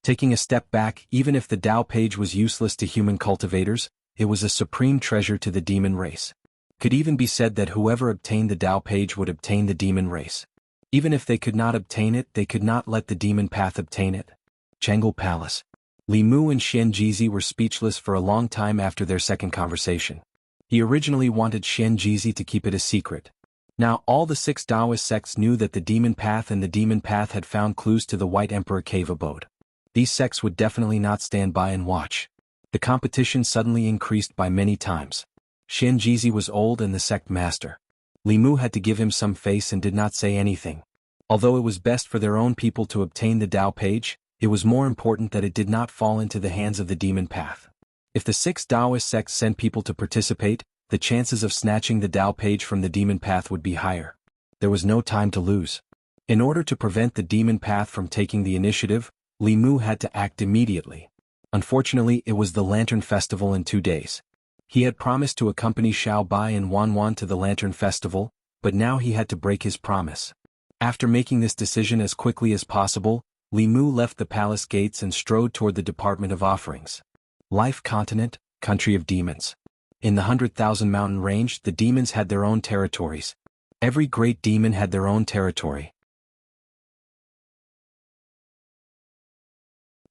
Taking a step back, even if the Tao page was useless to human cultivators, it was a supreme treasure to the demon race. Could even be said that whoever obtained the Tao page would obtain the demon race. Even if they could not obtain it, they could not let the demon path obtain it. Chang'e Palace. Li Mu and Xianxia were speechless for a long time after their second conversation. He originally wanted Xianxia to keep it a secret. Now all the 6 Taoist sects knew that the Demon Path and the Demon Path had found clues to the White Emperor cave abode. These sects would definitely not stand by and watch. The competition suddenly increased by many times. Xianxia was old and the sect master. Li Mu had to give him some face and did not say anything. Although it was best for their own people to obtain the Tao page, it was more important that it did not fall into the hands of the Demon Path. If the 6 Taoist sects sent people to participate, the chances of snatching the Tao page from the Demon Path would be higher. There was no time to lose. In order to prevent the Demon Path from taking the initiative, Li Mu had to act immediately. Unfortunately, it was the Lantern Festival in 2 days. He had promised to accompany Xiao Bai and Wan Wan to the Lantern Festival, but now he had to break his promise. After making this decision as quickly as possible, Li Mu left the palace gates and strode toward the Department of Offerings. Life Continent, Country of Demons. In the 100,000 mountain range, the demons had their own territories. Every great demon had their own territory.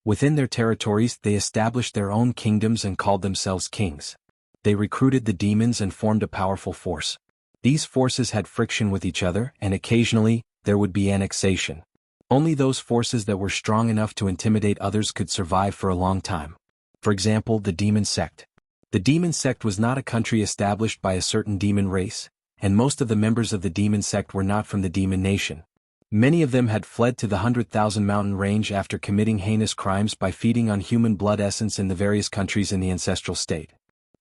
Within their territories, they established their own kingdoms and called themselves kings. They recruited the demons and formed a powerful force. These forces had friction with each other, and occasionally, there would be annexation. Only those forces that were strong enough to intimidate others could survive for a long time. For example, the Demon Sect. The Demon Sect was not a country established by a certain demon race, and most of the members of the Demon Sect were not from the Demon Nation. Many of them had fled to the 100,000 mountain range after committing heinous crimes by feeding on human blood essence in the various countries in the ancestral state.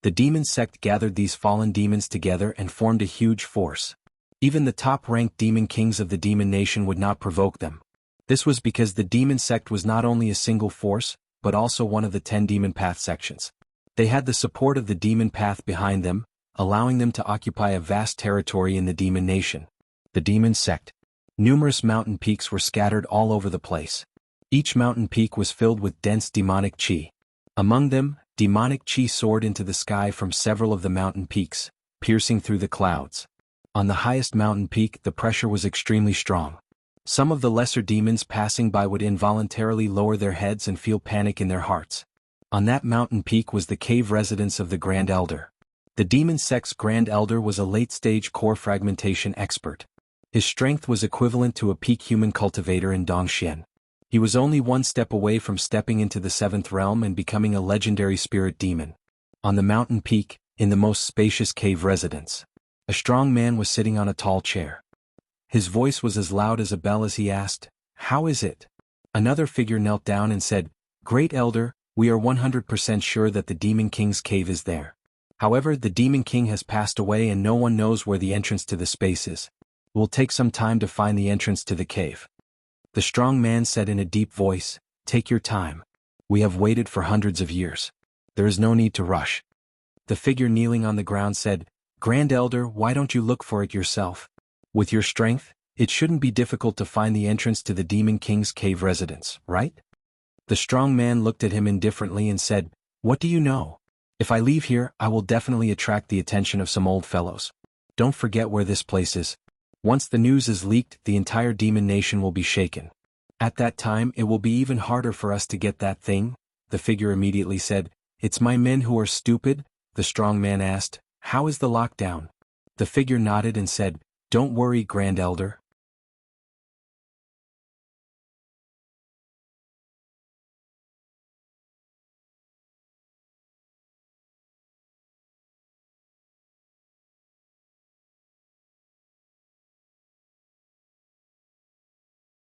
The Demon Sect gathered these fallen demons together and formed a huge force. Even the top-ranked demon kings of the Demon Nation would not provoke them. This was because the Demon Sect was not only a single force, but also one of the 10 Demon Path sections. They had the support of the Demon Path behind them, allowing them to occupy a vast territory in the Demon Nation. The Demon Sect. Numerous mountain peaks were scattered all over the place. Each mountain peak was filled with dense demonic chi. Among them, demonic chi soared into the sky from several of the mountain peaks, piercing through the clouds. On the highest mountain peak, the pressure was extremely strong. Some of the lesser demons passing by would involuntarily lower their heads and feel panic in their hearts. On that mountain peak was the cave residence of the Grand Elder. The Demon Sect's Grand Elder was a late-stage core fragmentation expert. His strength was equivalent to a peak human cultivator in Dongxian. He was only one step away from stepping into the 7th realm and becoming a legendary spirit demon. On the mountain peak, in the most spacious cave residence, a strong man was sitting on a tall chair. His voice was as loud as a bell as he asked, "How is it?" Another figure knelt down and said, "Great Elder, we are 100% sure that the Demon King's cave is there. However, the Demon King has passed away and no one knows where the entrance to the space is. It will take some time to find the entrance to the cave." The strong man said in a deep voice, "Take your time. We have waited for hundreds of years. There is no need to rush." The figure kneeling on the ground said, "Grand Elder, why don't you look for it yourself? With your strength, it shouldn't be difficult to find the entrance to the Demon King's cave residence, right?" The strong man looked at him indifferently and said, "What do you know? If I leave here, I will definitely attract the attention of some old fellows. Don't forget where this place is. Once the news is leaked, the entire Demon Nation will be shaken. At that time, it will be even harder for us to get that thing." The figure immediately said, "It's my men who are stupid." The strong man asked, "How is the lockdown?" The figure nodded and said, "Don't worry, Grand Elder,